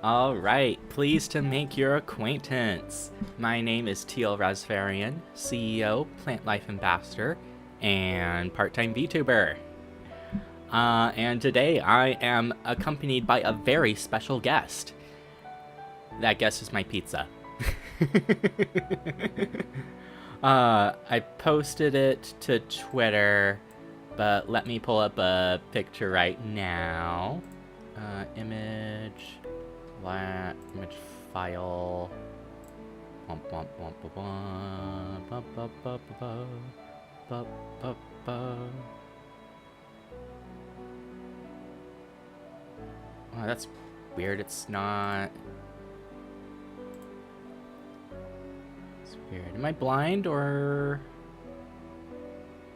Alright, pleased to make your acquaintance. My name is Teal-Rasferian, CEO, Plant Life Ambassador, and part-time Vtuber. And today I am accompanied by a very special guest. That guest is my pizza. I posted it to Twitter, but let me pull up a picture right now. Image file. Oh, that's weird. It's not. It's weird. Am I blind or?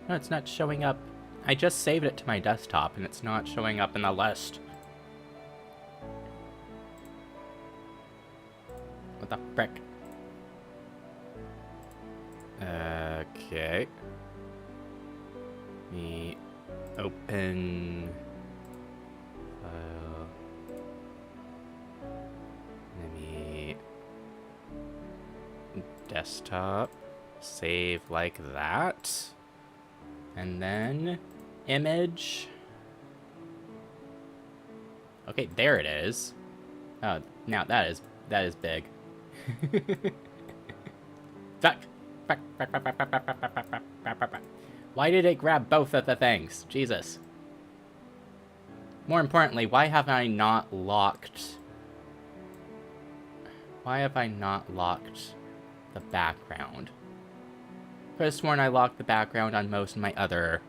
No, it's not showing up. I just saved it to my desktop and it's not showing up in the list. What the frick? Okay. Let me open file. Let me desktop. Save like that. And then image. Okay, there it is. Oh, now that is big. Fuck. Why did it grab both of the things? Jesus. More importantly, why have I not locked the background? I could have sworn I locked the background on most of my other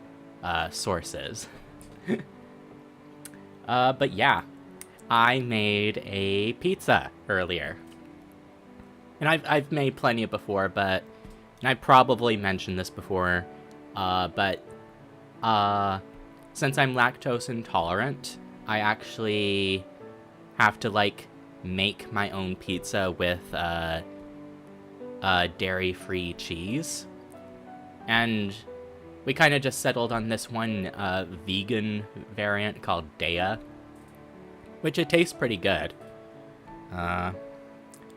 sources. But yeah, I made a pizza earlier. And I've made plenty before, but and I probably mentioned this before, but since I'm lactose intolerant, I actually have to like make my own pizza with dairy-free cheese. And we kind of just settled on this one vegan variant called Dea, which it tastes pretty good.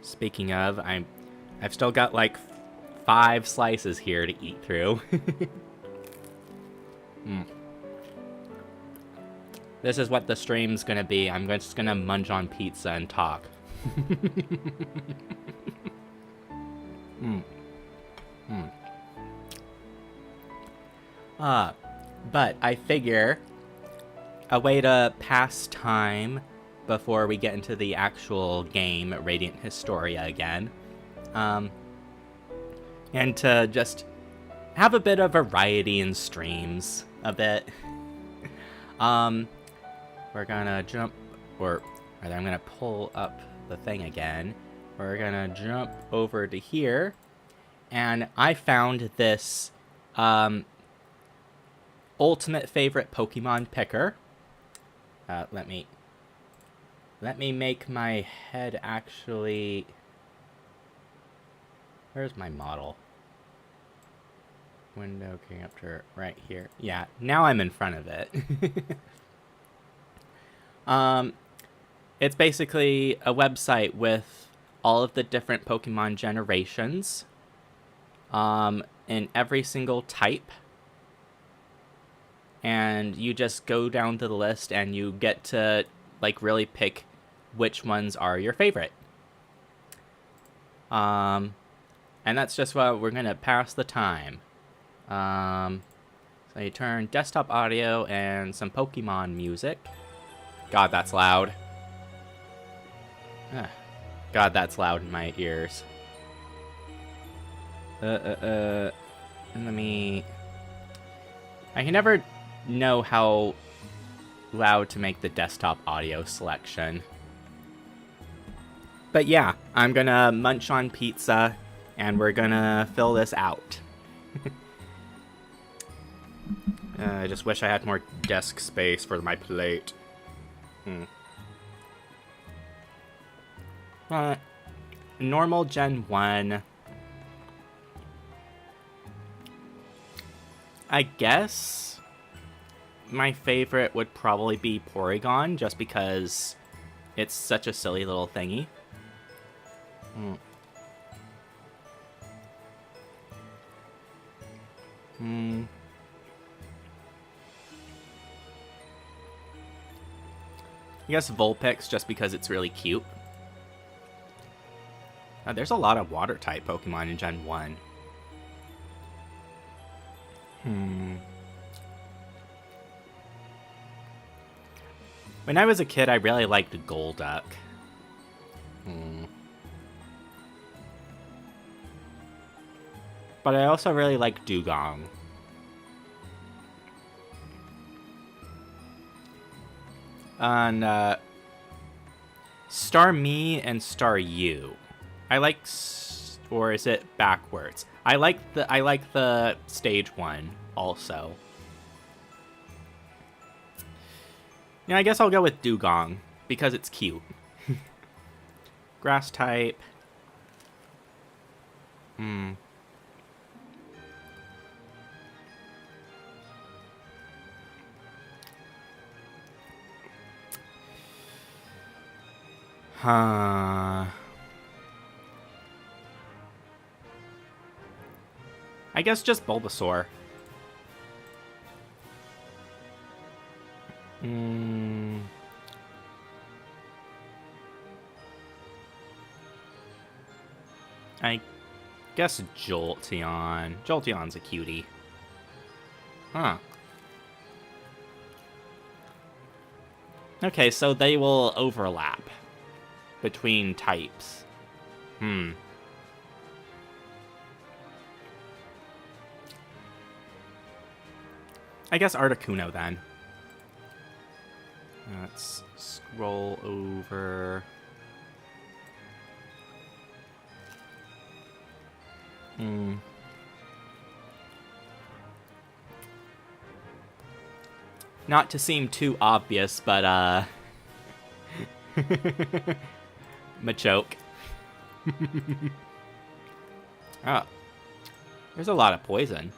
Speaking of, I've still got like 5 slices here to eat through. This is what the stream's gonna be. I'm just gonna munch on pizza and talk. But I figure a way to pass time before we get into the actual game, Radiant Historia again, and to just have a bit of variety in streams, a bit. We're gonna jump, or rather I'm gonna pull up the thing again. We're gonna jump over to here, and I found this ultimate favorite Pokemon picker. Let me make my head actually... Where's my model? Window capture right here. Yeah, now I'm in front of it. It's basically a website with all of the different Pokemon generations in every single type. And you just go down to the list and you get to like really pick which ones are your favorite. And that's just what we're gonna pass the time. So you turn desktop audio and some Pokemon music. God, that's loud. God, that's loud in my ears. Let me... I can never know how loud to make the desktop audio selection. But yeah, I'm gonna munch on pizza, and we're gonna fill this out. I just wish I had more desk space for my plate. Normal Gen 1. I guess my favorite would probably be Porygon, just because It's such a silly little thingy. Hmm. Hmm. I guess Vulpix just because it's really cute. There's a lot of water-type Pokemon in Gen 1. When I was a kid, I really liked Golduck. But I also really like Dugong. And Starmie and Staryu. I like, or is it backwards? I like the stage one also. Yeah, I guess I'll go with Dugong because it's cute. Grass type. I guess just Bulbasaur. I guess Jolteon. Jolteon's a cutie. Huh. Okay, so they will overlap between types. I guess Articuno then. Let's scroll over. Not to seem too obvious, but Machoke. Oh. There's a lot of poison.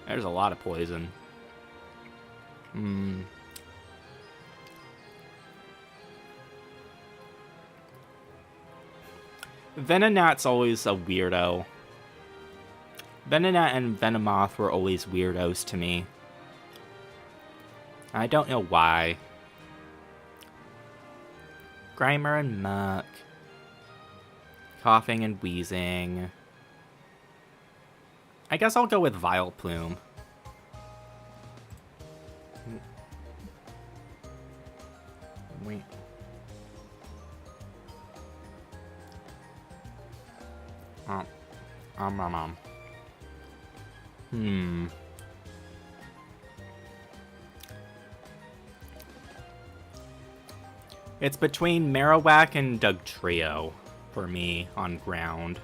There's a lot of poison. Venonat's always a weirdo. Venonat and Venomoth were always weirdos to me. I don't know why. Grimer and Muck. Coughing and wheezing. I guess I'll go with Vileplume. Wait. It's between Marowak and Dugtrio for me on ground.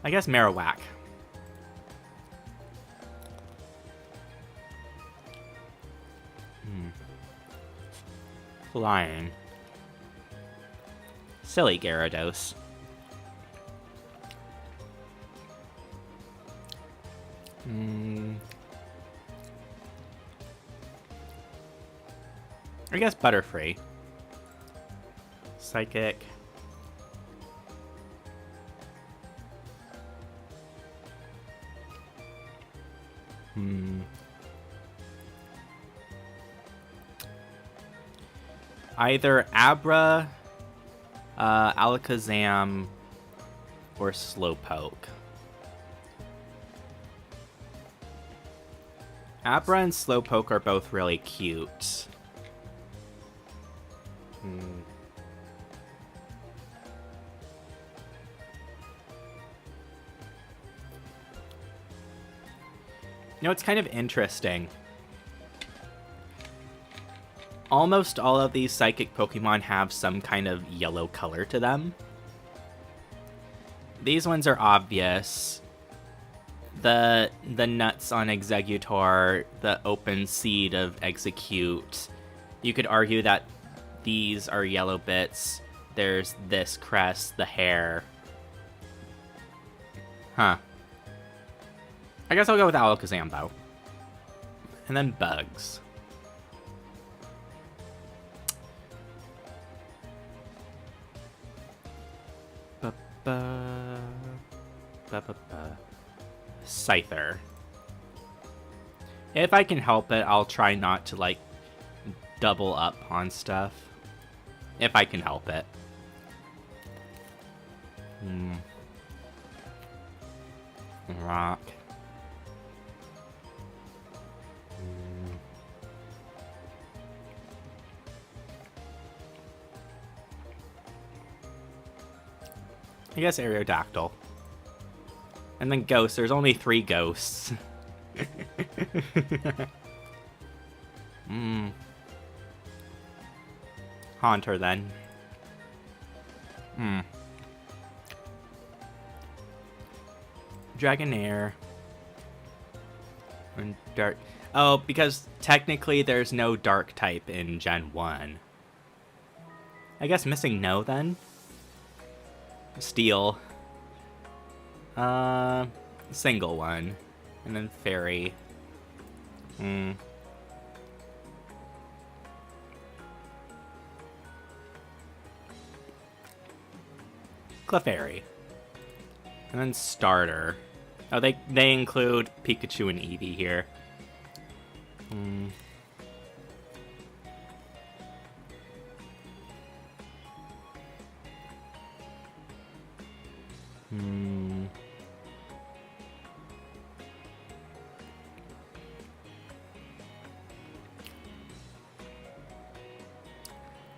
I guess Marowak. Flying. Silly Gyarados. I guess Butterfree. Psychic. Either Abra, Alakazam, or Slowpoke. Abra and Slowpoke are both really cute. You know, it's kind of interesting. Almost all of these psychic Pokemon have some kind of yellow color to them. These ones are obvious. The nuts on Exeggutor, the open seed of Execute. You could argue that these are yellow bits. There's this crest, the hair. Huh. I guess I'll go with Alakazam, though. And then bugs. Scyther. If I can help it, I'll try not to, like, double up on stuff. If I can help it. Rock. I guess Aerodactyl. And then Ghost. There's only 3 ghosts. Haunter, then. Dragonair. And Dark. Oh, because technically there's no Dark type in Gen 1. I guess missing No, then? Steel. Single one. And then Fairy. Clefairy. And then Starter. Oh, they include Pikachu and Eevee here.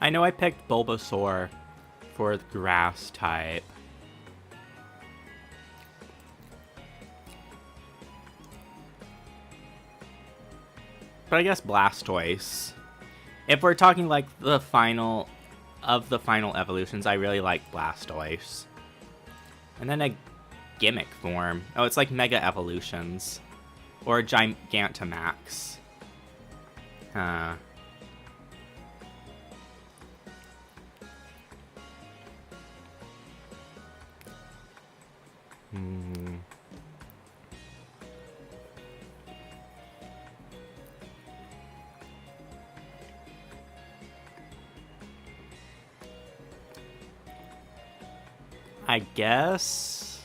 I know I picked Bulbasaur for the grass type. But I guess Blastoise. If we're talking like the final evolutions, I really like Blastoise. And then a gimmick form. Oh, it's like Mega Evolutions. Or Gigantamax. Huh. I guess...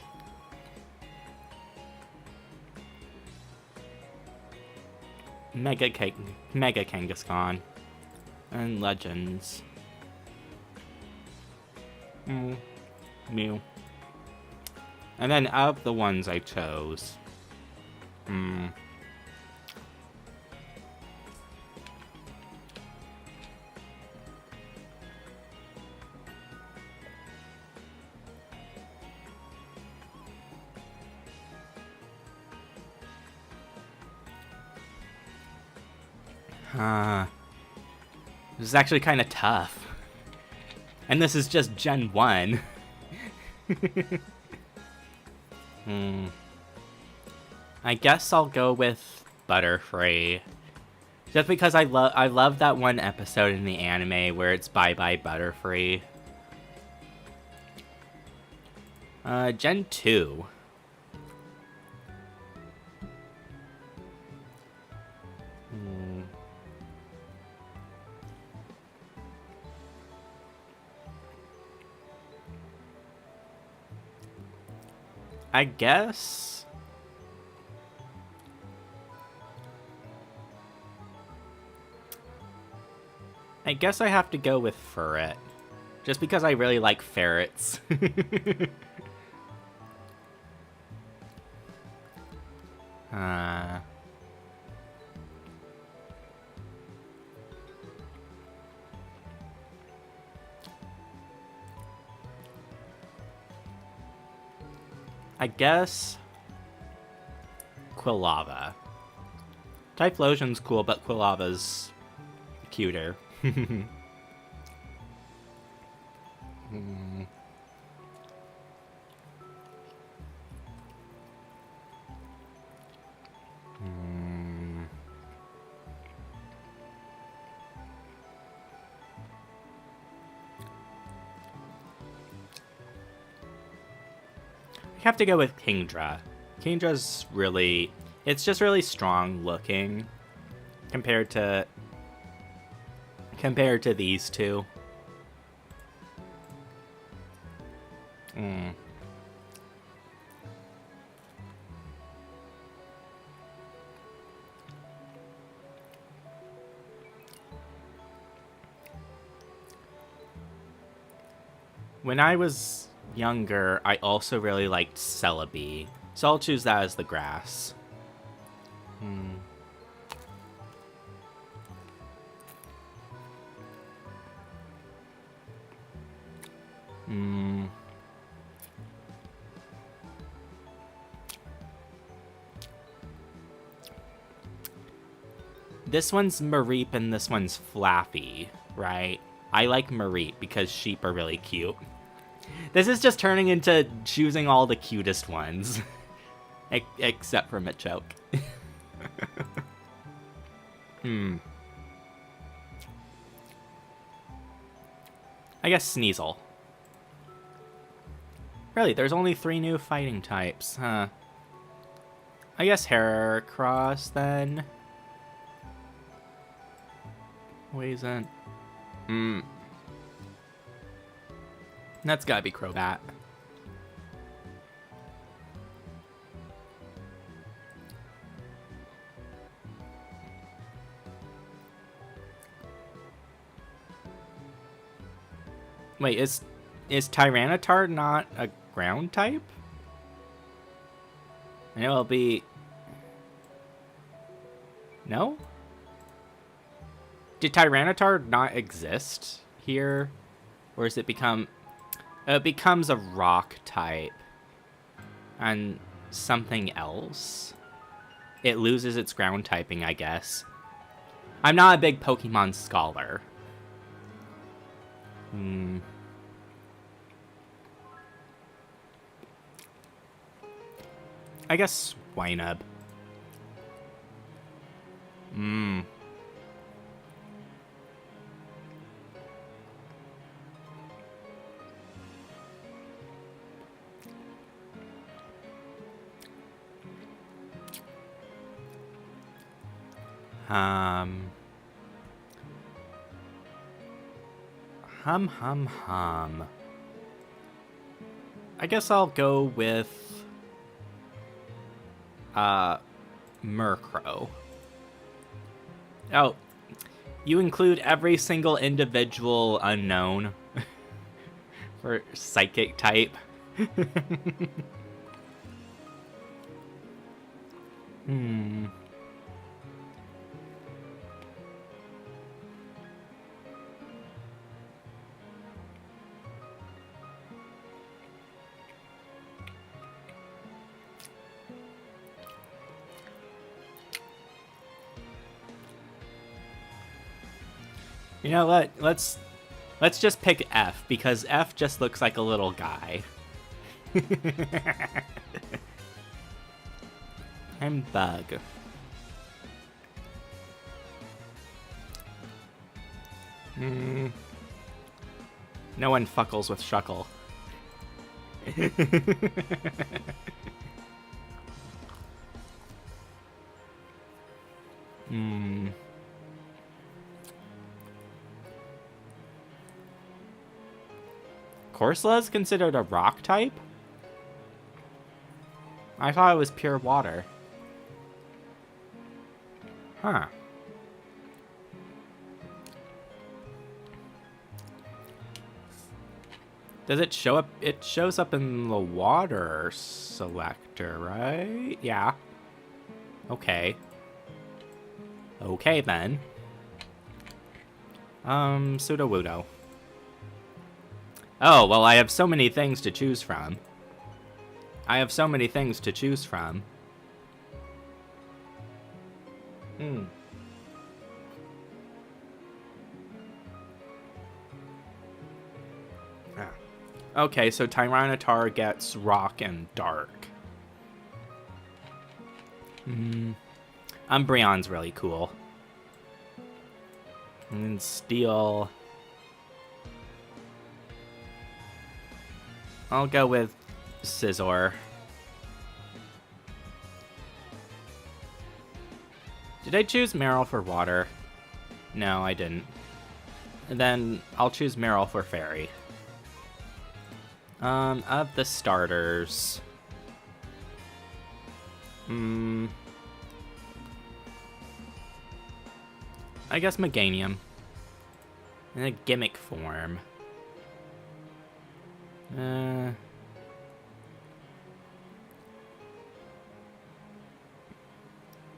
Mega Kangaskhan. And Legends. Mew. And then of the ones I chose... This is actually kind of tough. And this is just Gen 1. I guess I'll go with Butterfree. Just because I love that one episode in the anime where it's Bye Bye Butterfree. Gen 2. I guess... I have to go with Ferret. Just because I really like ferrets. I guess Quilava. Typhlosion's cool, but Quilava's cuter. I have to go with Kingdra. Kendra's really... It's just really strong looking compared to these two. When I was younger, I also really liked Celebi, so I'll choose that as the grass. This one's Mareep and this one's Flaffy, right? I like Mareep because sheep are really cute. This is just turning into choosing all the cutest ones. Except for Machoke. I guess Sneasel. Really, there's only 3 new fighting types, huh? I guess Heracross, then. Wasn't. That's gotta be Crobat. Wait, is Tyranitar not a ground type? I know it'll be... No? Did Tyranitar not exist here? Or does it become... It becomes a rock type. And something else? It loses its ground typing, I guess. I'm not a big Pokemon scholar. I guess Swinub. Hum. I guess I'll go with Murkrow. Oh, you include every single individual unknown for psychic type. You know what? Let's just pick F, because F just looks like a little guy. I'm Bug. No one fuckles with Shuckle. Corsola is considered a rock type? I thought it was pure water. Huh. Does it show up? It shows up in the water selector, right? Yeah. Okay. Okay, then. Sudowoodo. Oh, well, I have so many things to choose from. Okay, so Tyranitar gets rock and dark. Umbreon's really cool. And Steel... I'll go with Scizor. Did I choose Meryl for water? No, I didn't. And then I'll choose Meryl for fairy. Of the starters... I guess Meganium. In a gimmick form.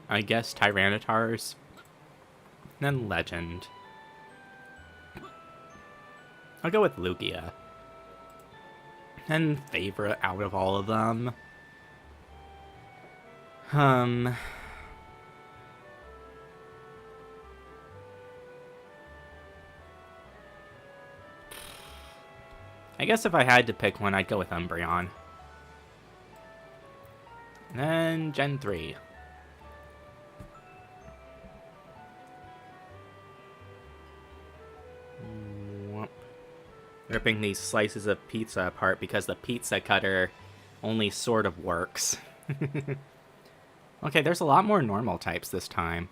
I guess Tyrannotars. Then Legend. I'll go with Lugia. And favorite out of all of them. I guess if I had to pick one, I'd go with Umbreon. And then Gen 3. Ripping these slices of pizza apart because the pizza cutter only sort of works. Okay, there's a lot more normal types this time.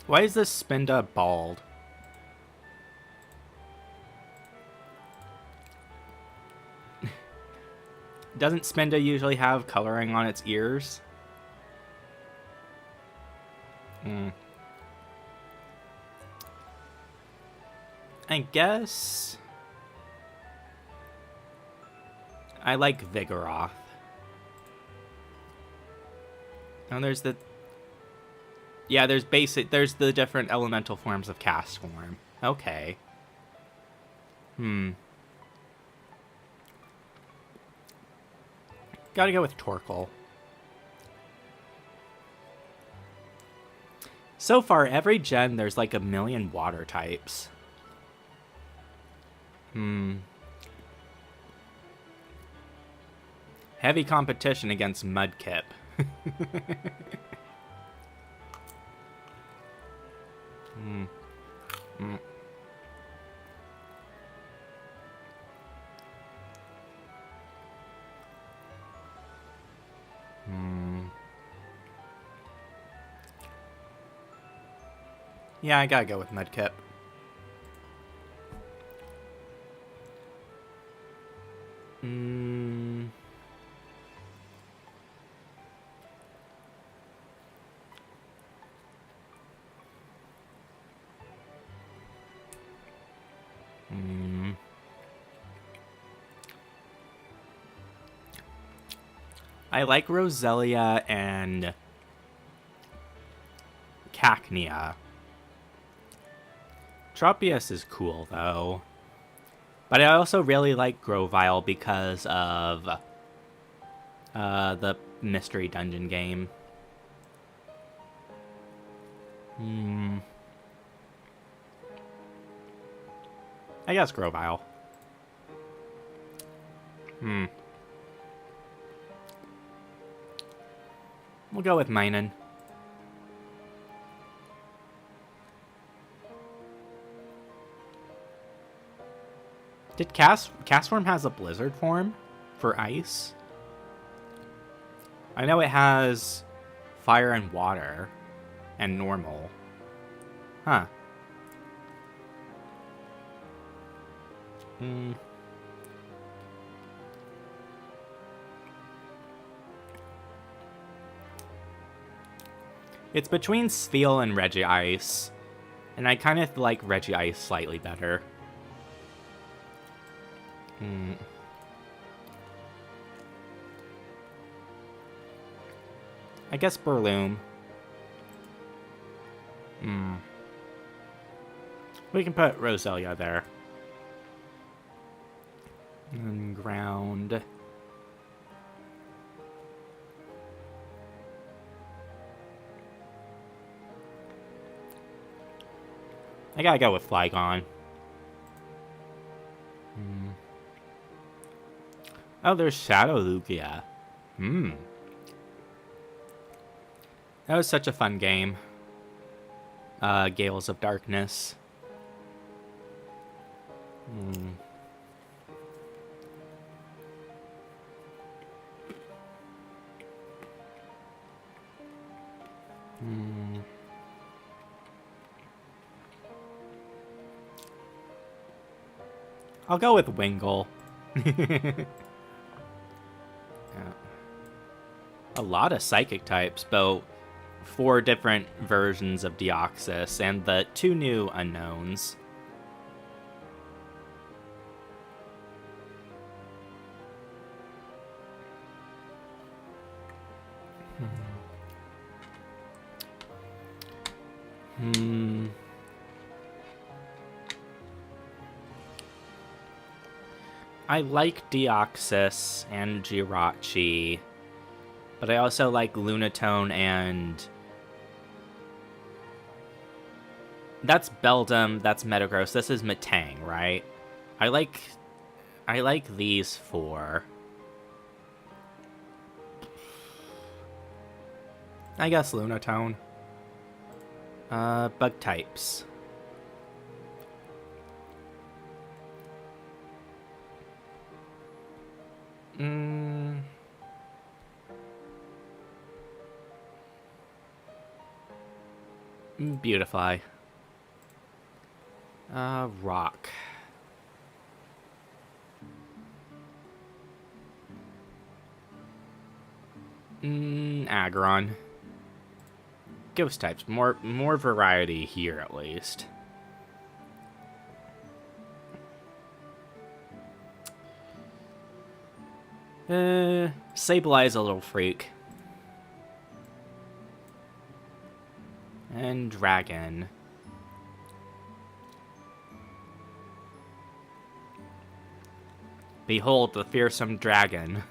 Why is this Spinda bald? Doesn't Spinda usually have coloring on its ears? I guess... I like Vigoroth. And there's the... Yeah, there's the different elemental forms of Castform. Okay. Gotta go with Torkoal. So far, every gen, there's like a million water types. Heavy competition against Mudkip. Yeah, I gotta go with Mudkip. I like Roselia and Cacnea. Tropius is cool, though. But I also really like Grovyle because of the Mystery Dungeon game. I guess Grovyle. We'll go with Minun. Did Castform has a Blizzard form for ice? I know it has fire and water and normal. Huh. It's between Spheal and Regice, and I kind of like Regice slightly better. I guess Burloom. We can put Roselia there. And ground. I gotta go with Flygon. Oh, there's Shadow Lugia. That was such a fun game. Gales of Darkness. I'll go with Wingle. A lot of psychic types, but 4 different versions of Deoxys and the 2 new unknowns. I like Deoxys and Jirachi, but I also like Lunatone and... That's Beldum, that's Metagross, this is Metang, right? I like these 4. I guess Lunatone. Bug types. Beautify. Rock. Aggron. Ghost types. More variety here, at least. Sablei's a little freak. And Dragon. Behold the fearsome dragon.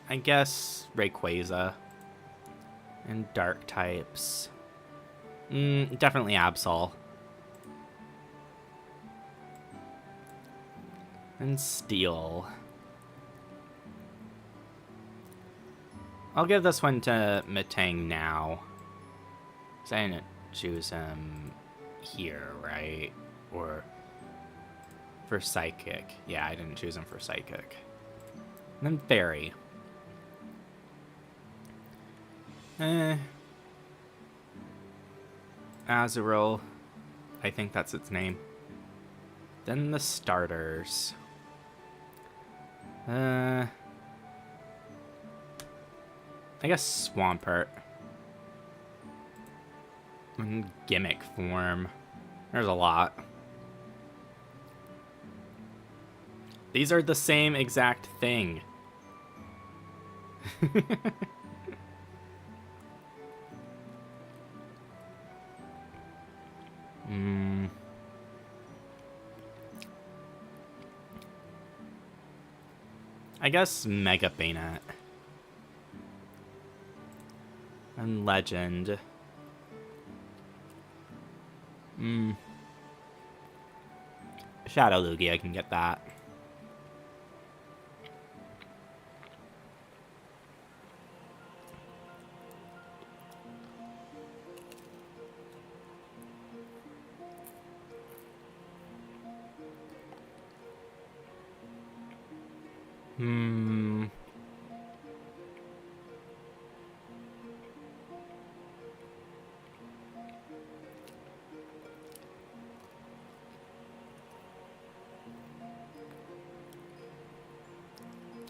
I guess Rayquaza. And dark types. Definitely Absol. And Steel. I'll give this one to Metang now. 'Cause I didn't choose him here, right? Or for Psychic. Yeah, I didn't choose him for Psychic. And then Fairy. Azurill. I think that's its name. Then the starters. I guess Swampert. And gimmick form. There's a lot. These are the same exact thing. I guess Mega Bayonet. And Legend. Shadow Lugia, I can get that.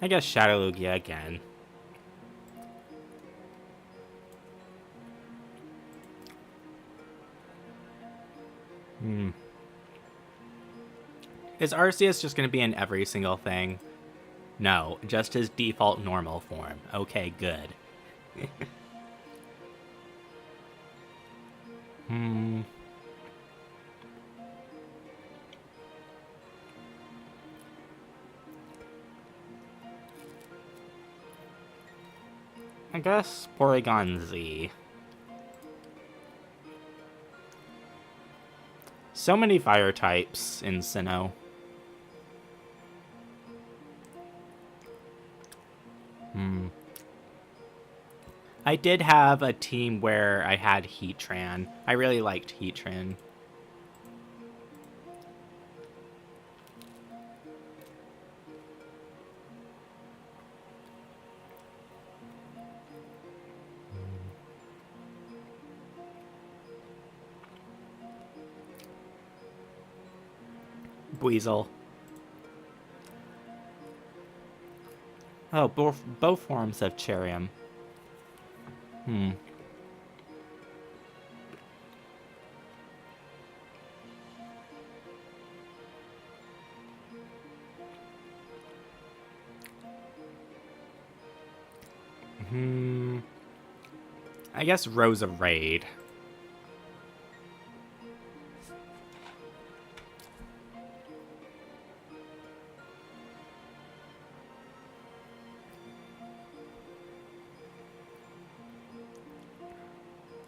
I guess Shadow Lugia again. Is Arceus just going to be in every single thing? No, just his default normal form. Okay, good. I guess Porygon Z. So many fire types in Sinnoh. I did have a team where I had Heatran. I really liked Heatran. Weasel. Oh, both forms of Cherium. I guess Rosa Raid.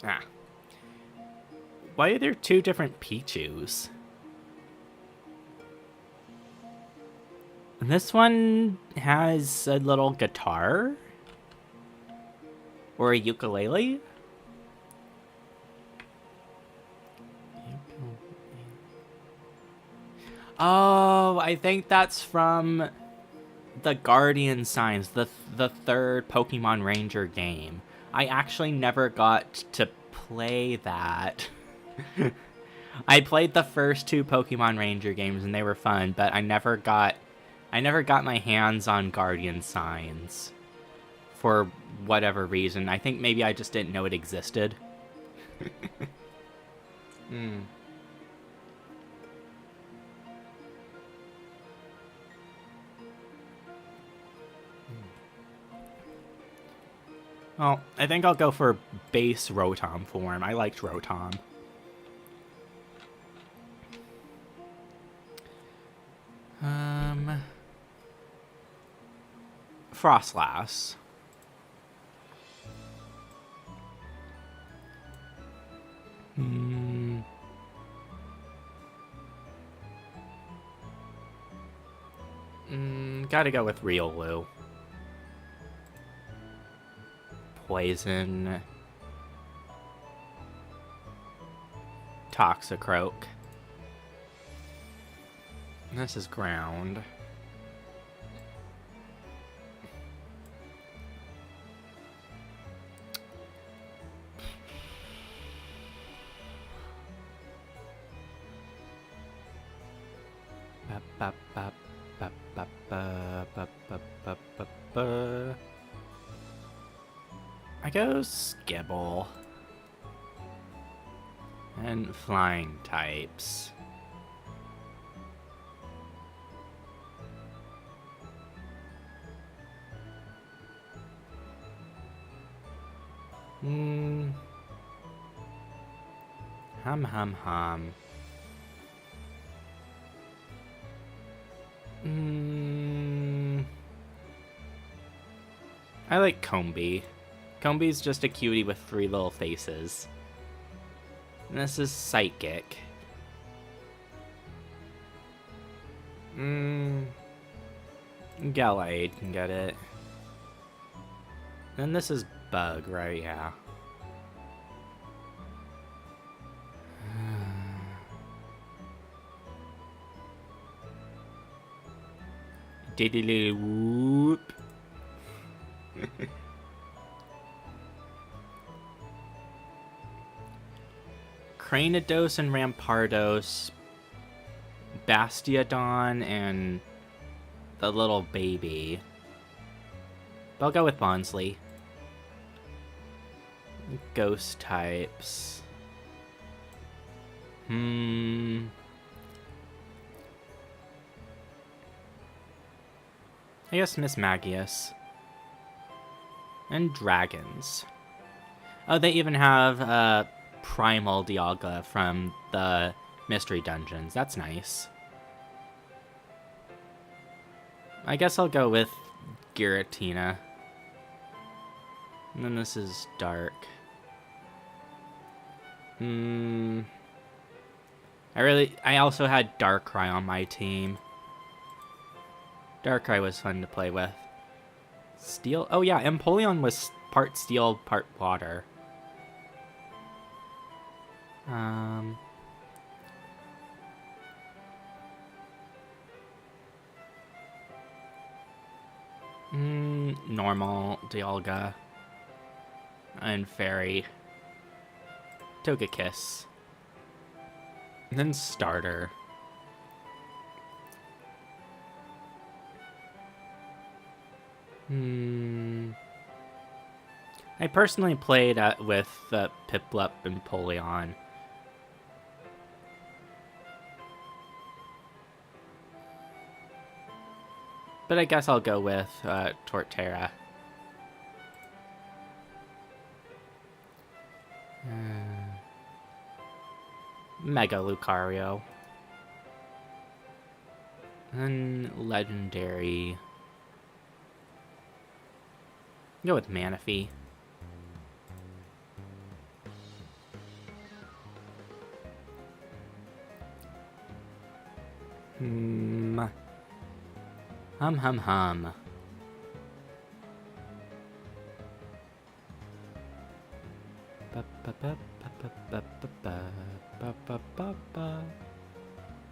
Ah. Why are there two different Pichus? This one has a little guitar? Or a ukulele? Oh, I think that's from the Guardian Signs, the third Pokemon Ranger game. I actually never got to play that. I played the first two Pokemon Ranger games and they were fun, but I never got my hands on Guardian Signs for whatever reason. I think maybe I just didn't know it existed. Well, I think I'll go for base Rotom form. I liked Rotom. Frostlass. Gotta go with Riolu. Poison. Toxicroak. This is ground. I go Skibble. And flying types. Hum. I like Combee. Combee's just a cutie with 3 little faces. And this is Psychic. Gallade can get it. And this is Bug, right? Yeah. Diddly whoop. Cranidos and Rampardos, Bastiodon, and the little baby. But I'll go with Bonsly. Ghost types. I guess Miss Magius. And dragons. Oh, they even have Primal Dialga from the Mystery Dungeons. That's nice. I guess I'll go with Giratina. And then this is dark. I also had Darkrai on my team. Darkrai was fun to play with. Steel? Oh yeah, Empoleon was part steel, part water. Normal, Dialga, and Fairy. Togekiss. And then Starter. I personally played with Piplup and Polion. But I guess I'll go with Torterra. Mega Lucario. And Legendary. Go with Manaphy. Hum.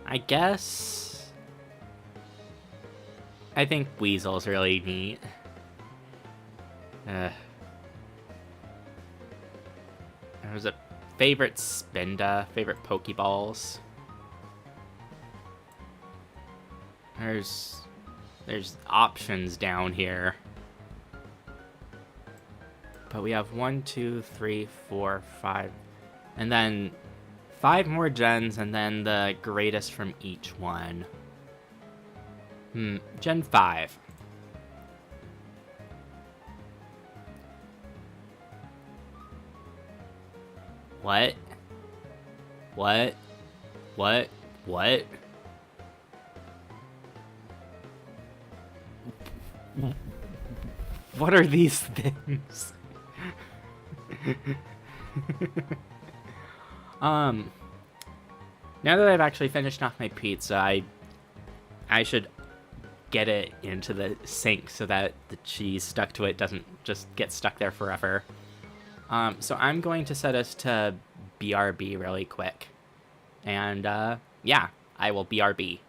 I guess I think Weasel's really neat. There's a favorite Spinda, favorite Pokeballs. There's options down here. But we have 1, 2, 3, 4, 5. And then 5 more gens, and then the greatest from each one. Gen 5. What? What? What? What? What are these things? Now that I've actually finished off my pizza, I should get it into the sink so that the cheese stuck to it doesn't just get stuck there forever. So I'm going to set us to BRB really quick. And, yeah, I will BRB.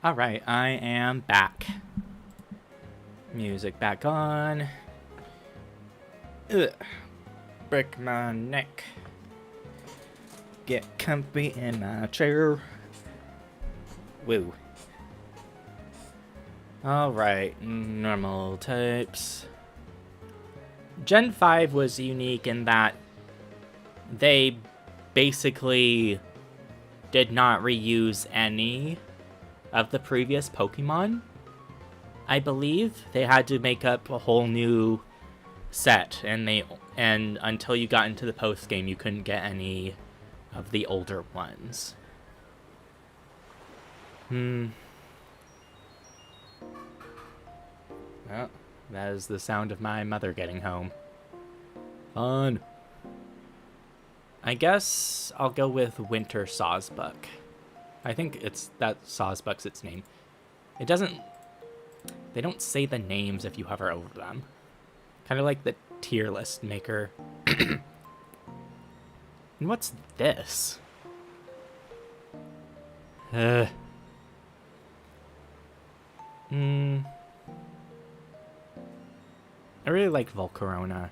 Alright, I am back. Music back on. Ugh. Break my neck. Get comfy in my chair. Woo. Alright, normal types. Gen 5 was unique in that they basically did not reuse any of the previous Pokemon. I believe they had to make up a whole new set, and until you got into the post game, you couldn't get any of the older ones. Well, that is the sound of my mother getting home. Fun. I guess I'll go with Winter Sawsbuck. I think it's that Sawsbuck's its name. It doesn't... They don't say the names if you hover over them. Kind of like the tier list maker. And what's this? I really like Volcarona.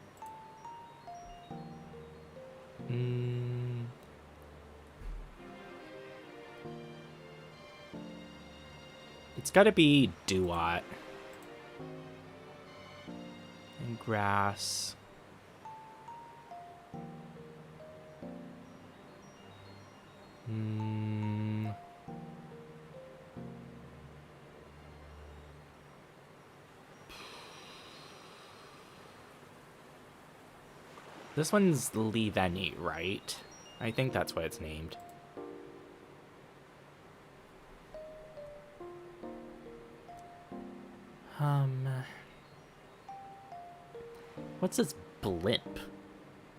It's gotta be Duat. And grass. This one's Leaveni, right? I think that's what it's named. What's this blimp?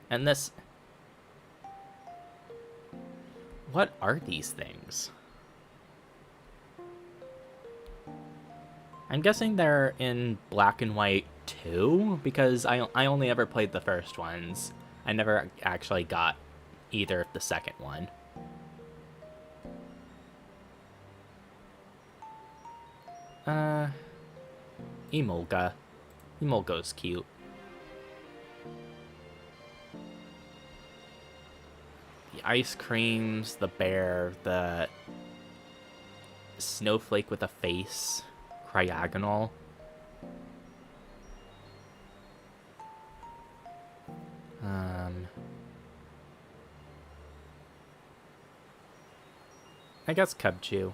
And this... What are these things? I'm guessing they're in black and white too, because I only ever played the first ones. I never actually got either of the second one. Emolga. Emolga's cute. The ice creams, the bear, the snowflake with a face, Cryogonal. I guess Cubchoo.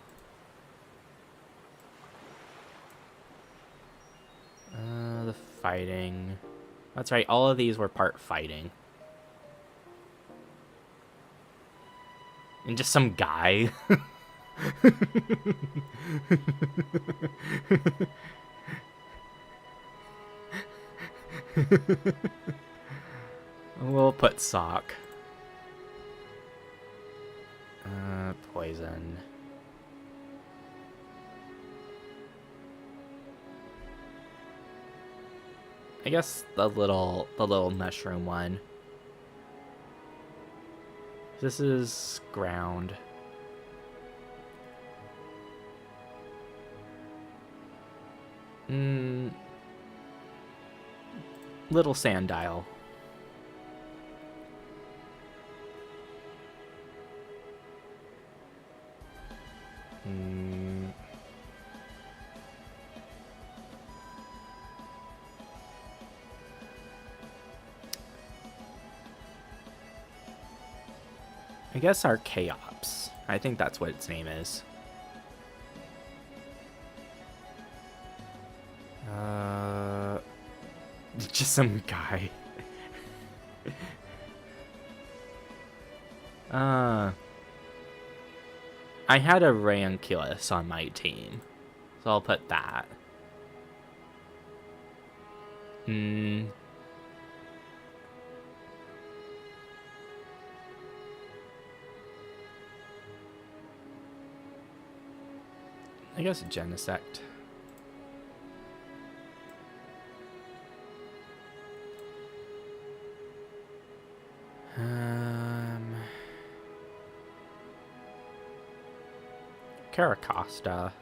The fighting. That's right, all of these were part fighting. And just some guy. We'll put Sock. Poison. I guess the little mushroom one. This is ground. Little Sandile. I guess Archaeops. I think that's what its name is. Just some guy. I had a Ranculus on my team, so I'll put that. I guess Genesect. Caracosta.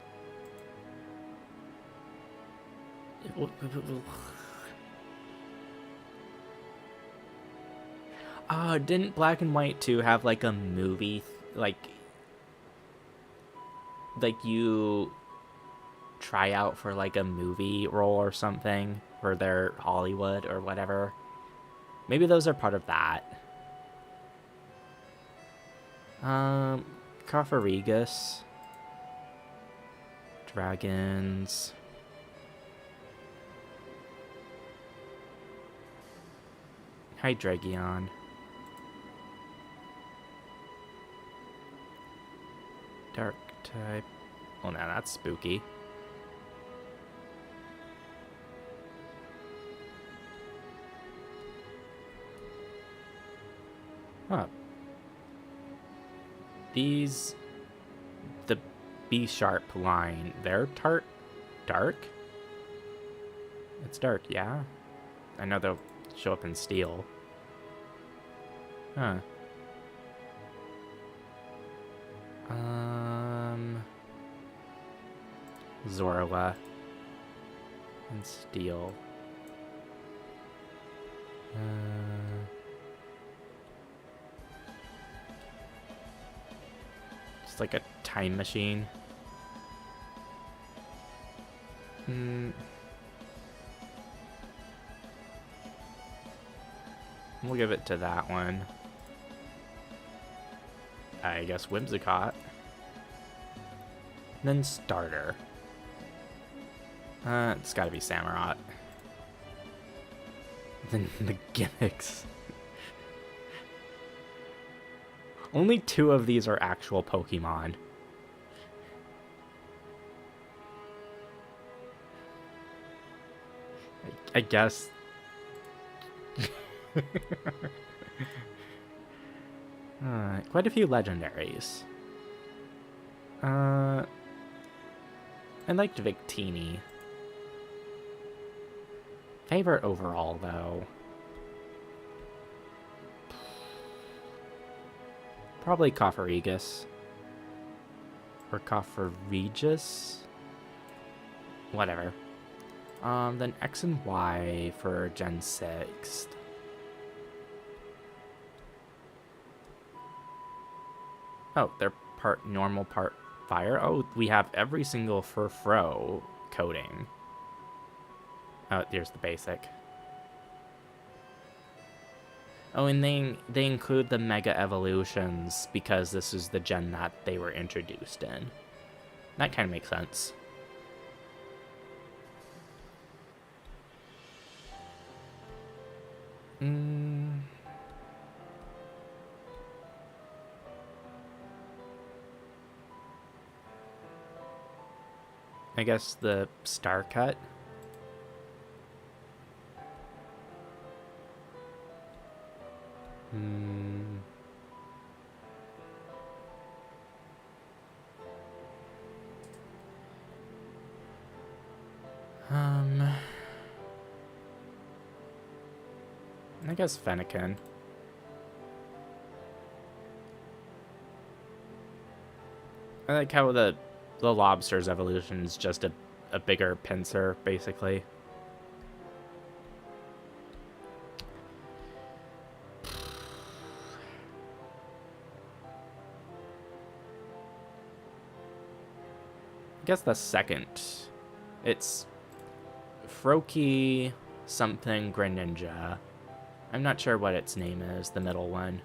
Oh, didn't Black and White 2 have like a movie, like you try out for like a movie role or something for their Hollywood or whatever? Maybe those are part of that. Cofferigus. Dragons. Hydreigon. Dark type. Oh, now that's spooky. Huh. These... The B-sharp line, they're dark? It's dark, yeah? I know they'll show up in steel. Huh. Zorla. And steel. It's like a time machine. We'll give it to that one. I guess Whimsicott. Then Starter. It's gotta be Samurott. Then the gimmicks. Only 2 of these are actual Pokemon. I guess. Quite a few legendaries. I liked Victini. Favorite overall, though. Probably Cofferigus. Or Cofferegus? Whatever. Then X and Y for Gen 6. Oh, they're part normal, part fire? Oh, we have every single Furfrou coding. Oh, here's the basic. Oh, and they include the Mega Evolutions because this is the gen that they were introduced in. That kind of makes sense. I guess the Star Cut. I guess Fennekin. I like how the lobster's evolution is just a bigger pincer, basically. I guess the second. It's Froakie something Greninja. I'm not sure what its name is, the middle one.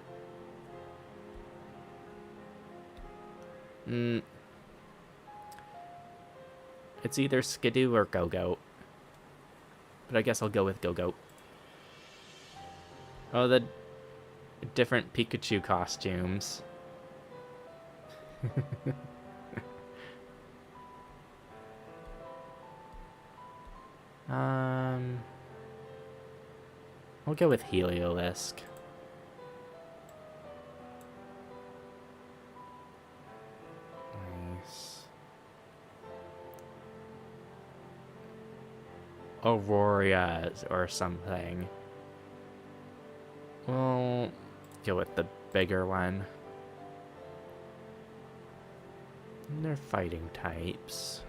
It's either Skidoo or Go-Goat. But I guess I'll go with Go-Goat. Oh, the different Pikachu costumes. I'll go with Heliolisk. Nice. Aurora or something. We'll go with the bigger one. And they're fighting types.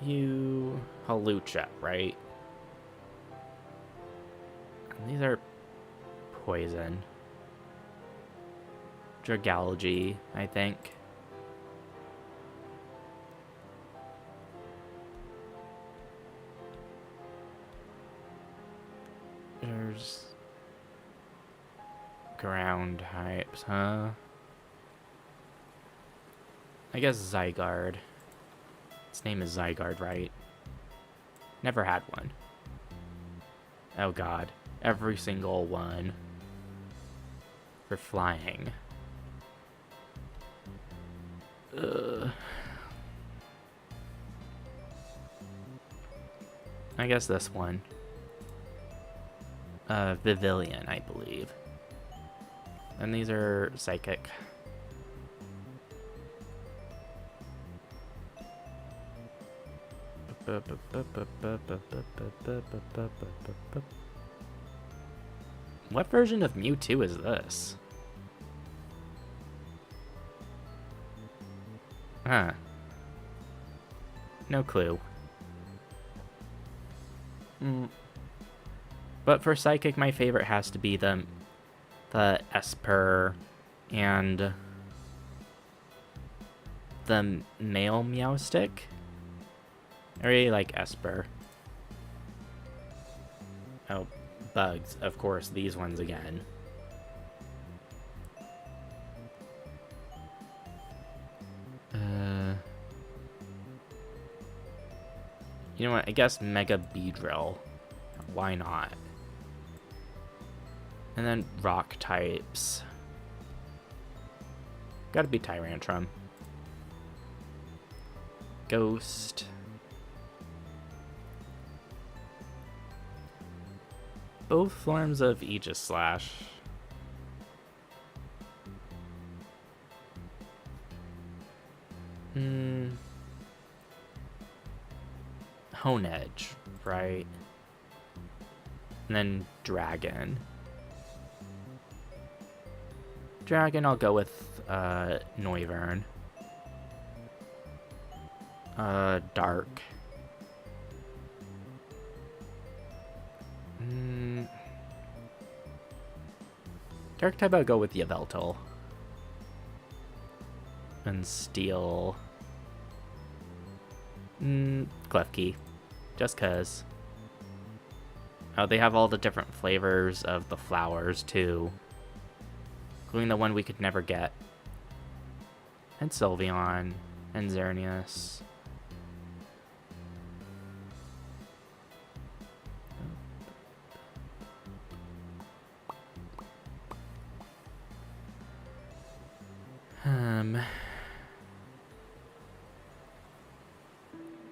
You Halucha, right? These are poison. Dragalgy, I think. There's ground types, huh? I guess Zygarde. Its name is Zygarde, right? Never had one. Oh god. Every single one. For flying. Ugh. I guess this one. Vivillon, I believe. And these are psychic. What version of Mewtwo is this? Huh. No clue. But for Psychic, my favorite has to be the Esper and the male Meowstic. I really like Esper. Oh, bugs. Of course, these ones again. You know what? I guess Mega Beedrill. Why not? And then rock types. Gotta be Tyrantrum. Ghost. Both forms of Aegislash. Honedge, right? And then Dragon. Dragon, I'll go with Noivern. Dark. Dark type, I'll go with Yveltal. And Steel. Klefki. Just cause. Oh, they have all the different flavors of the flowers, too. Including the one we could never get. And Sylveon. And Xerneas.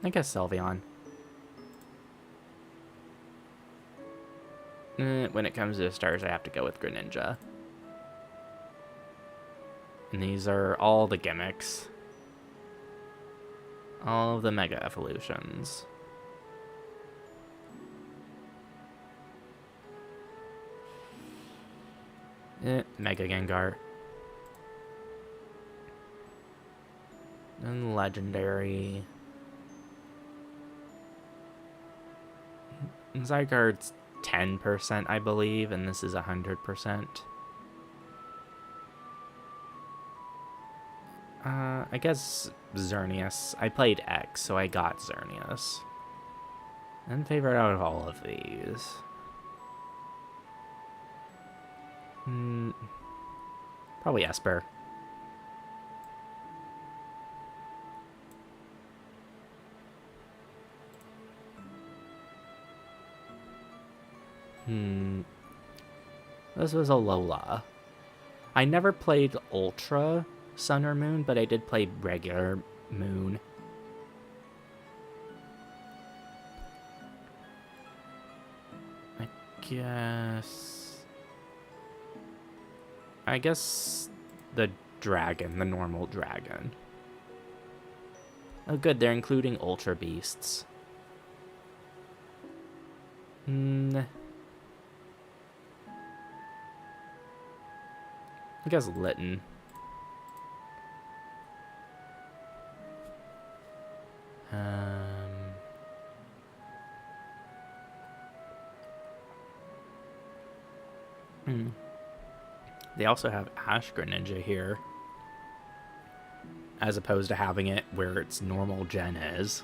I guess Sylveon. When it comes to the stars, I have to go with Greninja. And these are all the gimmicks. All of the Mega Evolutions. Mega Gengar. And Legendary. Zygarde's 10%, I believe, and this is 100%. I guess Xerneas. I played X, so I got Xerneas. And favorite out of all of these. Probably Esper. This was a Lola. I never played Ultra Sun or Moon, but I did play regular Moon. I guess the dragon, the normal dragon. Oh good, they're including Ultra Beasts. I guess Litten. They also have Ash Greninja here, as opposed to having it where its normal gen is.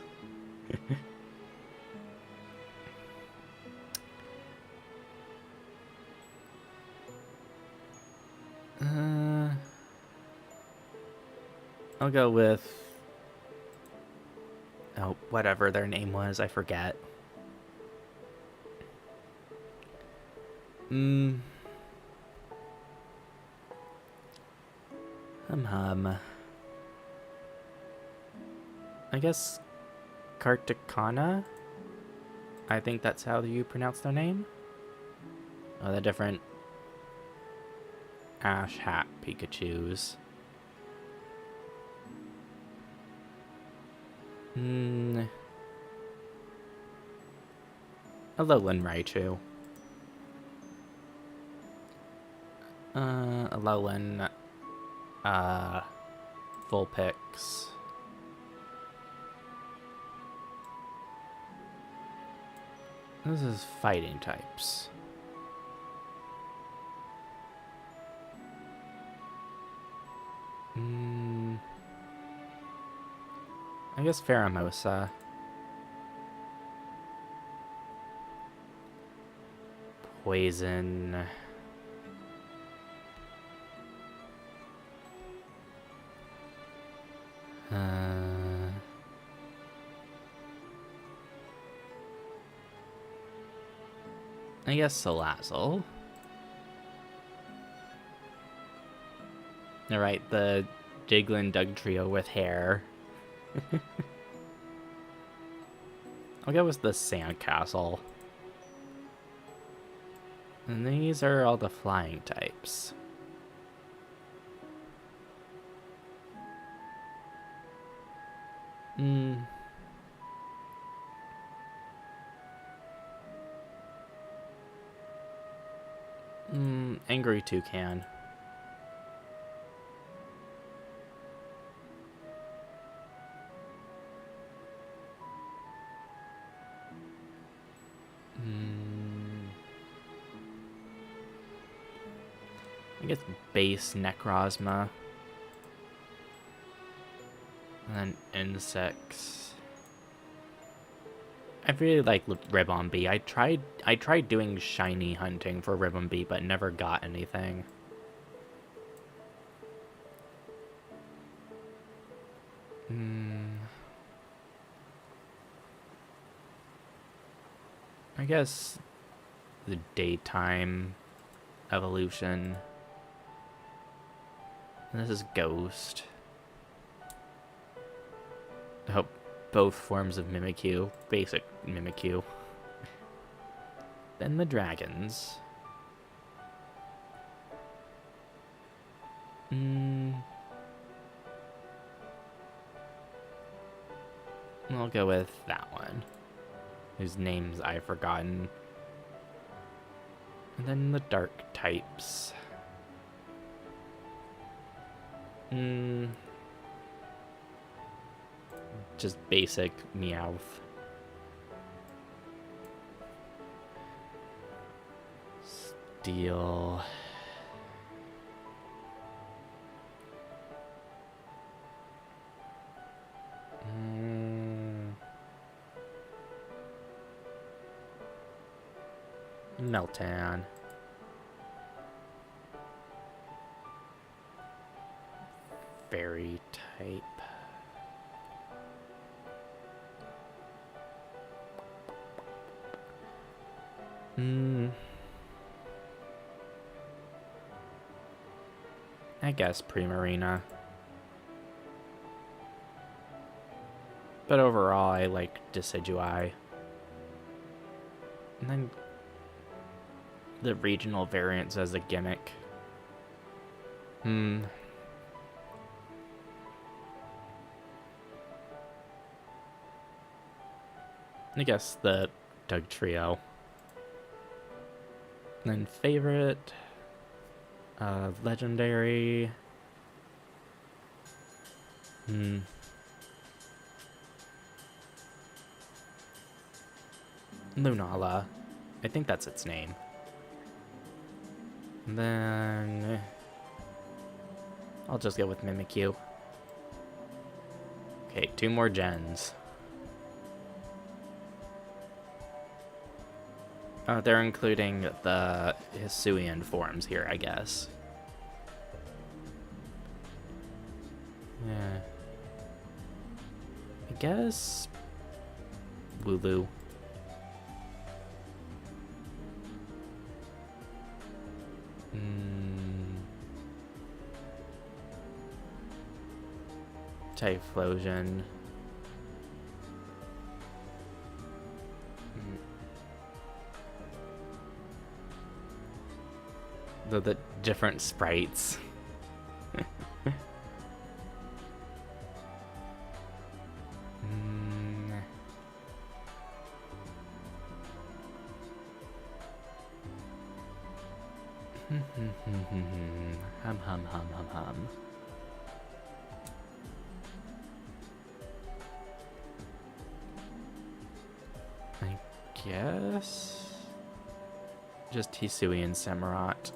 I'll go with... oh, whatever their name was, I forget. I guess Kartikana? I think that's how you pronounce their name. Oh, the different Ash Hat Pikachus. Alolan Raichu. Alolan, Vulpix. This is fighting types. I guess Pheromosa. Poison. I guess Salazzle. Alright, the Jiggling Doug trio with hair. I'll go with the Sandcastle. And these are all the flying types. Angry Toucan. I guess base Necrozma. And then insects. I really like Ribombee. I tried doing shiny hunting for Ribombee, but never got anything. I guess the daytime evolution. And this is Ghost. I hope both forms of Mimikyu, basic Mimikyu. Then the dragons. I'll go with that one, whose names I've forgotten. And then the dark types. Just basic Meowth. Steel. Meltan. Fairy type. I guess Primarina. But overall, I like Decidueye. And then the regional variants as a gimmick. I guess the Doug trio. And then favorite, legendary. Lunala. I think that's its name. And then I'll just go with Mimikyu. Okay, 2 more gens. They're including the Hisuian forms here, I guess. Yeah. I guess Wooloo. Typhlosion. The different sprites. Hum hum hum hum hum. I guess just Hisuian Samurott.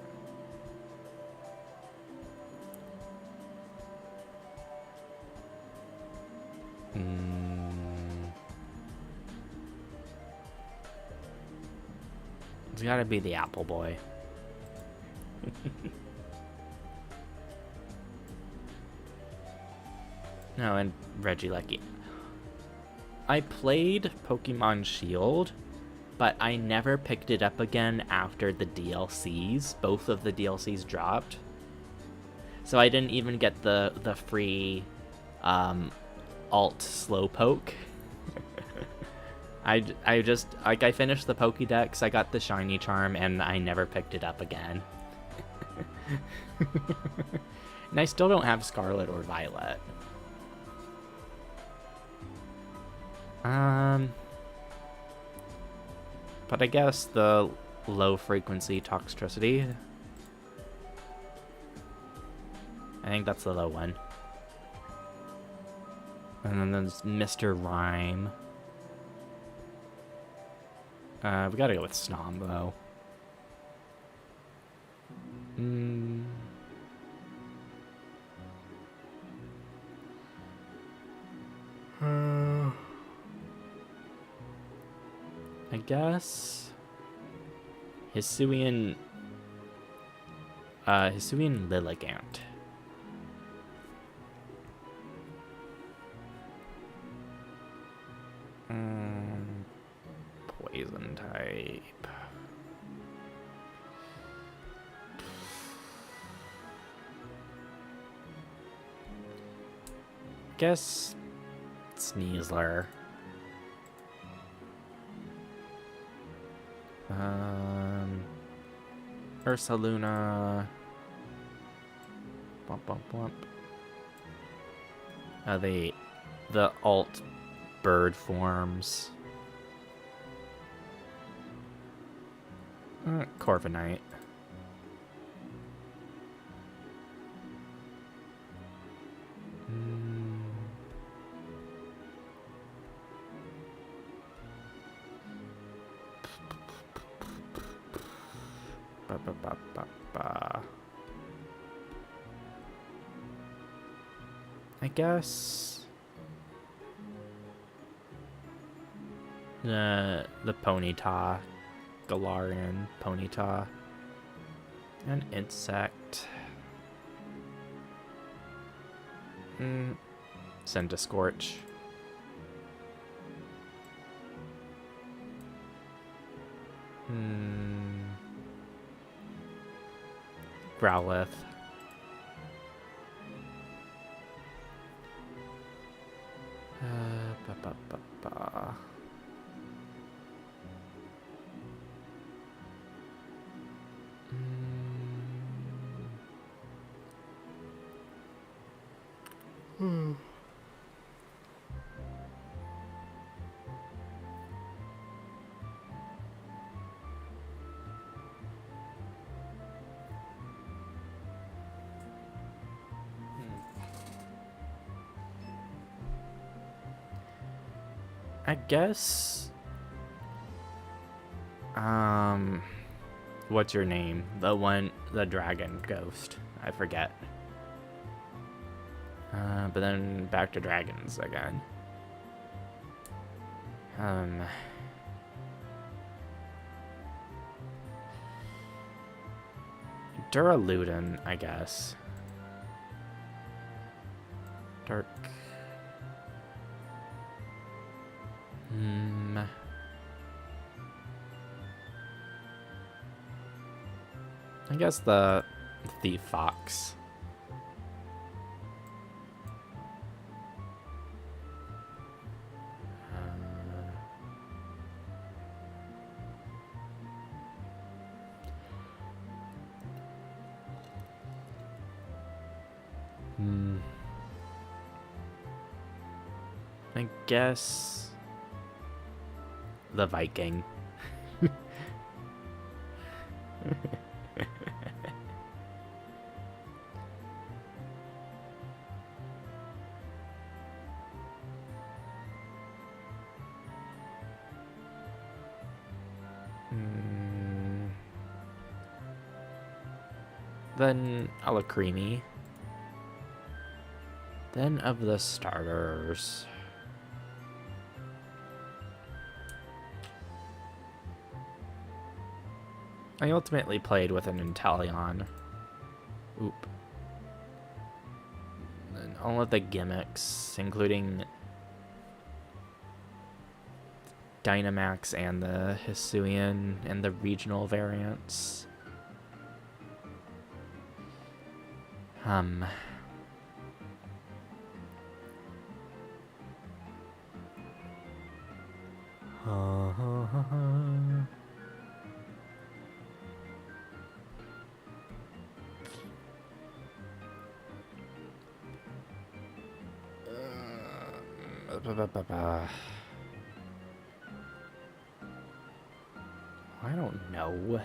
It's gotta be the Apple Boy. No, and Regieleki. I played Pokemon Shield, but I never picked it up again after the DLCs. Both of the DLCs dropped. So I didn't even get the free alt Slowpoke. I just, like, I finished the Pokédex, I got the shiny charm, and I never picked it up again. And I still don't have Scarlet or Violet. But I guess the low frequency Toxtricity. I think that's the low one. And then there's Mr. Rhyme. We gotta go with Snom, though. I guess Hisuian Lilligant. Poison type. Guess Sneasler. Ursaluna. Bump bump bump. The alt bird forms. Corviknight. I guess the Ponyta, Galarian Ponyta, an insect. Scorch. Growlithe. I guess What's your name? The dragon ghost. I forget. But then back to dragons again. Duraludin, I guess. Dark. I guess the Thief Fox. I guess the Viking. Then Alacremie. Then of the starters. I ultimately played with an Inteleon. Oop. And all of the gimmicks, including Dynamax and the Hisuian and the regional variants. I don't know.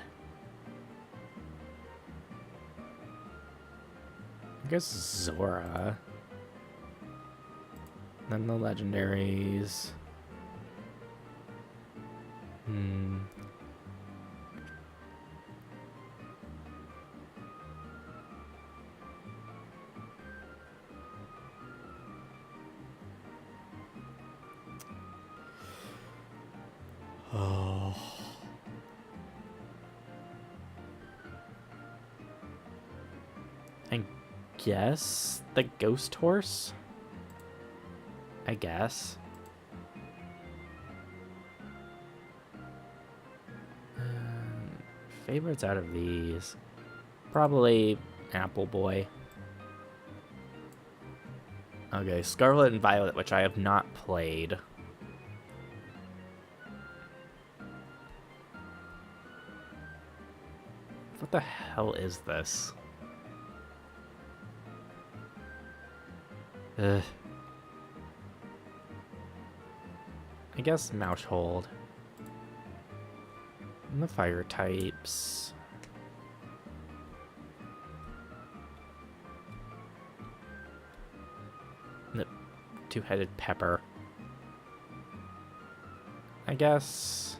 I guess Zora. Then the legendaries. Oh. I guess the ghost horse? I guess. Favorites out of these? Probably Apple Boy. Okay, Scarlet and Violet, which I have not played. What the hell is this? Ugh. I guess Mousehold. And the fire types. And the two-headed pepper. I guess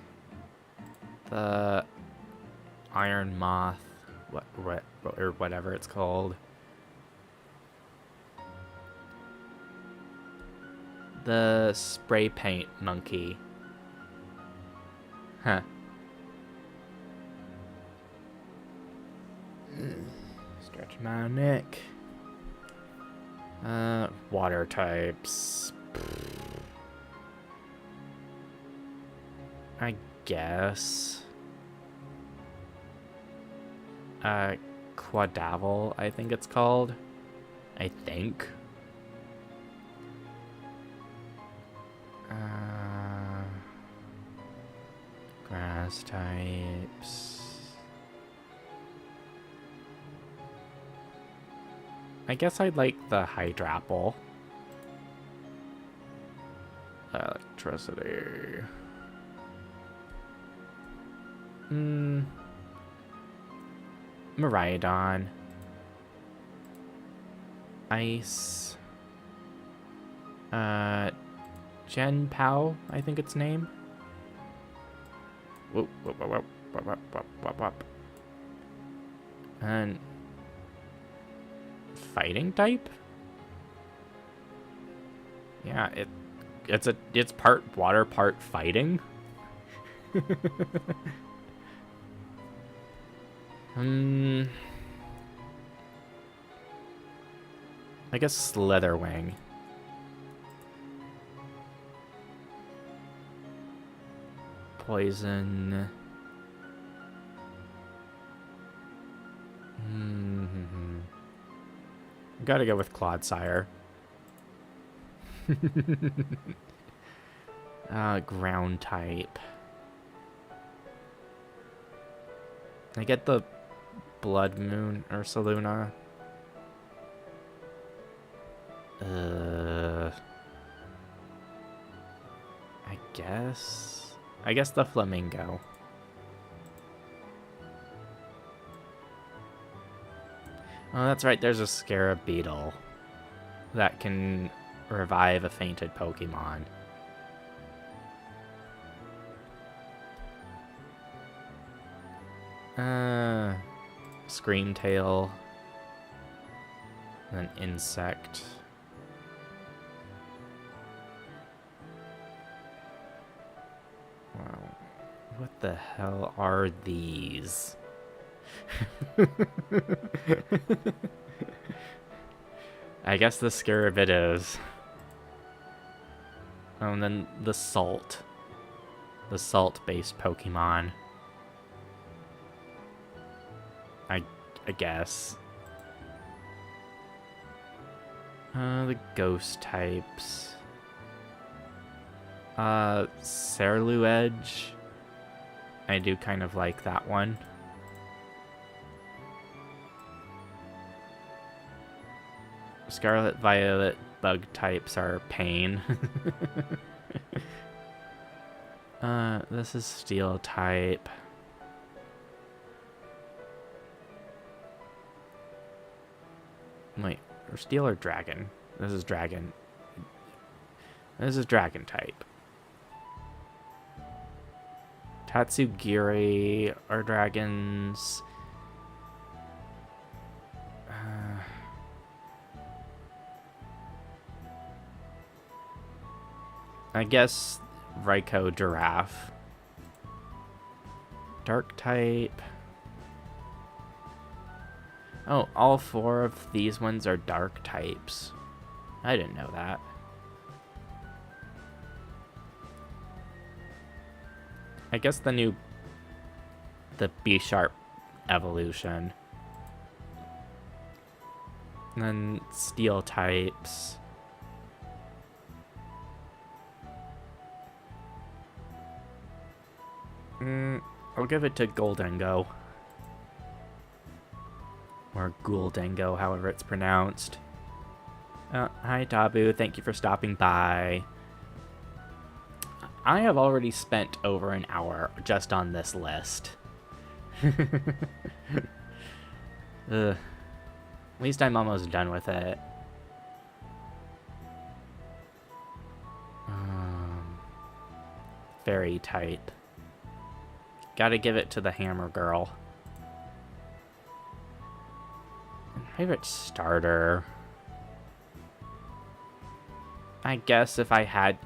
the Iron Moth, or whatever it's called. The spray paint monkey. Huh. Stretch my neck. Water types. I guess. Quadavel, I think it's called. I think. Grass types. I guess I'd like the Hydrapple. Electricity. Miraidon. Ice. Gen Pao, I think its name. Whoop, whoop, whoop, whoop, whoop, whoop, whoop, whoop, whoop. And fighting type? Yeah, it's part water, part fighting. I guess Slitherwing. Poison. Gotta go with Clodsire. Ground type. I get the Blood Moon Ursaluna. I guess the Flamingo. Oh, that's right, there's a Scarab Beetle that can revive a fainted Pokemon. Screamtail. An insect. Wow. What the hell are these? I guess the Scarabit is. Oh, and then the Salt. The Salt-based Pokemon. I guess. The Ghost types. Ceruledge. I do kind of like that one. Scarlet Violet bug types are pain. This is Steel type. Wait, or Steel or Dragon? This is Dragon. This is Dragon type. Tatsugiri are dragons. I guess Raikou Giraffe. Dark type. Oh, all 4 of these ones are dark types. I didn't know that. I guess the B-Sharp evolution. And then Steel types. I'll give it to Goldengo. Or Ghouldengo, however it's pronounced. Hi, Tabu. Thank you for stopping by. I have already spent over an hour just on this list. At least I'm almost done with it. Fairy type. Gotta give it to the Hammer Girl. Favorite starter. I guess if I had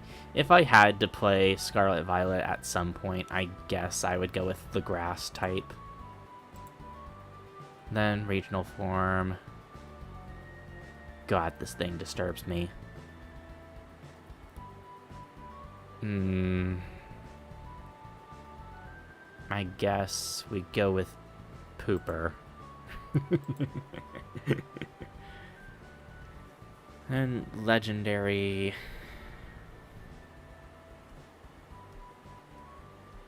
to play Scarlet Violet at some point, I guess I would go with the grass type. Then regional form. God, this thing disturbs me. I guess we go with Pooper. And legendary.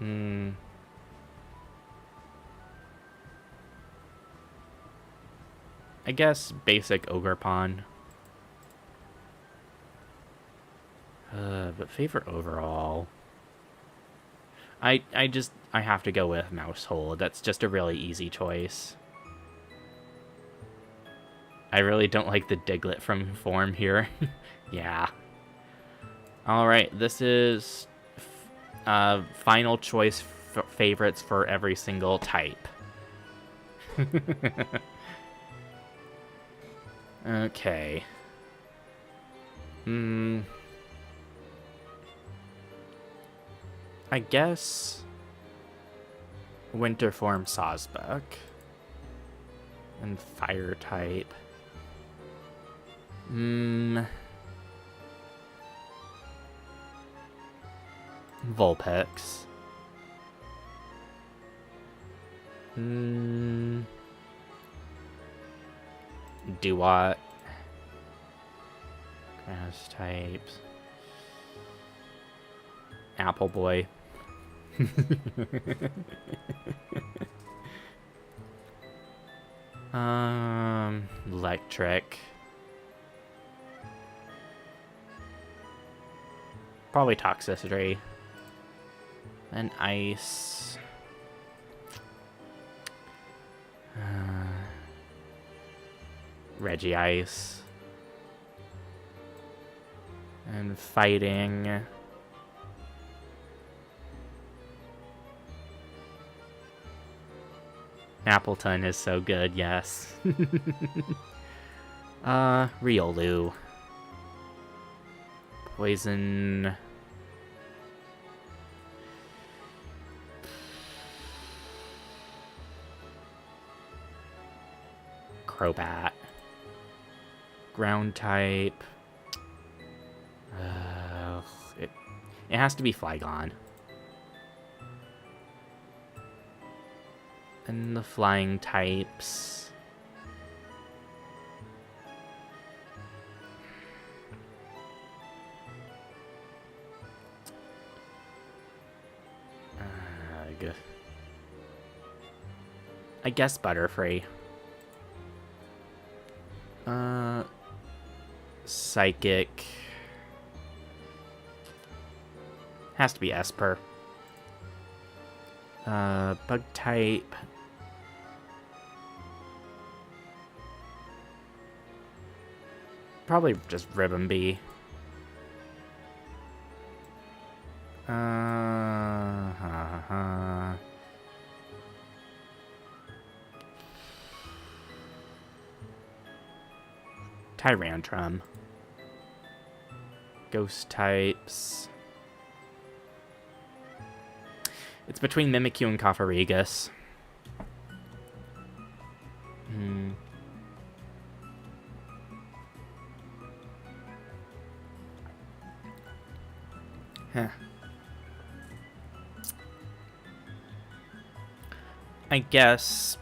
I guess basic Ogerpon. But favorite overall. I have to go with Mousehold. That's just a really easy choice. I really don't like the Diglett from form here. Yeah. Alright, this is final choice favorites for every single type. Okay. I guess winter form Sawsbuck and fire type. Vulpix. Duat. Grass types. Apple Boy. Electric. Probably Toxicity. And Ice. Reggie Ice. And Fighting. Appleton is so good, yes. Riolu. Poison. Crobat. Ground type. It has to be Flygon. And the flying types. I guess Butterfree. Psychic. Has to be Esper. Bug type. Probably just Ribbon-B. Tyrantrum. Ghost types. It's between Mimikyu and Cofferegus. Huh. I guess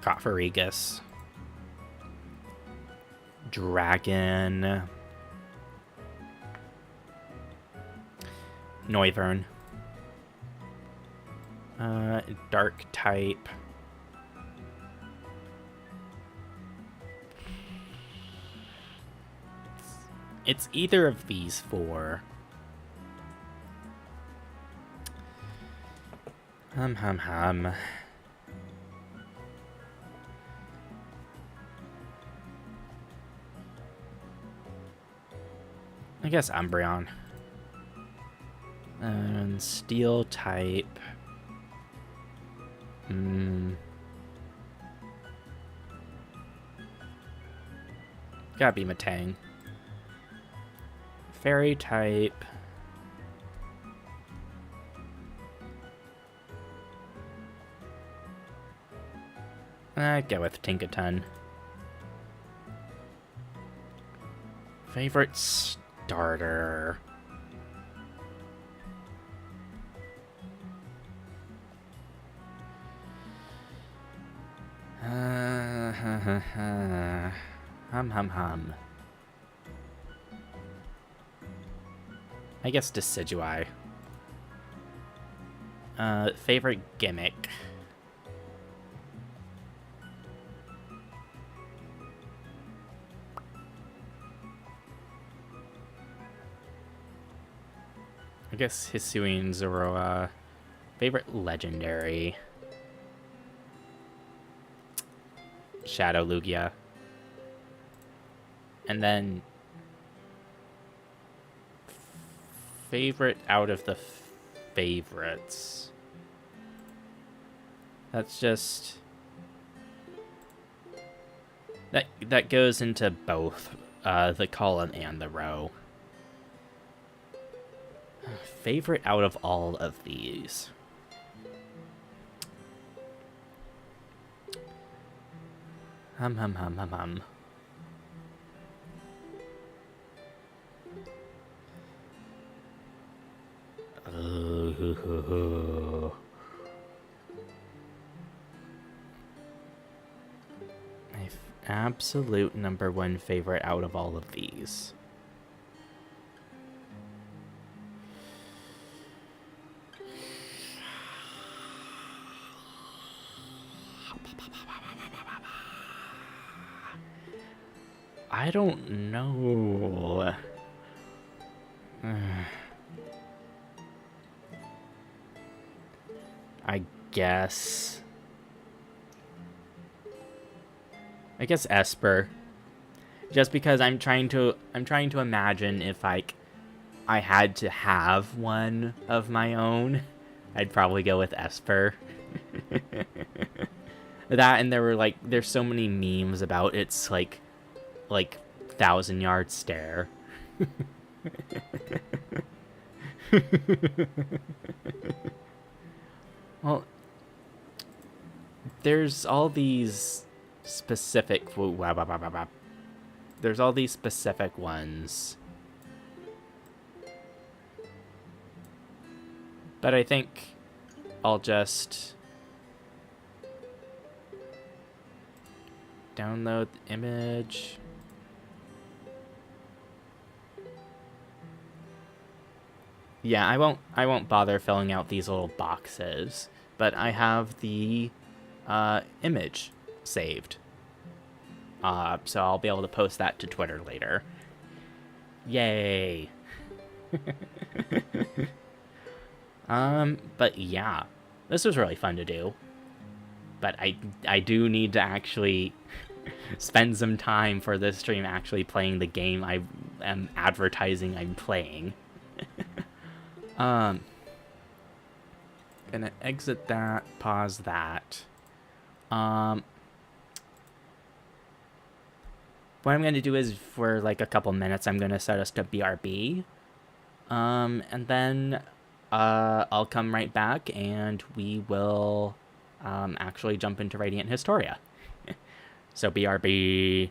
Cofferegus. Dragon. Noivern. Dark type. It's either of these four. Hum. I guess Umbreon. And Steel type. Gotta be Metang. Fairy type. I'd go with Tinkaton. Favorite starter. Hum. I guess Decidueye. Favorite gimmick. I guess Hisuian Zoroa. Favorite legendary. Shadow Lugia. And then favorite out of the favorites. That's just... That goes into both the column and the row. Favorite out of all of these? Hum. My absolute number one favorite out of all of these. I don't know. I guess Esper. Just because I'm trying to imagine if I had to have one of my own, I'd probably go with Esper. That, and there's so many memes about its like 1,000-yard stare. Well, there's all these specific ones, but I think I'll just download the image. Yeah, I won't bother filling out these little boxes, but I have the image saved. So I'll be able to post that to Twitter later. Yay. But yeah, this was really fun to do. But I do need to actually spend some time for this stream actually playing the game I am advertising I'm playing. Gonna exit that, pause that. What I'm gonna do is for like a couple minutes, I'm gonna set us to BRB. And then I'll come right back and we will actually jump into Radiant Historia. So BRB.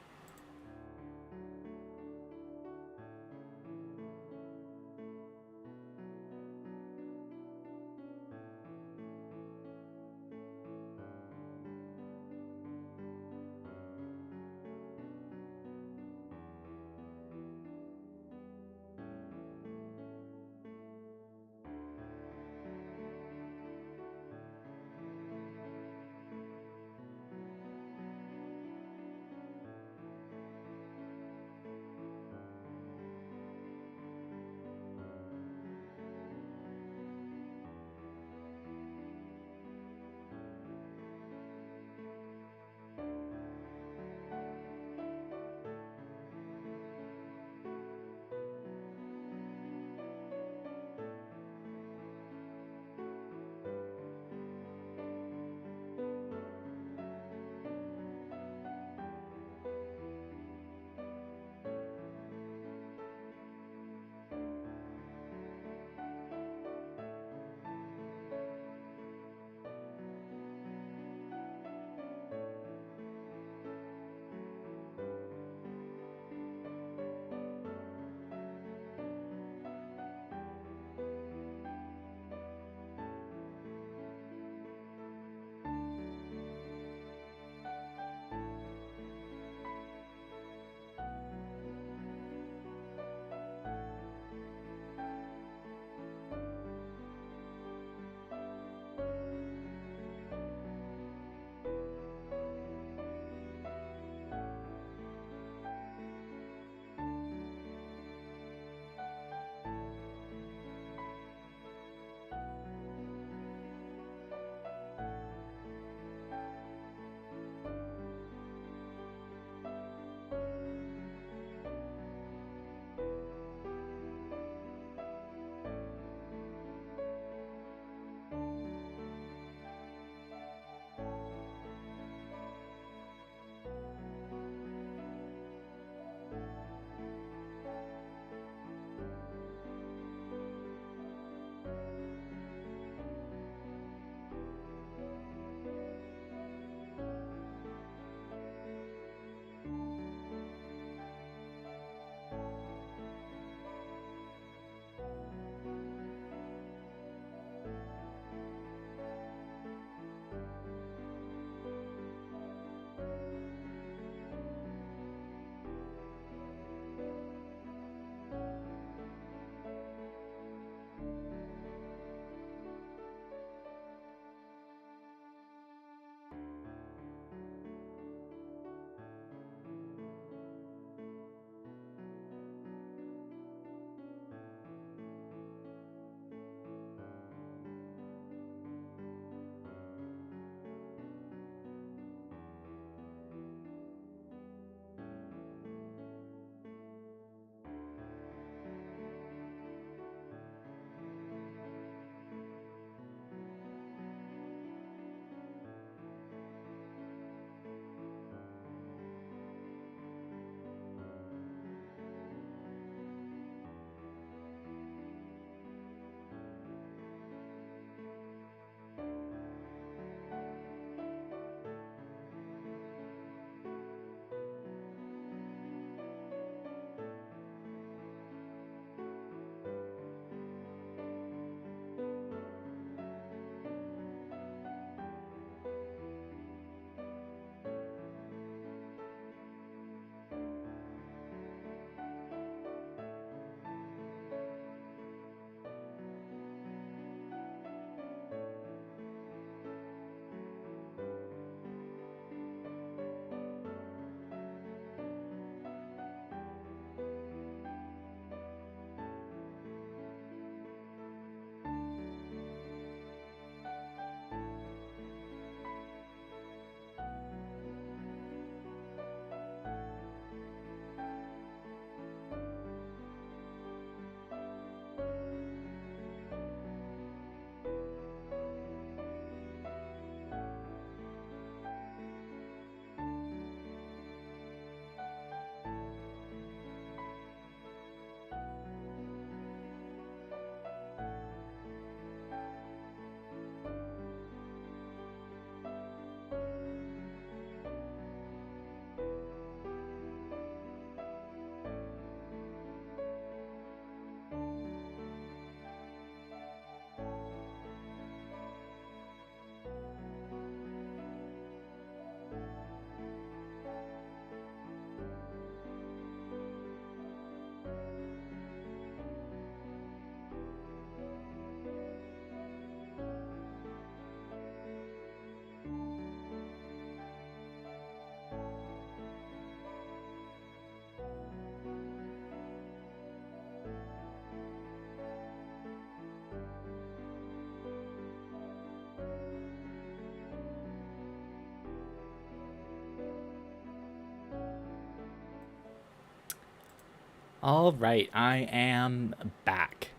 All right, I am back.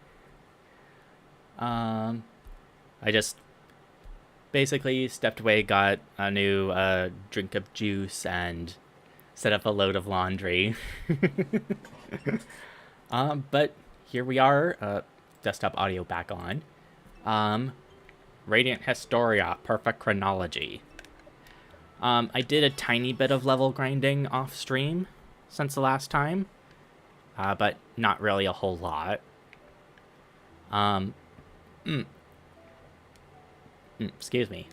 I just basically stepped away, got a new drink of juice, and set up a load of laundry. But here we are, desktop audio back on. Radiant Historia, perfect chronology. I did a tiny bit of level grinding off stream since the last time, but not really a whole lot. Excuse me.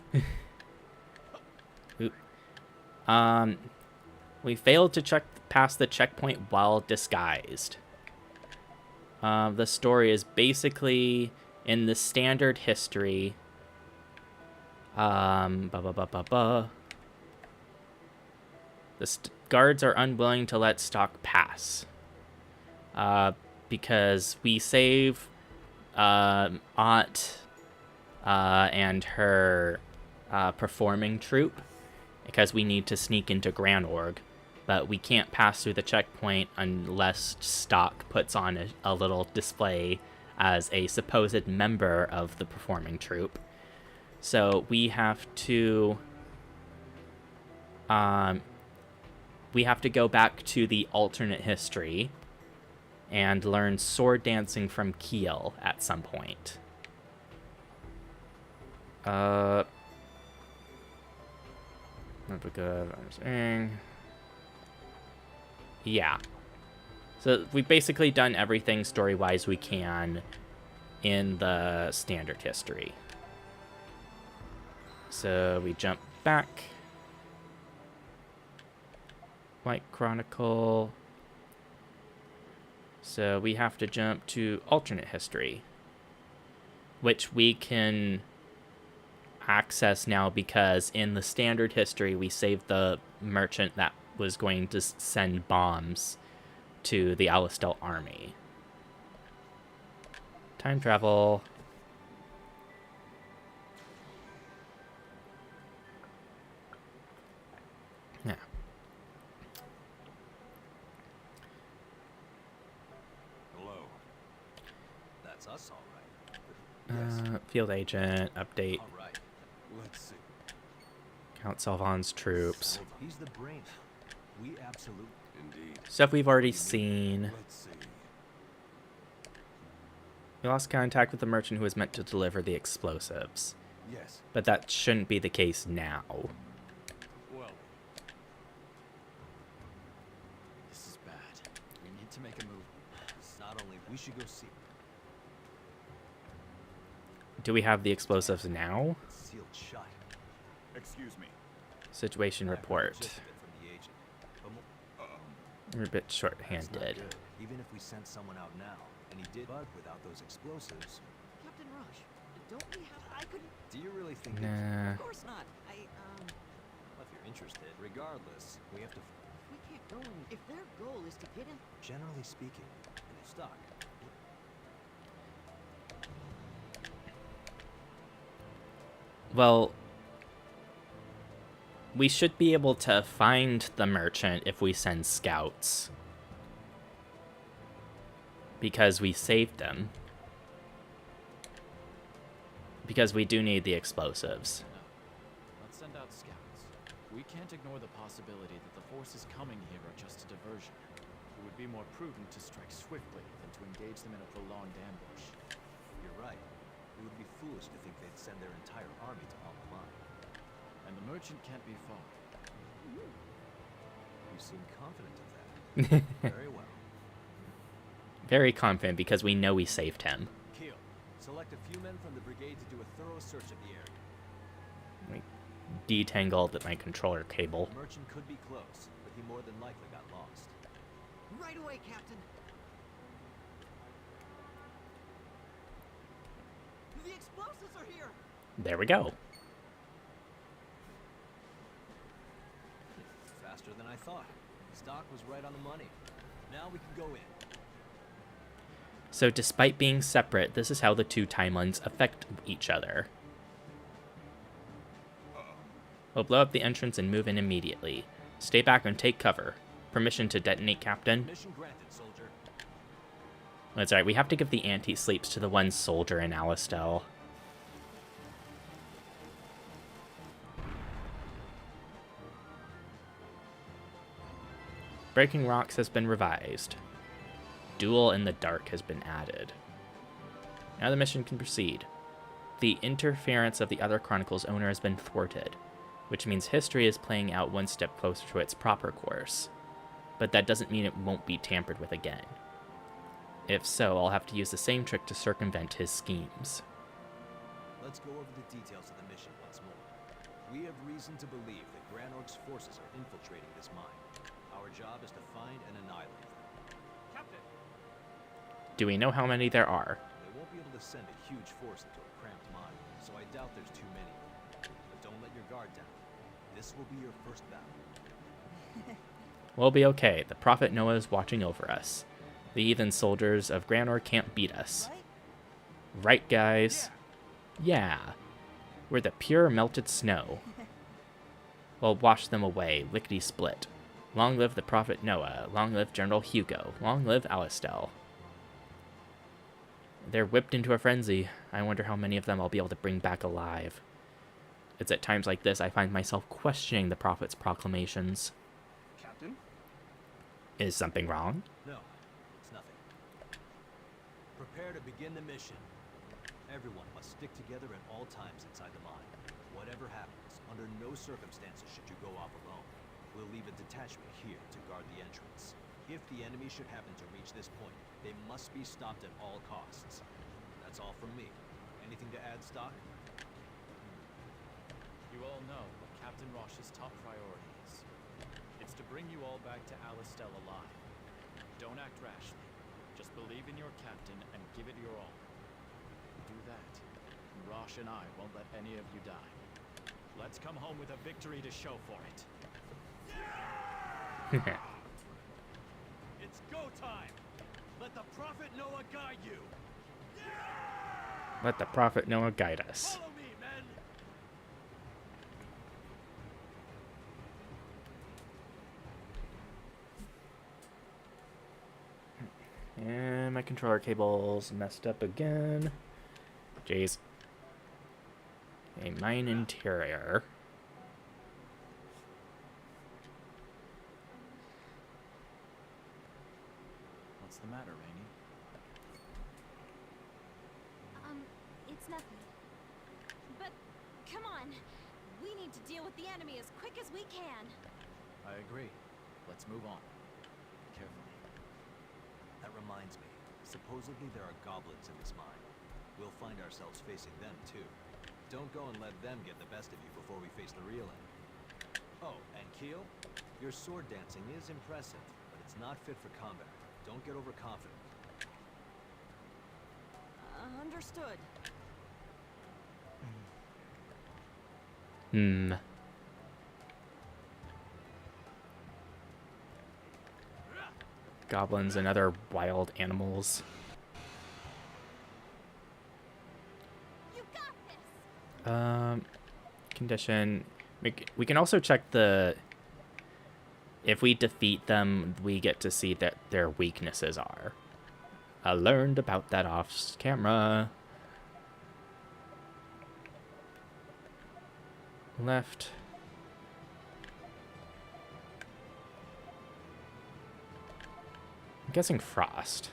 We failed to check past the checkpoint while disguised. The story is basically in the standard history. The guards are unwilling to let Stock pass. Because we save Ott and her performing troupe, because we need to sneak into Grand Org, but we can't pass through the checkpoint unless Stock puts on a little display as a supposed member of the performing troupe. So we have to go back to the alternate history and learn sword dancing from Keel at some point. Not good. Yeah. So we've basically done everything story-wise we can in the standard history. So we jump back. White Chronicle. So we have to jump to alternate history, which we can access now because in the standard history we saved the merchant that was going to send bombs to the Alistel army. Time travel. Yeah. Hello. That's us, all right. Yes. Field agent update. All right. Let's see. Count Salvan's troops. He's the brain. We absolutely. Indeed. Stuff we've already seen. Let's see. We lost contact with the merchant who was meant to deliver the explosives. Yes. But that shouldn't be the case now. Well. This is bad. We need to make a move. It's not only we should go see. Do we have the explosives now? It's sealed shut. Excuse me. Situation report. Just a bit from the agent. But We're a bit that's not short-handed. good. Even if we sent someone out now, and he did, but without those explosives. Captain Rush, don't we have... I couldn't... Do you really think Nah. Of course not. Well, if you're interested, regardless, we have to. We can't go in... If their goal is to get in... Generally speaking, in a stock. Well, we should be able to find the merchant if we send scouts. Because we saved them. Because we do need the explosives. No. Let's send out scouts. We can't ignore the possibility that the forces coming here are just a diversion. It would be more prudent to strike swiftly than to engage them in a prolonged ambush. You're right. It would be foolish to think they'd send their entire army to Alma. And the merchant can't be far. You seem confident of that. Very well. Very confident because we know we saved him. Keel, select a few men from the brigade to do a thorough search of the area. We detangled my controller cable. The merchant could be close, but he more than likely got lost. Right away, Captain. The explosives are here! There we go. Faster than I thought. Stock was right on the money. Now we can go in. So despite being separate, this is how the two timelines affect each other. We'll blow up the entrance and move in immediately. Stay back and take cover. Permission to detonate, Captain. Mission granted, soldier. That's right, we have to give the anti-sleeps to the one soldier in Alistel. Breaking Rocks has been revised. Duel in the Dark has been added. Now the mission can proceed. The interference of the other Chronicles owner has been thwarted, which means history is playing out one step closer to its proper course. But that doesn't mean it won't be tampered with again. If so, I'll have to use the same trick to circumvent his schemes. Let's go over the details of the mission once more. We have reason to believe that Granork's forces are infiltrating this mine. Our job is to find and annihilate them. Captain! Do we know how many there are? They won't be able to send a huge force into a cramped mine, so I doubt there's too many. But don't let your guard down. This will be your first battle. We'll be okay. The Prophet Noah is watching over us. The heathen soldiers of Granor can't beat us. Right, guys? Yeah. We're the pure melted snow. We'll wash them away, lickety-split. Long live the Prophet Noah. Long live General Hugo. Long live Alistel. They're whipped into a frenzy. I wonder how many of them I'll be able to bring back alive. It's at times like this I find myself questioning the Prophet's proclamations. Captain? Is something wrong? No, it's nothing. Prepare to begin the mission. Everyone must stick together at all times inside the mine. Whatever happens, under no circumstances should you go off alone. We'll leave a detachment here to guard the entrance. If the enemy should happen to reach this point, they must be stopped at all costs. That's all from me. Anything to add, Stock? You all know what Captain Rosh's top priority is. It's to bring you all back to Alistel alive. Don't act rashly. Just believe in your captain and give it your all. Do that, and Rosh and I won't let any of you die. Let's come home with a victory to show for it. It's go time! Let the Prophet Noah guide you! Let the Prophet Noah guide us. Follow me, men! And my controller cable's messed up again. Jeez. A mine interior. What's the matter, Rainey? It's nothing. But, come on. We need to deal with the enemy as quick as we can. I agree. Let's move on. Carefully. That reminds me. Supposedly there are goblins in this mine. We'll find ourselves facing them, too. Don't go and let them get the best of you before we face the real enemy. Oh, and Keel, your sword dancing is impressive, but it's not fit for combat. Don't get overconfident. Understood. Goblins and other wild animals. You got this! Condition. We can also check the... If we defeat them, we get to see that their weaknesses are. I learned about that off camera. Left. I'm guessing frost.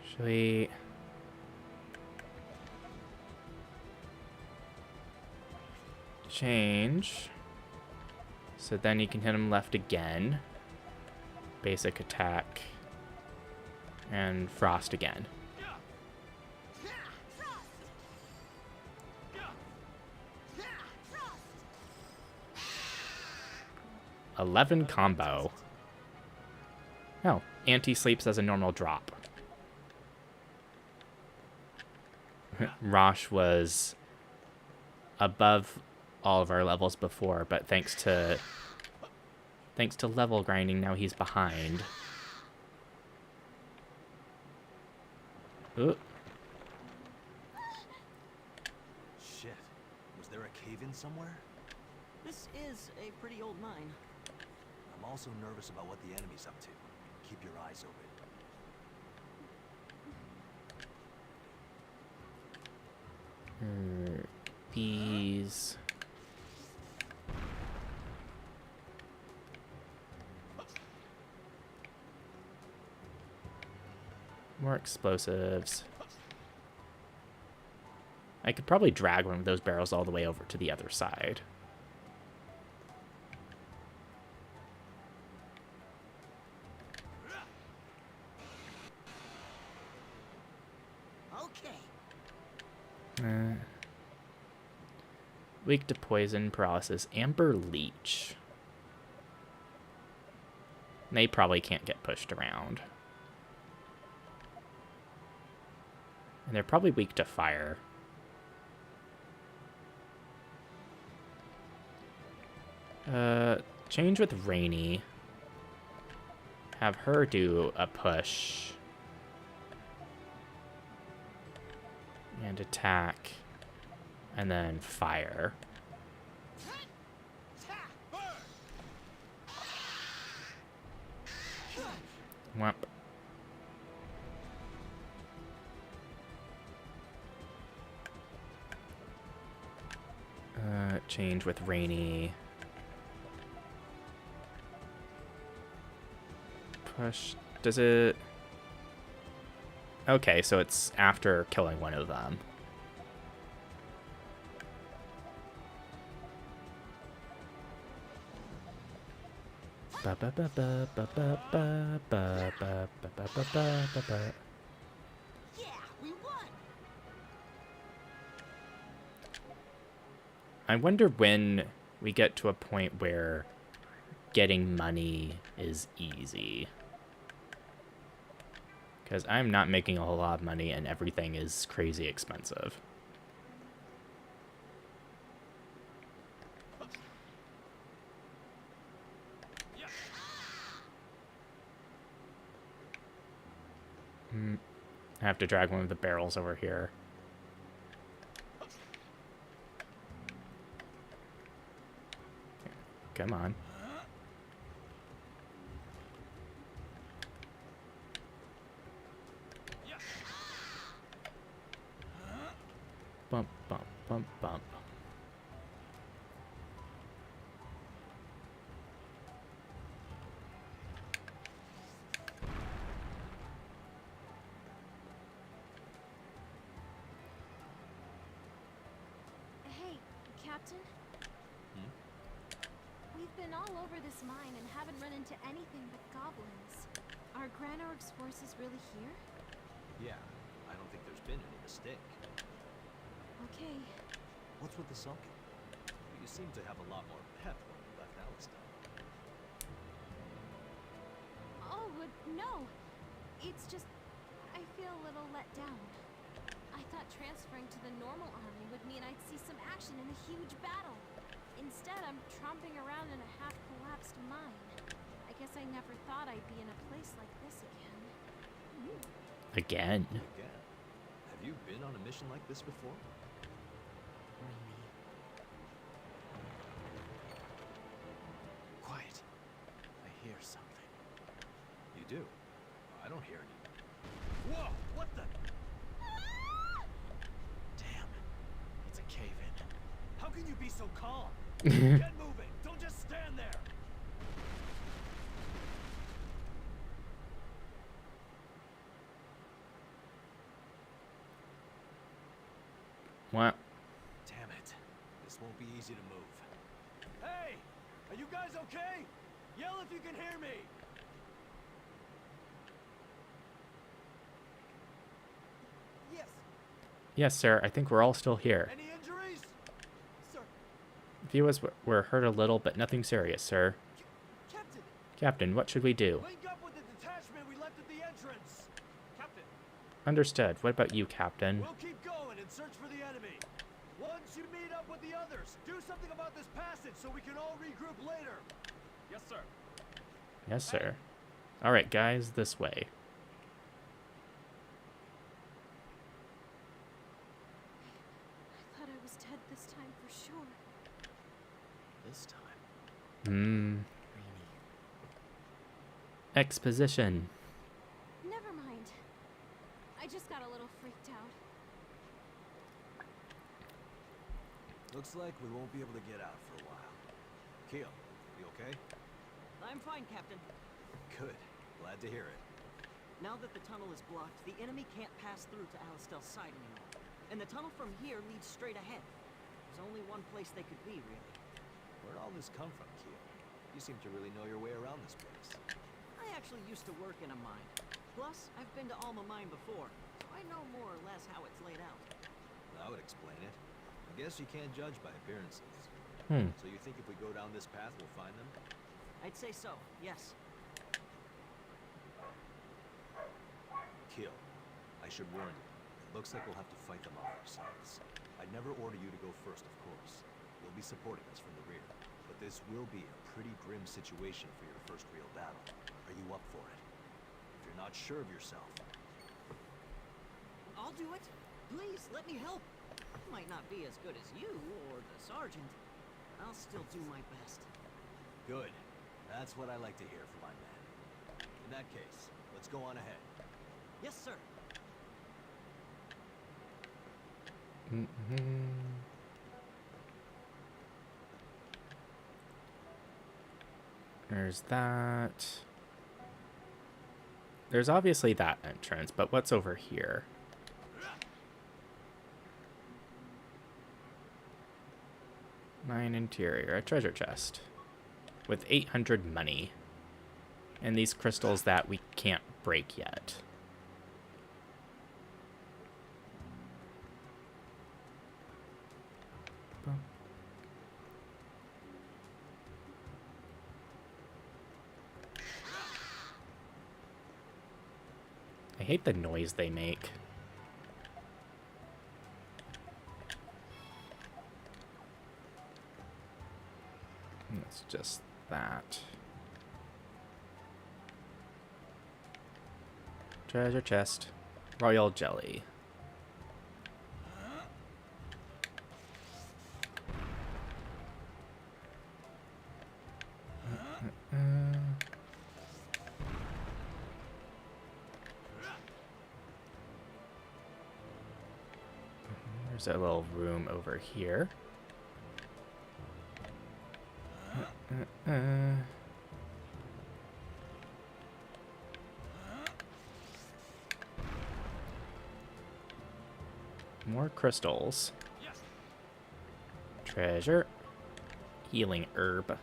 Should we... change? So then you can hit him left again. Basic attack. And frost again. 11 combo. Oh, anti-sleeps as a normal drop. Rosh was above all of our levels before, but thanks to level grinding, now he's behind. Ooh. in somewhere? This is a pretty old mine. I'm also nervous about what the enemy's up to. Keep your eyes open. These... More explosives. I could probably drag one of those barrels all the way over to the other side. Okay. Weak to poison, paralysis, amber leech. They probably can't get pushed around. And they're probably weak to fire. Change with Rainy. Have her do a push. And attack. And then fire. Whomp. Change with Rainy. Push. Does it... Okay, so it's after killing one of them. Ba ba ba ba ba ba ba ba ba ba ba ba ba ba. Yeah, we won. I wonder when we get to a point where getting money is easy. Because I'm not making a whole lot of money and everything is crazy expensive. I have to drag one of the barrels over here. Come on. Bump, bump, bump, bump. Hey, Captain? We've been all over this mine and haven't run into anything but goblins. Are Granorg's forces really here? Yeah, I don't think there's been any mistake. Okay. What's with the sulking? You seem to have a lot more pep when you left Alistar. Oh, no. It's just... I feel a little let down. I thought transferring to the normal army would mean I'd see some action in a huge battle. Instead, I'm tromping around in a half-collapsed mine. I guess I never thought I'd be in a place like this again. Again? Again? Have you been on a mission like this before? Quiet. I hear something. You do? I don't hear any. Whoa! What the? Damn. It's a cave-in. How can you be so calm? Get moving! Don't just stand there! What? Damn it. This won't be easy to move. Hey! Are you guys okay? Yell if you can hear me! Yes, Yes, sir. I think we're all still here. Any injuries? sir. A few of us were hurt a little, but nothing serious, sir. Captain, Captain, what should we do? Link up with the detachment we left at the entrance! Captain. Understood. What about you, Captain? We'll keep going and search for the enemy. Once you meet up with the others, do something about this passage so we can all regroup later. Yes, sir. Yes, sir. All right, guys, this way. I thought I was dead this time for sure. this time. Hmm. Really? Exposition. Never mind. I just got a little freaked out. Looks like we won't be able to get out for a while. Keel, you okay? I'm fine, Captain. Good. Glad to hear it. Now that the tunnel is blocked, the enemy can't pass through to Alistell's side anymore. And the tunnel from here leads straight ahead. There's only one place they could be, really. Where'd all this come from, Keel? You seem to really know your way around this place. I actually used to work in a mine. Plus, I've been to Alma Mine before, so I know more or less how it's laid out. That would explain it. I guess you can't judge by appearances. So you think if we go down this path, we'll find them? I'd say so, yes. Keel, I should warn you. It looks like we'll have to fight them off ourselves. I'd never order you to go first, of course. You'll be supporting us from the rear. But this will be a pretty grim situation for your first real battle. Are you up for it? If you're not sure of yourself, I'll do it. Please, let me help. Might not be as good as you or the sergeant, but I'll still do my best. good. That's what I like to hear from my man. In that case, let's go on ahead. Yes, sir. There's that. There's obviously that entrance, but what's over here? Mine interior, a treasure chest with 800 money. And these crystals that we can't break yet. I hate the noise they make. It's just that. Treasure chest. Royal jelly. There's a little room over here. More crystals. Treasure. Healing herb.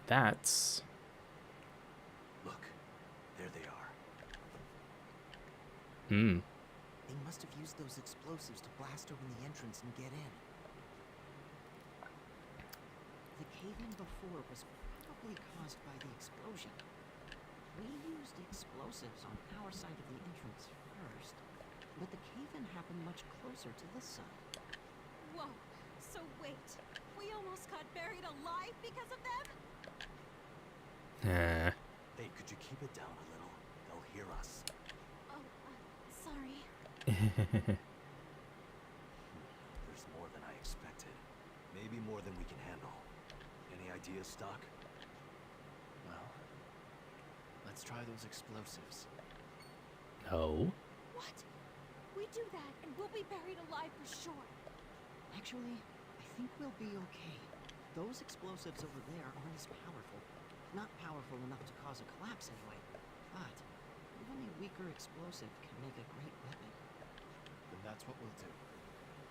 That's... Look, there they are. They must have used those explosives to blast open the entrance and get in. The cave-in before was probably caused by the explosion. We used explosives on our side of the entrance first, but the cave-in happened much closer to this side. Whoa, so wait. We almost got buried alive because of them? Hey, could you keep it down a little? They'll hear us. Oh, sorry. There's more than I expected. Maybe more than we can handle. Any ideas, Stock? Well, let's try those explosives. Oh? What? We do that and we'll be buried alive for sure. Actually, I think we'll be okay. Those explosives over there aren't as powerful. Not powerful enough to cause a collapse anyway. But even a weaker explosive can make a great weapon. Then that's what we'll do.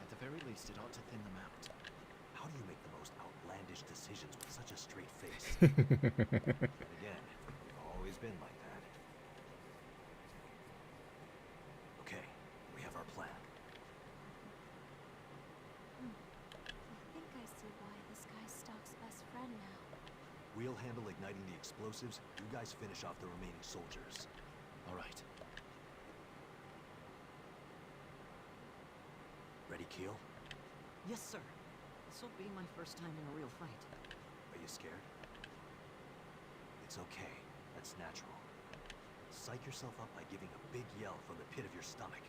At the very least, it ought to thin them out. How do you make the most outlandish decisions with such a straight face? And again, you've always been like that. Okay, we have our plan. I think I see why this guy's Stock's best friend now. We'll handle igniting the explosives. You guys finish off the remaining soldiers. All right. Ready, Keel? Yes, sir. This'll be my first time in a real fight. Are you scared? It's okay. That's natural. psych yourself up by giving a big yell from the pit of your stomach.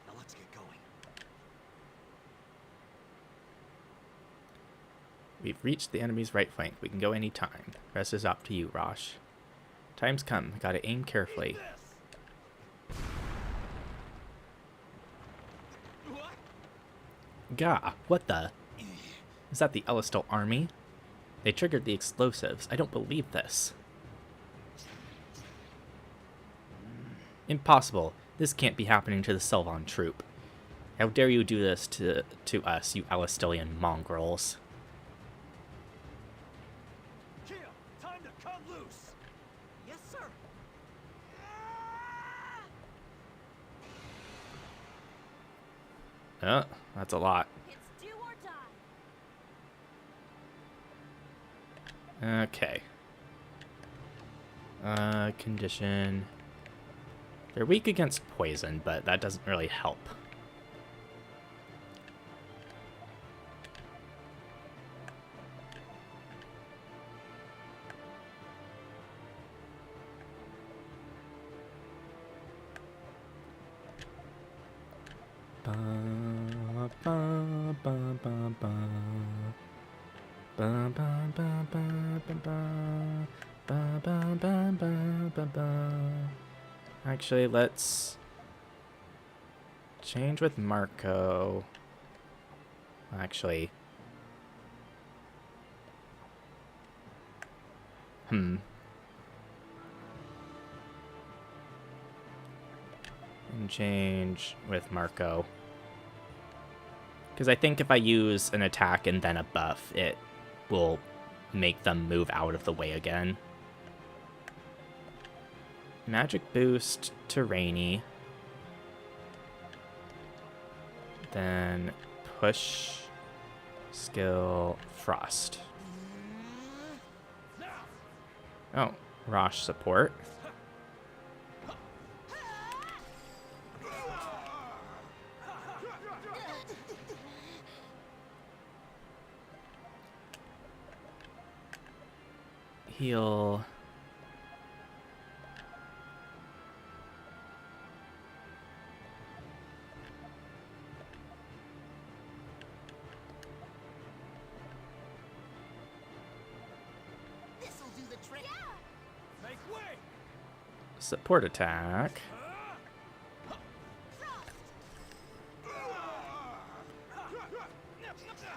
Now let's get going. We've reached the enemy's right flank. We can go anytime. Rest is up to you, Rosh. Time's come. Gotta aim carefully. Gah, what the? Is that the Ellistel army? They triggered the explosives. I don't believe this. Impossible. This can't be happening to the Sylvan troop. How dare you do this to us, you Allistelian mongrels. Teal, time to cut loose! Yes, sir. That's a lot. It's do or die. Okay. Condition. They're weak against poison, but that doesn't really help. Ba, ba, ba, ba, ba. Ba, ba, ba, ba, ba, ba. Ba, ba, ba, ba, ba, ba. Actually, let's change with Marco. Actually, and change with Marco. Because I think if I use an attack and then a buff, it will make them move out of the way again. Magic boost to Rainy. Then push skill Frost. Oh, Rosh support. Heal. This'll do the trick. Make way! Support attack.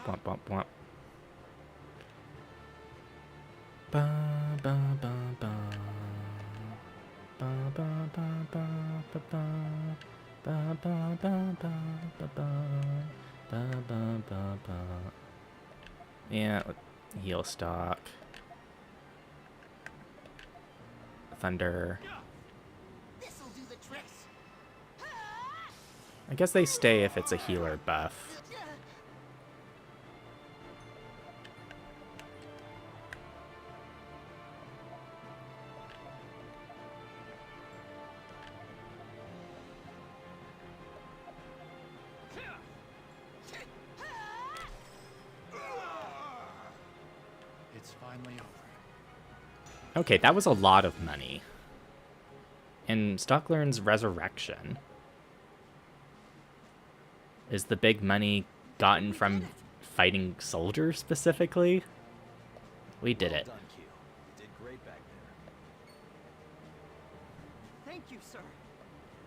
Bump, bump, bump. Ba, ba, ba, ba. Ba, ba, ba, ba, ba, ba. Ba, ba, ba, ba, ba, ba. Ba, ba, ba, ba. Yeah, heal stock. Thunder. This'll do the trick. I guess they stay if it's a healer buff. It's finally over. Okay, that was a lot of money. And Stocklearn's resurrection. Is the big money gotten from fighting soldiers specifically? We did it. Well done, Keel. You did great back there. Thank you, sir.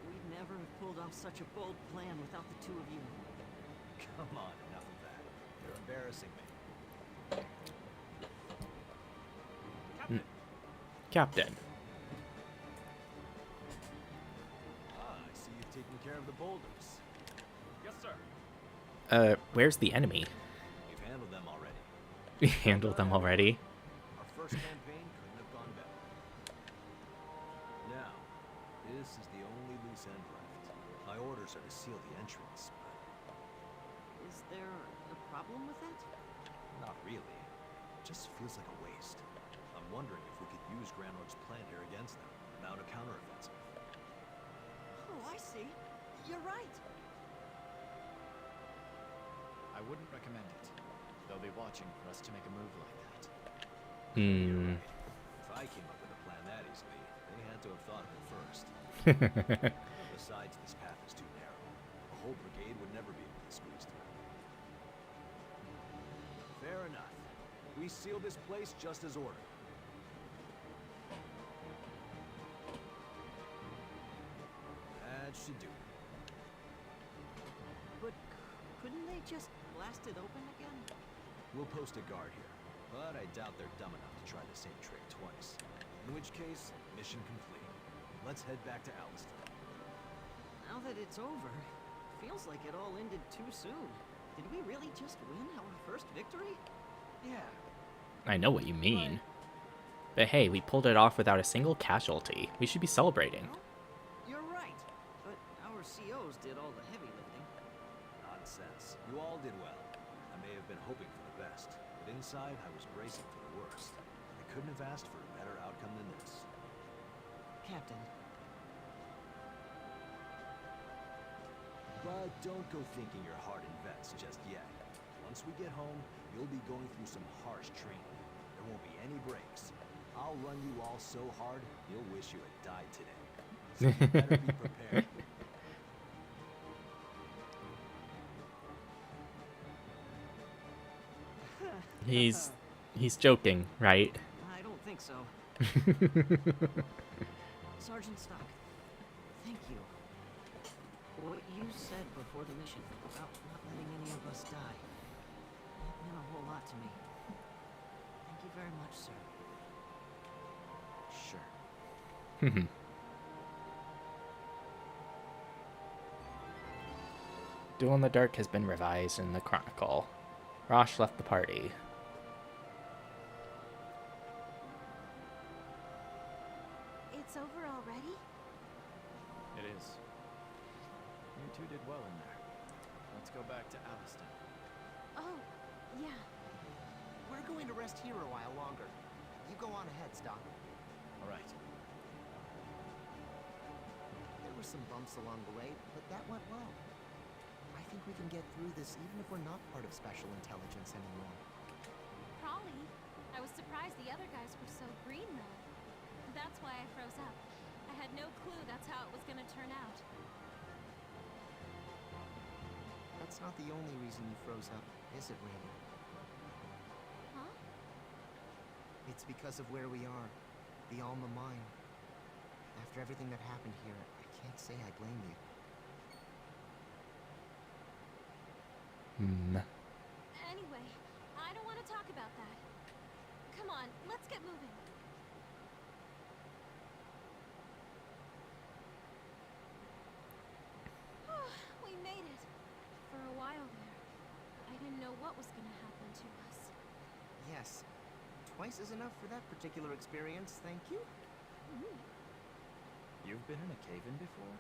We'd never have pulled off such a bold plan without the two of you. Come on, enough of that. You're embarrassing me. Captain. Ah, I see you've taken care of the boulders. Yes, sir. Where's the enemy? You've handled them already. We handled them already. Our first campaign couldn't have gone better. Now, this is the only loose end left. My orders are to seal the entrance, but Is there a problem with that? not really. It just feels like a waste. I'm wondering if we could use Granord's plan here against them, mount a counteroffensive. Oh, I see. You're right. I wouldn't recommend it. They'll be watching for us to make a move like that. Hmm. If I came up with a plan that easily, they had to have thought of it first. Besides, this path is too narrow. A whole brigade would never be able to squeeze through. Fair enough. We seal this place just as ordered. That should do it. But couldn't they just blast it open again? We'll post a guard here, but I doubt they're dumb enough to try the same trick twice. In which case, mission complete. Let's head back to Alistair. Now that it's over, feels like it all ended too soon. Did we really just win our first victory? Yeah. I know what you mean. But hey, we pulled it off without a single casualty. We should be celebrating. Well, you're right. But our COs did all the heavy lifting. Nonsense. You all did well. I may have been hoping for the best, but inside I was bracing for the worst. I couldn't have asked for a better outcome than this. Captain. But don't go thinking you're hardened vets just yet. Once we get home, you'll be going through some harsh training. There won't be any breaks. I'll run you all so hard, you'll wish you had died today. So you better be prepared. He's joking, right? I don't think so. Sergeant Stock, thank you. What you said before the mission about not letting any of us die, it meant a whole lot to me. Thank you very much, sir. Sure. Duel in the Dark has been revised in the Chronicle. Rosh left the party. It's over already? It is. You two did well in there. Let's go back to Alistair. Oh, yeah. We're going to rest here a while longer. You go on ahead, Stock. All right. There were some bumps along the way, but that went well. I think we can get through this even if we're not part of Special Intelligence anymore. Probably. I was surprised the other guys were so green, though. That's why I froze up. I had no clue that's how it was gonna turn out. That's not the only reason you froze up, is it, Rainy? Huh? It's because of where we are. The Alma Mine. After everything that happened here, I can't say I blame you. Anyway, I don't want to talk about that. Come on, let's get moving. We made it. For a while there, I didn't know what was going to happen to us. Yes. Twice is enough for that particular experience, thank you. You've been in a cave-in before?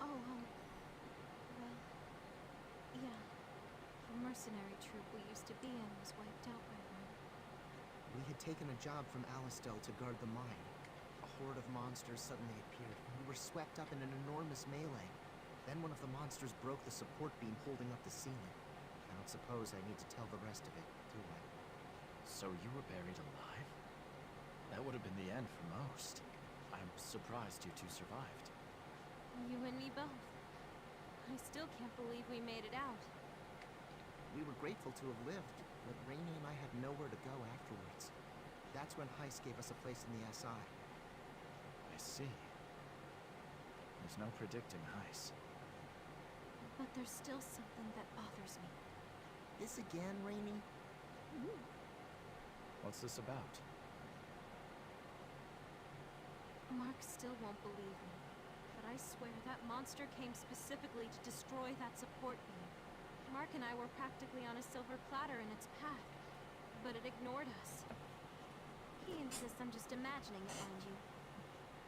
Oh, well, yeah. The mercenary troop we used to be in was wiped out by one. We had taken a job from Alistel to guard the mine. A horde of monsters suddenly appeared, and we were swept up in an enormous melee. Then one of the monsters broke the support beam holding up the ceiling. I don't suppose I need to tell the rest of it, do I? So you were buried alive? That would have been the end for most. I'm surprised you two survived. You and me both. I still can't believe we made it out. We were grateful to have lived, but Rainey and I had nowhere to go afterwards. That's when Heist gave us a place in the SI. I see. There's no predicting Heist. But there's still something that bothers me. This again, Rainey? What's this about? Mark still won't believe me, but I swear that monster came specifically to destroy that support beam. Mark and I were practically on a silver platter in its path, but it ignored us. He insists I'm just imagining it, mind you.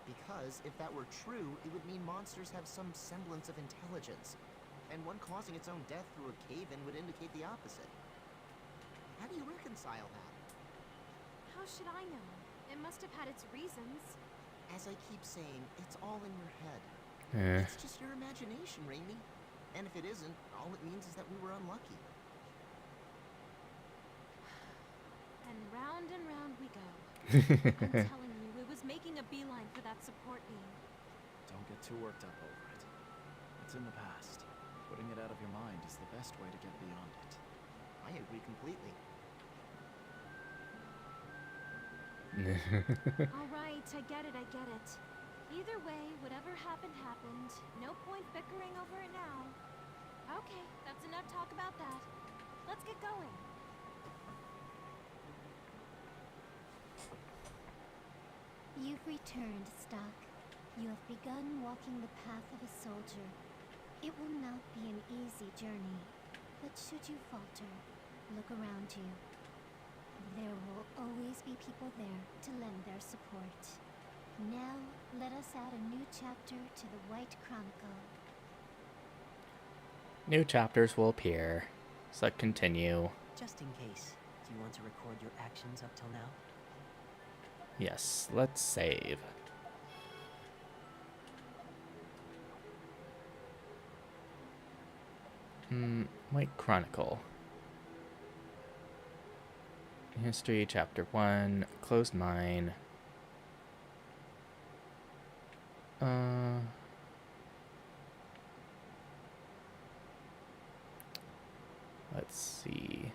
Because if that were true, it would mean monsters have some semblance of intelligence. And one causing its own death through a cave-in would indicate the opposite. How do you reconcile that? How should I know? It must have had its reasons. As I keep saying, it's all in your head. It's just your imagination, Rainey. And if it isn't, all it means is that we were unlucky. And round we go. I'm telling you, it was making a beeline for that support beam. Don't get too worked up over it. It's in the past. Putting it out of your mind is the best way to get beyond it. I agree completely. Alright, I get it. Either way, whatever happened, happened. No point bickering over it now. Okay, that's enough talk about that. Let's get going. You've returned, Stock. You have begun walking the path of a soldier. It will not be an easy journey, but should you falter, look around you. There will always be people there to lend their support. Now, let us add a new chapter to the White Chronicle. New chapters will appear. So continue. Just in case, do you want to record your actions up till now? Yes, let's save. White Chronicle. History, Chapter 1. Closed mine. Let's see.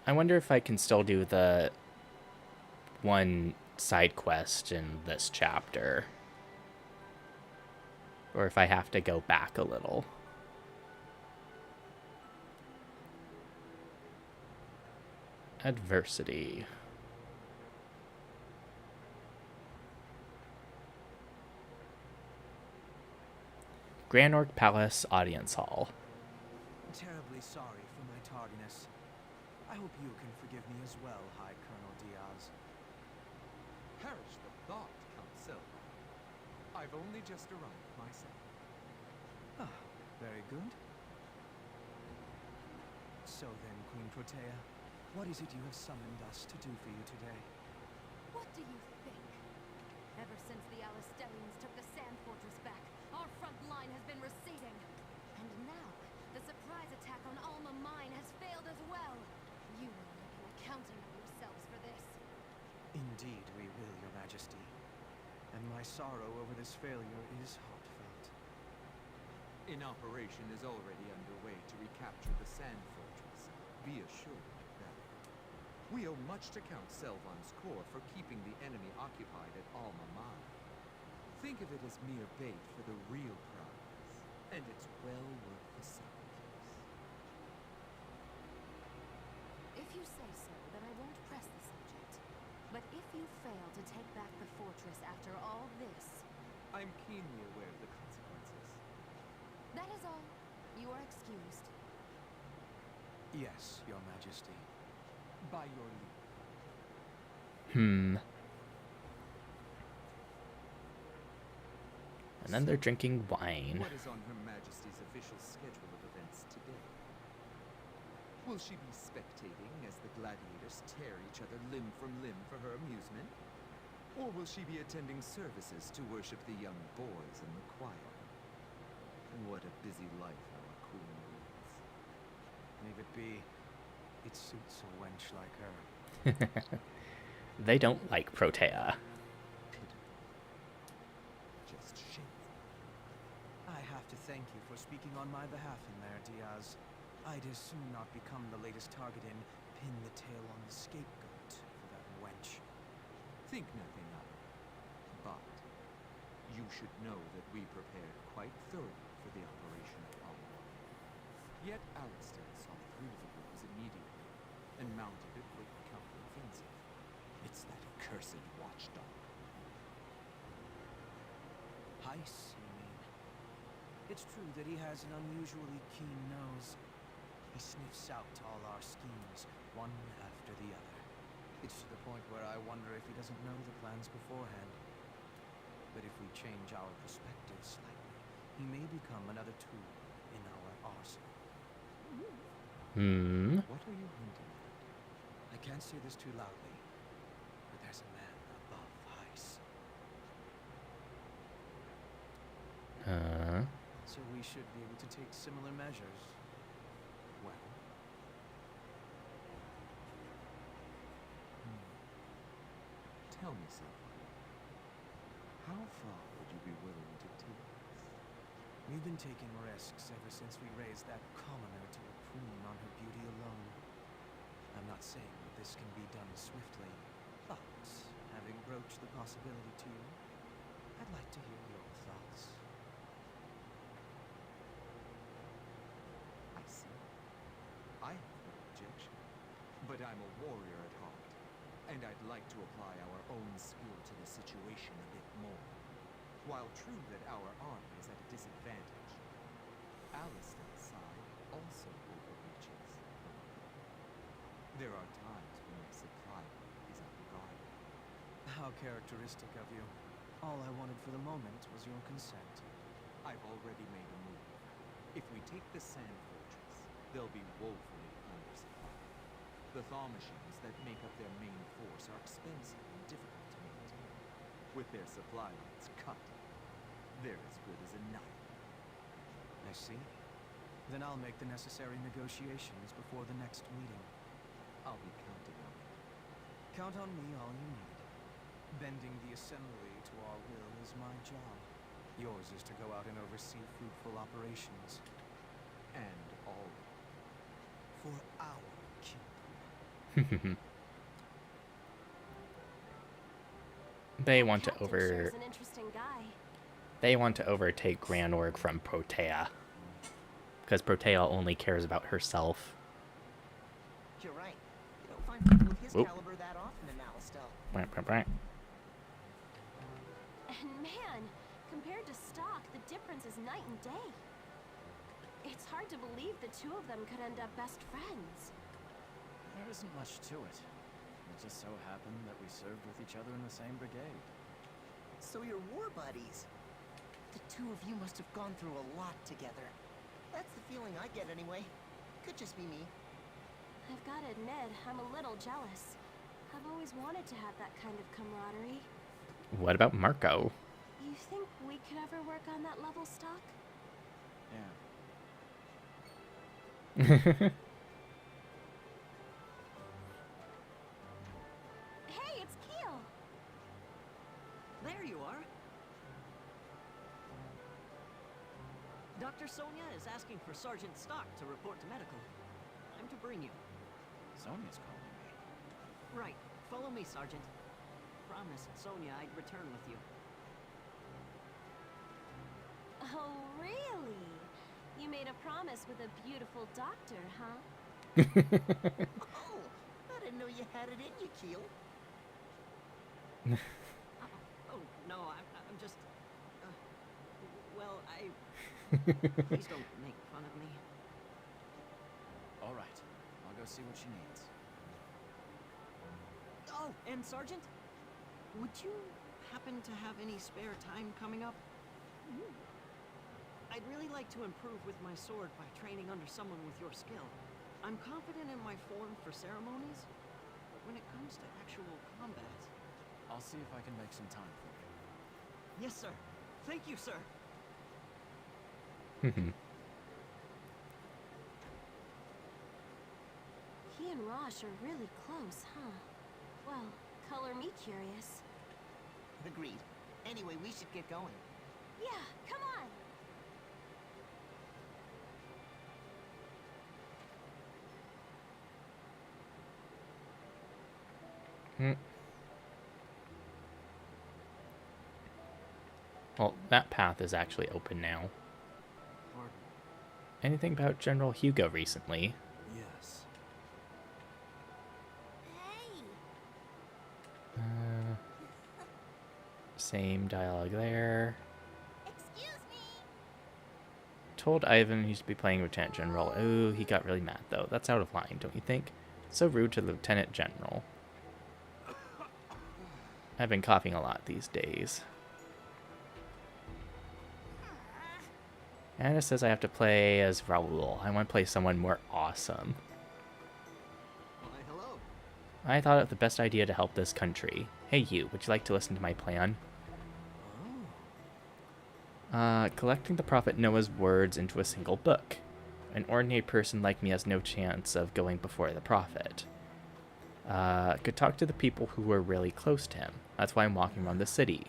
I wonder if I can still do the one side quest in this chapter. Or if I have to go back a little. Adversity. Grand Orc Palace Audience Hall. Terribly sorry for my tardiness. I hope you can forgive me as well, High Colonel Diaz. Perish the thought, Count Silva. I've only just arrived myself. Ah, very good. So then, Queen Protea, what is it you have summoned us to do for you today? What do you think? Ever since the Alistellians took the Sand Fortress back, our front line has been receding. And now, the surprise attack on Alma Mine has failed as well. You will make an accounting of yourselves for this. Indeed we will, Your Majesty. And my sorrow over this failure is heartfelt. An operation is already underway to recapture the Sand Fortress. Be assured of that. We owe much to Count Selvan's corps for keeping the enemy occupied at Alma Mine. Think of it as mere bait for the real prize, and it's well worth the sacrifice. If you say so, then I won't press the subject. But if you fail to take back the fortress after all this... I'm keenly aware of the consequences. That is all. You are excused. Yes, Your Majesty. By your leave. And then they're drinking wine. What is on Her Majesty's official schedule of events today? Will she be spectating as the gladiators tear each other limb from limb for her amusement? Or will she be attending services to worship the young boys in the choir? What a busy life our queen leads. Leave it be. It suits a wench like her. They don't like Protea. Pitiful. Just shameful. I have to thank you for speaking on my behalf in there, Diaz. I'd as soon not become the latest target in pin the tail on the scapegoat for that wench. Think nothing of it. But you should know that we prepared quite thoroughly for the operation at Alma. Yet Alistair saw through the rules immediately and mounted a quick counter-offensive. It's that accursed watchdog. Heiss, you mean? It's true that he has an unusually keen nose. He sniffs out all our schemes, one after the other. It's to the point where I wonder if he doesn't know the plans beforehand. But if we change our perspective slightly, he may become another tool in our arsenal. What are you hinting at? I can't say this too loudly, but there's a man above Heiss. So we should be able to take similar measures. Well, Tell me something. How far would you be willing to take this? We've been taking risks ever since we raised that commoner to a queen on her beauty alone. I'm not saying that this can be done swiftly, but having broached the possibility to you, I'd like to hear your thoughts. I see. I have no objection. But I'm a warrior at heart, and I'd like to apply our own skill to the situation a bit more. While true that our army is at a disadvantage, Alistar's side also overreaches. There are times when the supply is unguarded. How characteristic of you. All I wanted for the moment was your consent. I've already made a move. If we take the Sand Fortress, they'll be woefully undersupplied. The thaw machines that make up their main force are expensive and difficult to maintain. With their supply lines cut, they're as good as a knife. I see. Then I'll make the necessary negotiations before the next meeting. I'll be counting on you. Count on me all you need. Bending the assembly to our will is my job. Yours is to go out and oversee fruitful operations. And all For our kingdom. They want to Captain sure over. is an interesting guy. They want to overtake Grand Org from Protea. Because Protea only cares about herself. You're right. You don't find people with his Oop. caliber that often in Alistel. Blah, blah, blah. And man, compared to Stock, the difference is night and day. It's hard to believe the two of them could end up best friends. There isn't much to it. It just so happened that we served with each other in the same brigade. So you're war buddies. The two of you must have gone through a lot together. That's the feeling I get anyway. Could just be me. I've got to admit, I'm a little jealous. I've always wanted to have that kind of camaraderie. What about Marco? You think we could ever work on that level, Stock? Yeah. Hey, it's Keel! There you are. Dr. Sonia is asking for Sergeant Stock to report to medical. I'm to bring you. Sonia's calling me. Right. Follow me, Sergeant. Promised Sonia I'd return with you. Oh, really? You made a promise with a beautiful doctor, huh? Oh, I didn't know you had it in you, Keel. Oh, no, I'm just... well, please don't make fun of me. All right. I'll go see what she needs. Oh, and Sergeant, would you happen to have any spare time coming up? I'd really like to improve with my sword by training under someone with your skill. I'm confident in my form for ceremonies, but when it comes to actual combat... I'll see if I can make some time for you. Yes, sir. Thank you, sir. He and Rosh are really close, huh? Well, color me curious. Agreed. Anyway, we should get going. Yeah, come on! Well, that path is actually open now. Pardon? Anything about General Hugo recently? Yes. Hey! Same dialogue there. Excuse me! Told Ivan he should be playing Lieutenant General. Oh, he got really mad though. That's out of line, don't you think? So rude to the Lieutenant General. I've been coughing a lot these days. Anna says I have to play as Raoul. I want to play someone more awesome. Why, hello. I thought of the best idea to help this country. Hey you, would you like to listen to my plan? Collecting the Prophet Noah's words into a single book. An ordinary person like me has no chance of going before the Prophet. Could talk to the people who were really close to him. That's why I'm walking around the city.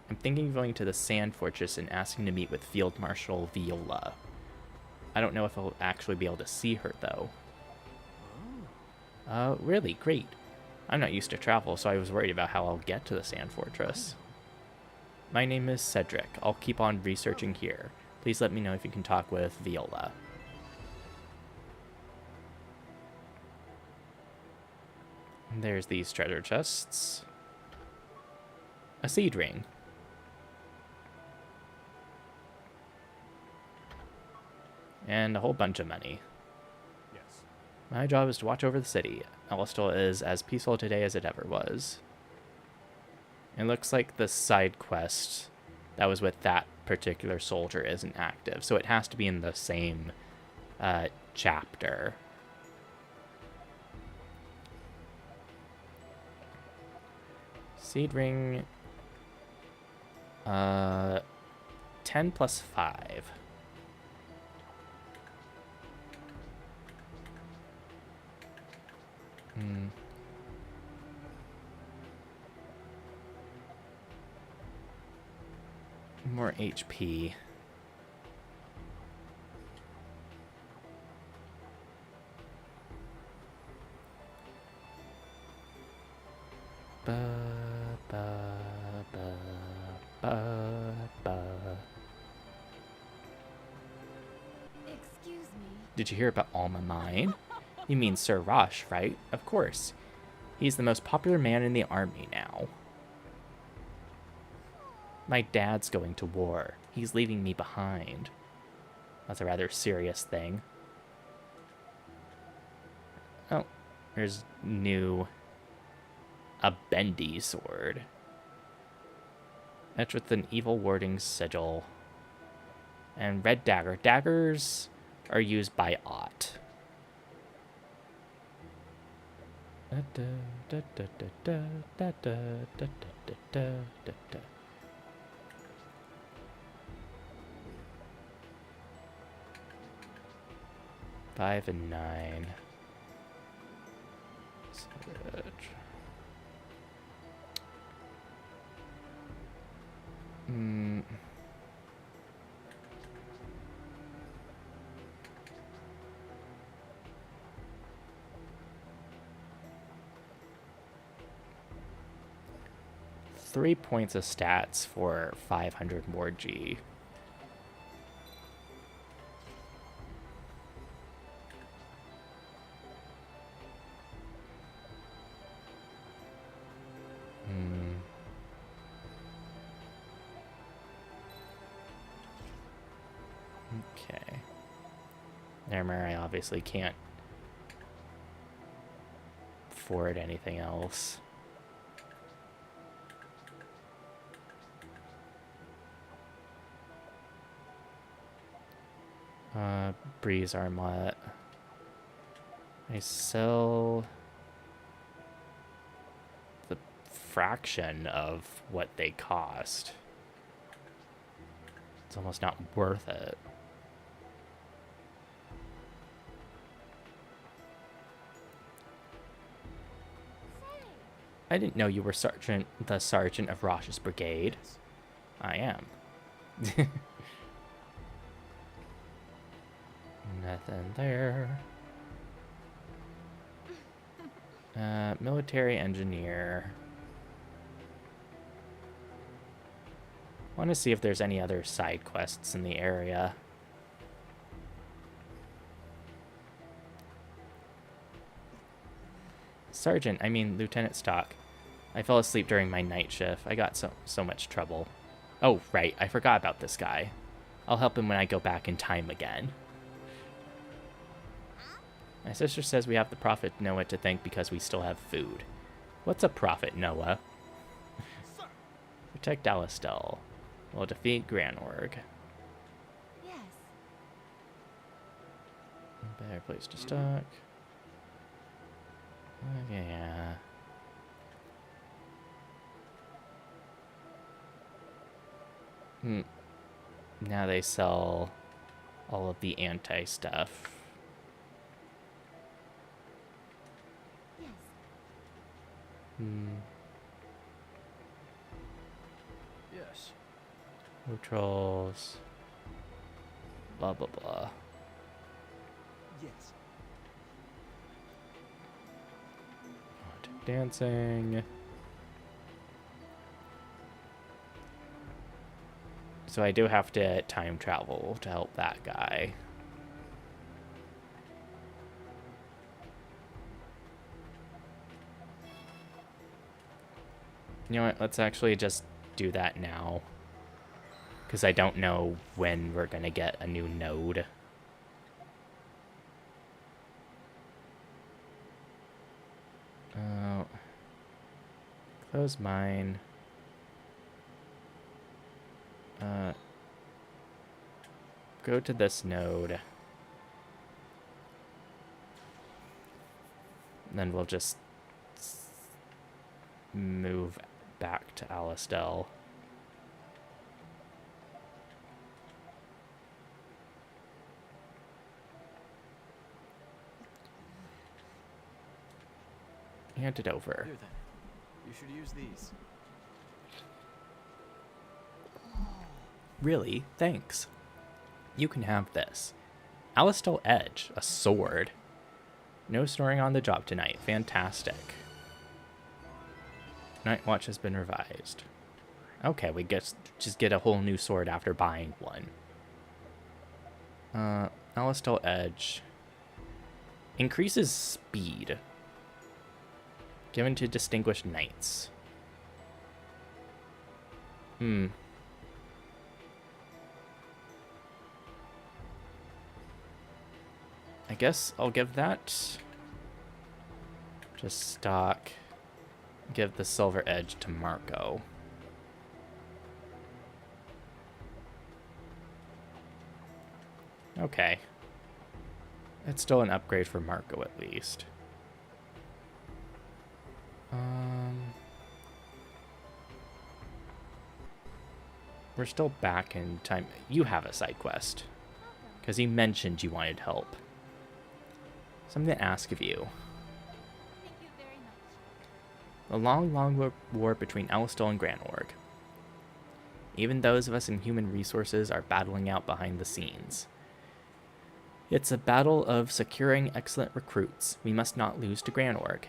I'm thinking of going to the Sand Fortress and asking to meet with Field Marshal Viola. I don't know if I'll actually be able to see her, though. Really? Great. I'm not used to travel, so I was worried about how I'll get to the Sand Fortress. My name is Cedric. I'll keep on researching here. Please let me know if you can talk with Viola. And there's these treasure chests. A seed ring. And a whole bunch of money. Yes. My job is to watch over the city. Alastor is as peaceful today as it ever was. It looks like the side quest that was with that particular soldier isn't active, so it has to be in the same chapter. Seed ring. 10 plus 5. More HP. Excuse me. Did you hear about Alma Mine? You mean Sir Rosh, right? Of course. He's the most popular man in the army now. My dad's going to war. He's leaving me behind. That's a rather serious thing. Oh, there's a bendy sword. Etched with an evil warding sigil. And red dagger. Daggers are used by Ott. 5 and 9. Search. 3 points of stats for 500 more G. Okay. Never, I obviously can't afford anything else. Breeze armlet. I sell the fraction of what they cost. It's almost not worth it. I didn't know you were the sergeant of Rosh's brigade. I am. Nothing there. Military engineer. Want to see if there's any other side quests in the area. Sergeant, I mean Lieutenant Stock. I fell asleep during my night shift. I got so much trouble. Oh, right, I forgot about this guy. I'll help him when I go back in time again. My sister says we have the Prophet Noah to thank because we still have food. What's a Prophet Noah? Protect Alastel. We'll defeat Granorg. Yes. Better place to stock. Yeah. Now they sell all of the anti-stuff. Yes. TTS. Neutrals. Blah, blah, blah. Yes. Dancing. So I do have to time travel to help that guy. You know what? Let's actually just do that now. Because I don't know when we're going to get a new node. Close mine. Go to this node. And then we'll just move back to Alistel. Hand it over. Here then. You should use these. Really? Thanks. You can have this. Alistel Edge, a sword. No snoring on the job tonight. Fantastic. Night Watch has been revised. Okay, we just get a whole new sword after buying one. Alistel Edge. Increases speed. Given to distinguished knights. I guess I'll give that. Just stock. Give the silver edge to Marco. Okay. It's still an upgrade for Marco at least. We're still back in time. You have a side quest. Because you mentioned you wanted help. Something to ask of you. Thank you very much. The long war between Alistel and Granorg. Even those of us in human resources are battling out behind the scenes. It's a battle of securing excellent recruits. We must not lose to Granorg.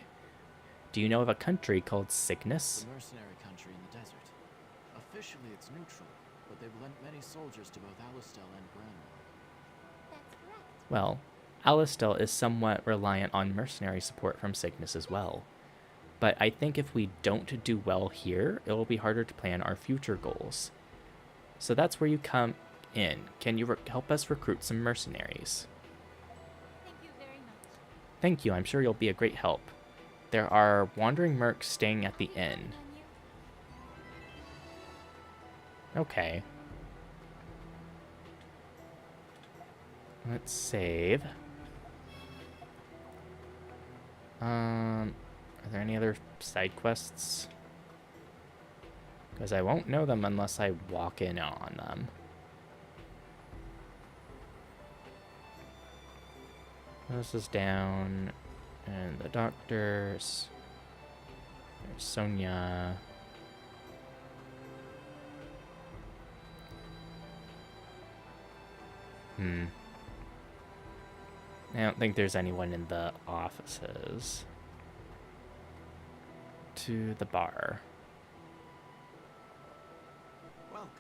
Do you know of a country called Cygnus? The mercenary country in the desert. Officially it's neutral, but they've lent many soldiers to both Alistel and Granorg. That's correct. Well, Alistel is somewhat reliant on mercenary support from Cygnus as well. But I think if we don't do well here, it will be harder to plan our future goals. So that's where you come in. Can you help us recruit some mercenaries? Thank you very much. Thank you, I'm sure you'll be a great help. There are wandering mercs staying at the inn. Okay. Let's save. Are there any other side quests? Because I won't know them unless I walk in on them. This is down. And the doctors. There's Sonia. I don't think there's anyone in the offices. To the bar. Welcome.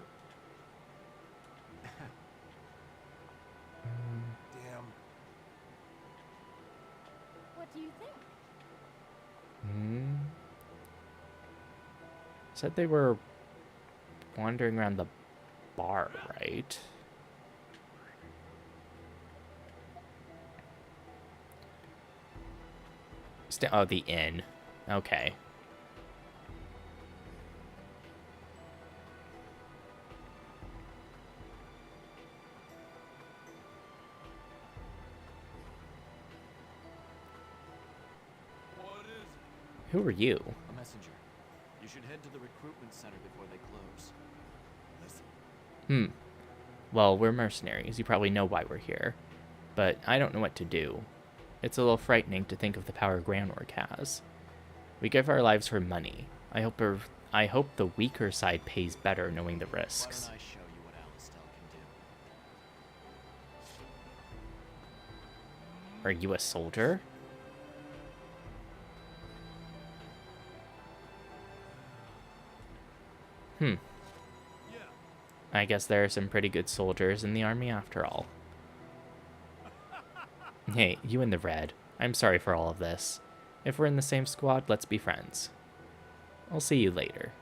Damn. What do you think? Said they were wandering around the bar, right? Oh, the inn. Okay. Who are you? A messenger. You should head to the recruitment center before they close. Listen. Well, we're mercenaries. You probably know why we're here. But I don't know what to do. It's a little frightening to think of the power Granorg has. We give our lives for money. I I hope the weaker side pays better knowing the Why risks. don't I show you what Alistel can do? Are you a soldier? Yeah. I guess there are some pretty good soldiers in the army after all. Hey, you in the red. I'm sorry for all of this. If we're in the same squad, let's be friends. I'll see you later.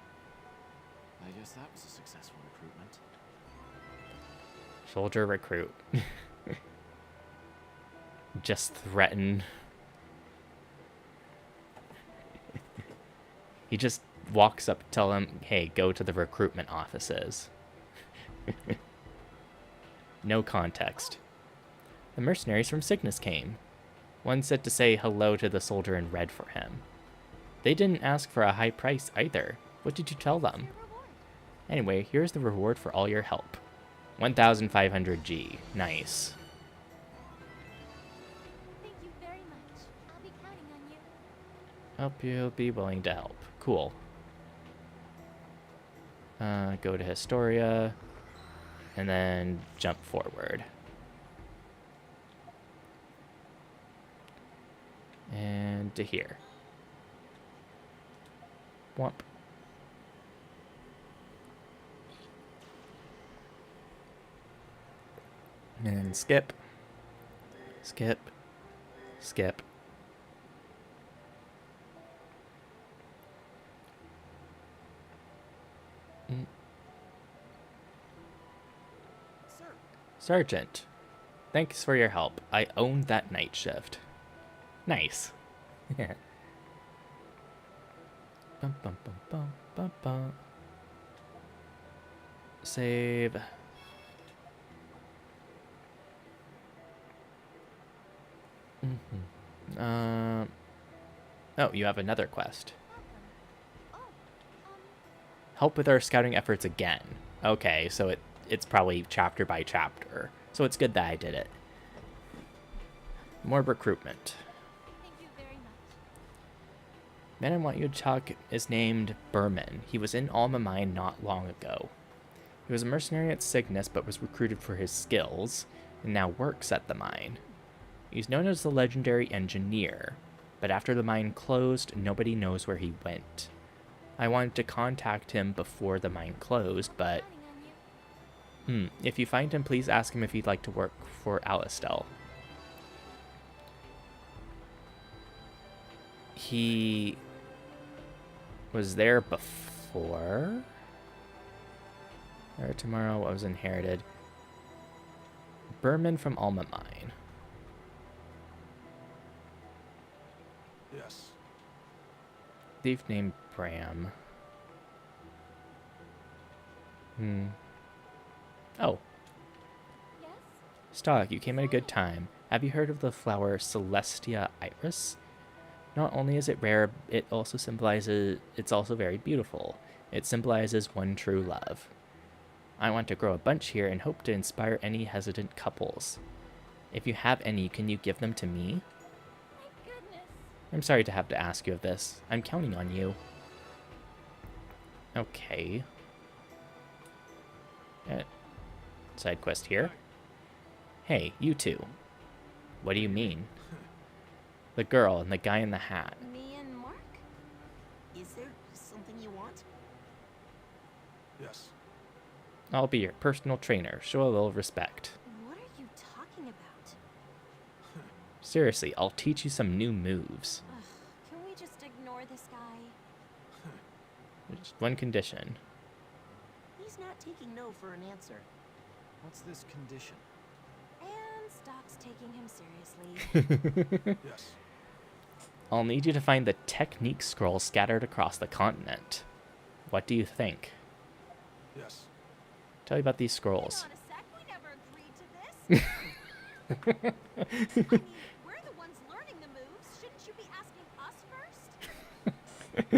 I guess that was a successful recruitment. Soldier recruit. Just threaten. He just walks up, tell him, hey, go to the recruitment offices. No context. The mercenaries from Cygnus came. One said to say hello to the soldier in red for him. They didn't ask for a high price either. What did you tell them? Anyway, here's the reward for all your help. 1,500 G. Nice. Thank you very much. I'll be counting on you. Hope you'll be willing to help. Cool. Go to Historia. And then jump forward. And to here. Whomp. And then skip. Skip. Skip. Sir, Sergeant, thanks for your help. I owned that night shift. Nice. Bum, bum, bum, bum, bum, bum. Save. Oh, you have another quest. Help with our scouting efforts again. Okay, so it's probably chapter by chapter. So it's good that I did it. More recruitment. Thank you very much. Man I want you to talk is named Berman. He was in Alma Mine not long ago. He was a mercenary at Cygnus but was recruited for his skills and now works at the mine. He's known as the legendary engineer, but after the mine closed, nobody knows where he went. I wanted to contact him before the mine closed, but Counting on you. if you find him, please ask him if he'd like to work for Alistel. He was there before. Or tomorrow was inherited. Berman from Alma Mine. Yes. Thief named Bram. Oh, Yes? Stock, you came at a good time. Have you heard of the flower Celestia iris? Not only is it rare, it's also very beautiful. It symbolizes one true love. I want to grow a bunch here and hope to inspire any hesitant couples. If you have any, can you give them to me? My goodness. I'm sorry to have to ask you of this. I'm counting on you. Okay. Side quest here. Hey, you two. What do you mean? The girl and the guy in the hat. Me and Mark? Is there something you want? Yes. I'll be your personal trainer. Show a little respect. What are you talking about? Seriously, I'll teach you some new moves. Ugh, can we just ignore this guy? Just one condition. He's not taking no for an answer. What's this condition? And Stock's taking him seriously. Yes. I'll need you to find the technique scroll scattered across the continent. What do you think? Yes. Tell you about these Hang on a scrolls. sec, we never agreed to this. I mean, we're the ones learning the moves. Shouldn't you be asking us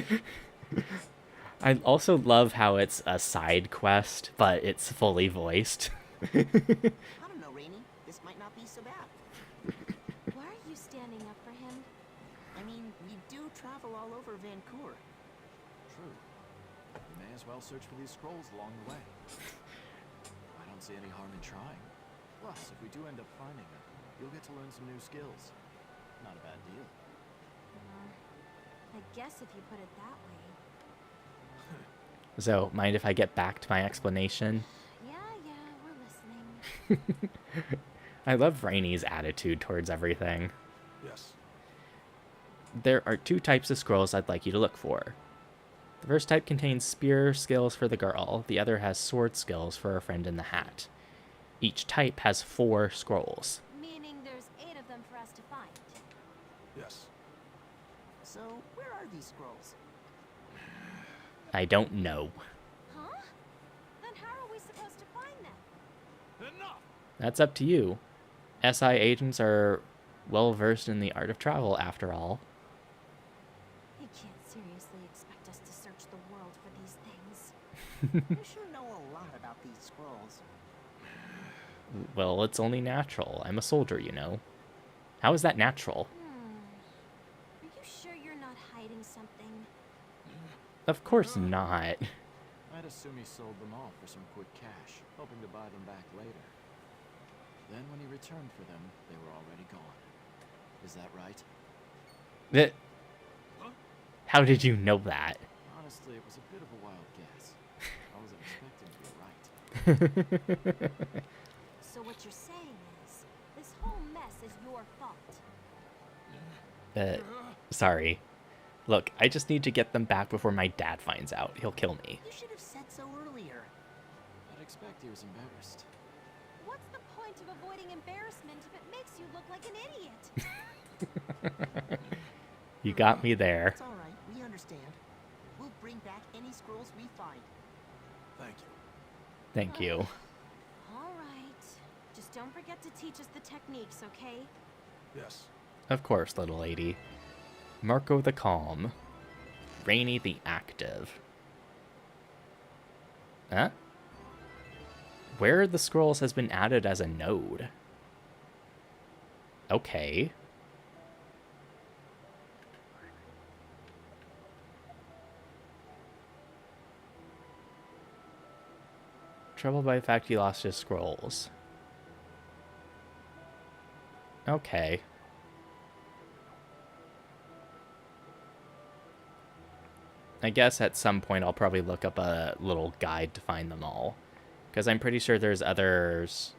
first? I also love how it's a side quest, but it's fully voiced. I don't know, Rainy. This might not be so bad. Why are you standing up for him? I mean, we do travel all over Vancouver. True. You may as well search for these scrolls along the way. I don't see any harm in trying. Plus, if we do end up finding them, you'll get to learn some new skills. Not a bad deal. I guess if you put it that way. So, mind if I get back to my explanation? Yeah, we're listening. I love Rainy's attitude towards everything. Yes. There are 2 types of scrolls I'd like you to look for. The first type contains spear skills for the girl, the other has sword skills for our friend in the hat. Each type has 4 scrolls. Meaning there's 8 of them for us to find. Yes. So, where are these scrolls? I don't know. Huh? Then how are we supposed to find them? Enough! That's up to you. SI agents are well versed in the art of travel, after all. You can't seriously expect us to search the world for these things. You sure know a lot about these scrolls. Well, it's only natural. I'm a soldier, you know. How is that natural? Are you sure you're not hiding something? Of course not. I'd assume he sold them all for some quick cash, hoping to buy them back later. Then when he returned for them, they were already gone. Is that right? How did you know that? Honestly, it was a bit of a wild guess. I wasn't expecting to be right. So what you're saying is, this whole mess is your fault. Sorry. Look, I just need to get them back before my dad finds out. He'll kill me. You should have said so earlier. I'd expect he was embarrassed. What's the point of avoiding embarrassment if it makes you look like an idiot? You got me there. It's alright, we understand. We'll bring back any scrolls we find. Thank you. Thank you. All right. Just don't forget to teach us the techniques, okay? Yes. Of course, little lady. Marco the Calm. Rainy the Active. Huh? Where are the scrolls has been added as a node? Okay. Troubled by the fact he lost his scrolls. Okay. I guess at some point I'll probably look up a little guide to find them all. Because I'm pretty sure there's others.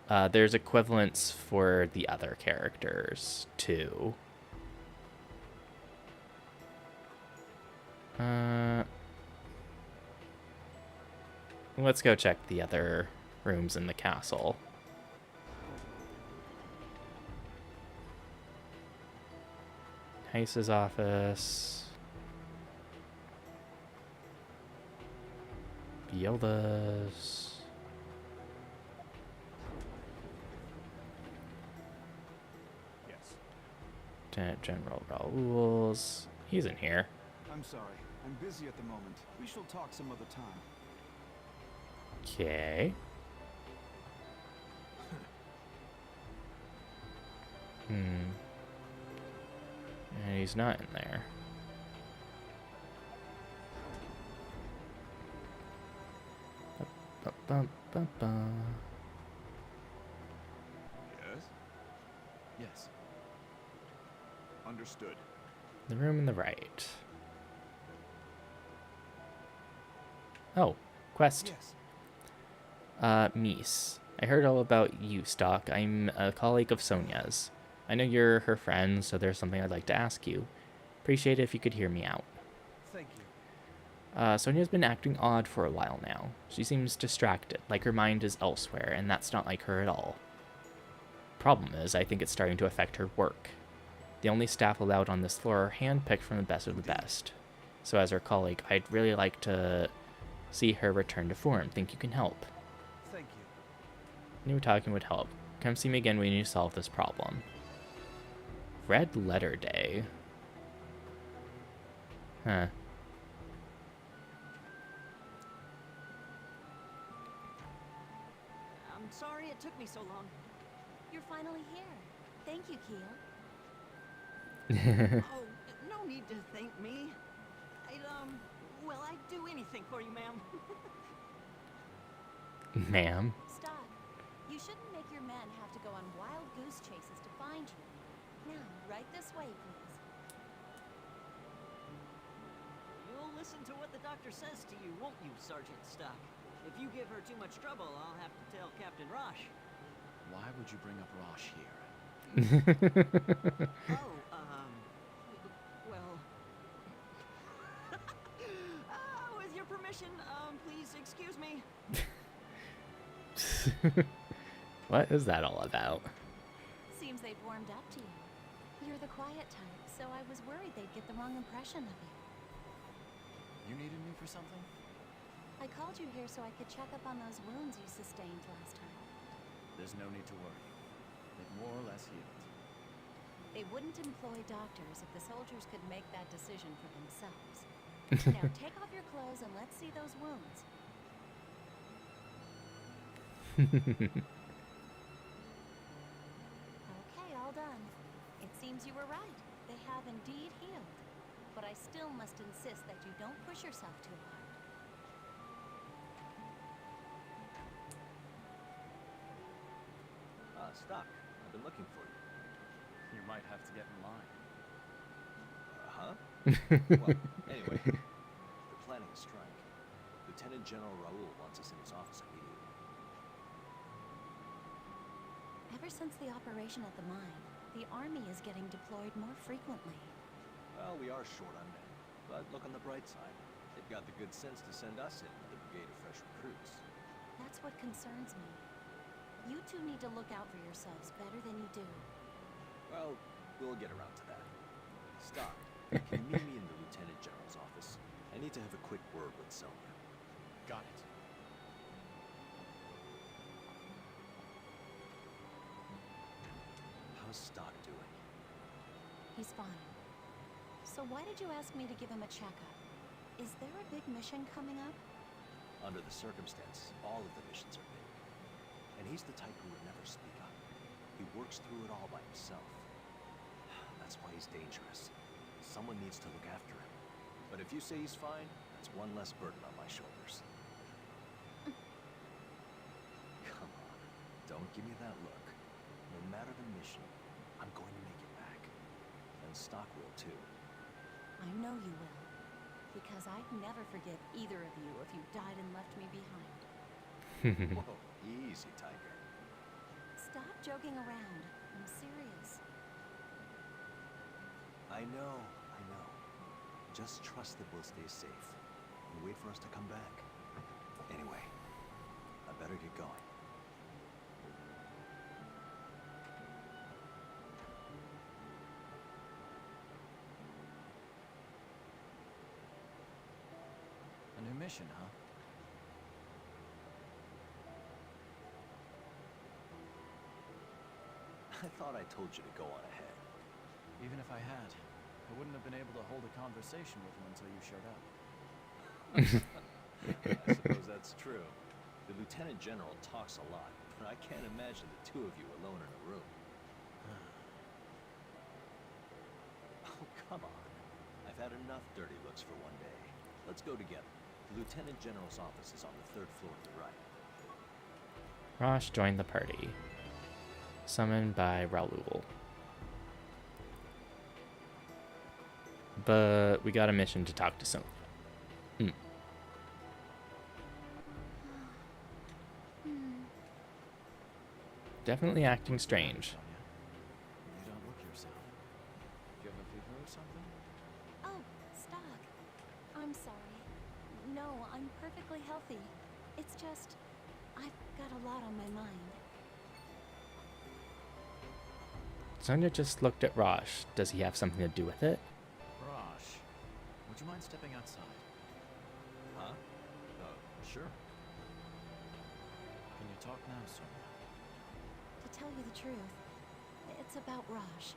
There's equivalents for the other characters, too. Let's go check the other rooms in the castle. Heiss's office. Violas. Yes. Lieutenant General Raoul's. He's in here. I'm sorry. I'm busy at the moment. We shall talk some other time. Okay. And he's not in there. Yes? Yes. Understood. The room on the right. Oh, quest. Yes. Mies. I heard all about you, Stock. I'm a colleague of Sonia's. I know you're her friend, so there's something I'd like to ask you. Appreciate it if you could hear me out. Thank you. Sonia's been acting odd for a while now. She seems distracted, like her mind is elsewhere, and that's not like her at all. Problem is, I think it's starting to affect her work. The only staff allowed on this floor are handpicked from the best of the best. So as her colleague, I'd really like to see her return to form. Think you can help? Thank you. Knew talking would help. Come see me again when you solve this problem. Red Letter Day. Huh. I'm sorry it took me so long. You're finally here. Thank you, Keel. Oh, no need to thank me. Well, I'd do anything for you, ma'am. Ma'am. Stop. You shouldn't make your men have to go on wild goose chases to find you. Now, right this way, please. You'll listen to what the doctor says to you, won't you, Sergeant Stock? If you give her too much trouble, I'll have to tell Captain Rosh. Why would you bring up Rosh here? Oh, well... with your permission, please excuse me. What is that all about? Seems they've warmed up to you. You're the quiet type, so I was worried they'd get the wrong impression of you. You needed me for something? I called you here so I could check up on those wounds you sustained last time. There's no need to worry. They've more or less healed. They wouldn't employ doctors if the soldiers could make that decision for themselves. Now take off your clothes and let's see those wounds. Okay, all done. It seems you were right. They have indeed healed. But I still must insist that you don't push yourself too hard. Stock, I've been looking for you. You might have to get in line. Huh? Well, anyway, they're planning a strike. Lieutenant General Raoul wants us in his office immediately. Ever since the operation at the mine, the army is getting deployed more frequently. Well, we are short on men, but look on the bright side. They've got the good sense to send us in with a brigade of fresh recruits. That's what concerns me. You two need to look out for yourselves better than you do. Well, we'll get around to that. Stock, can you meet me in the Lieutenant General's office? I need to have a quick word with Sonia. Got it. How's Stock doing? He's fine. So why did you ask me to give him a checkup? Is there a big mission coming up? Under the circumstances, all of the missions are big. And he's the type who would never speak up. He works through it all by himself. That's why he's dangerous. Someone needs to look after him. But if you say he's fine, that's one less burden on my shoulders. Come on, don't give me that look. No matter the mission, I'm going to make it back. And Stock will too. I know you will. Because I'd never forgive either of you if you died and left me behind. Whoa, easy, Tiger. Stop joking around. I'm serious. I know. Just trust that we'll stay safe. And wait for us to come back. Anyway, I better get going. A new mission, huh? I thought I told you to go on ahead. Even if I had, I wouldn't have been able to hold a conversation with him until you showed up. I suppose that's true. The Lieutenant General talks a lot, but I can't imagine the two of you alone in a room. Oh, come on. I've had enough dirty looks for one day. Let's go together. The Lieutenant General's office is on the 3rd floor to the right. Rosh joined the party. Summoned by Raoul. But we got a mission to talk to Sonia. Definitely acting strange. Sonia, you don't look yourself. Do you have a fever or something? Oh, Stock. I'm sorry. No, I'm perfectly healthy. It's just, I've got a lot on my mind. Sonia just looked at Rosh. Does he have something to do with it? Rosh, would you mind stepping outside? Huh? Sure. Can you talk now, Sonia? To tell you the truth, it's about Rosh.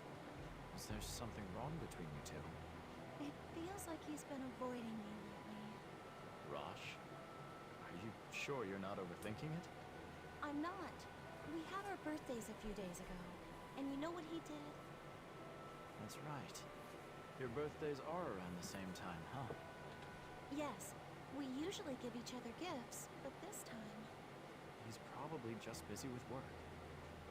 Is there something wrong between you two? It feels like he's been avoiding me lately. Rosh? Are you sure you're not overthinking it? I'm not. We had our birthdays a few days ago. And you know what he did? That's right. Your birthdays are around the same time, huh? Yes, usually give each other gifts, but this time... He's probably just busy with work.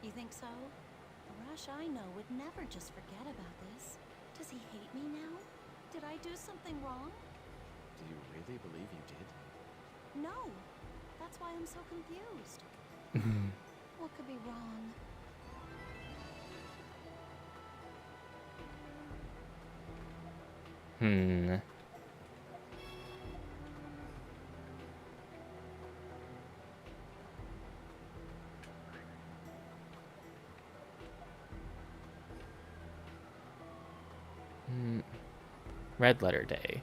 You think so? The Rush I know would never just forget about this. Does he hate me now? Did I do something wrong? Do you really believe you did? No. That's why I'm so confused. What could be wrong? Red letter day.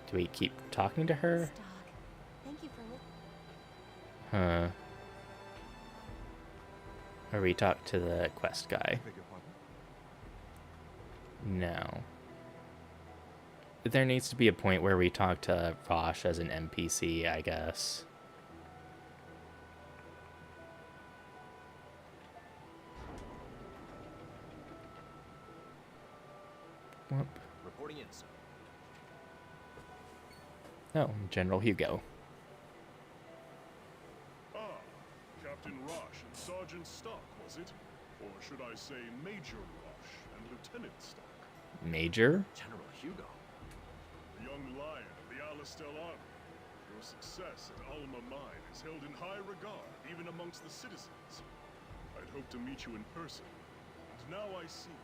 Do we keep talking to her? Stock. Thank you for Huh. Or we talk to the quest guy? Beg your pardon? No. There needs to be a point where we talk to Vosh as an NPC, I guess. Whoop. Reporting in, sir. Oh, General Hugo. Ah, Captain Rosh and Sergeant Stock, was it? Or should I say Major Rosh and Lieutenant Stock? Major? General Hugo. The young lion of the Alastel Army. Your success at Alma Mine is held in high regard, even amongst the citizens. I'd hoped to meet you in person, and now I see.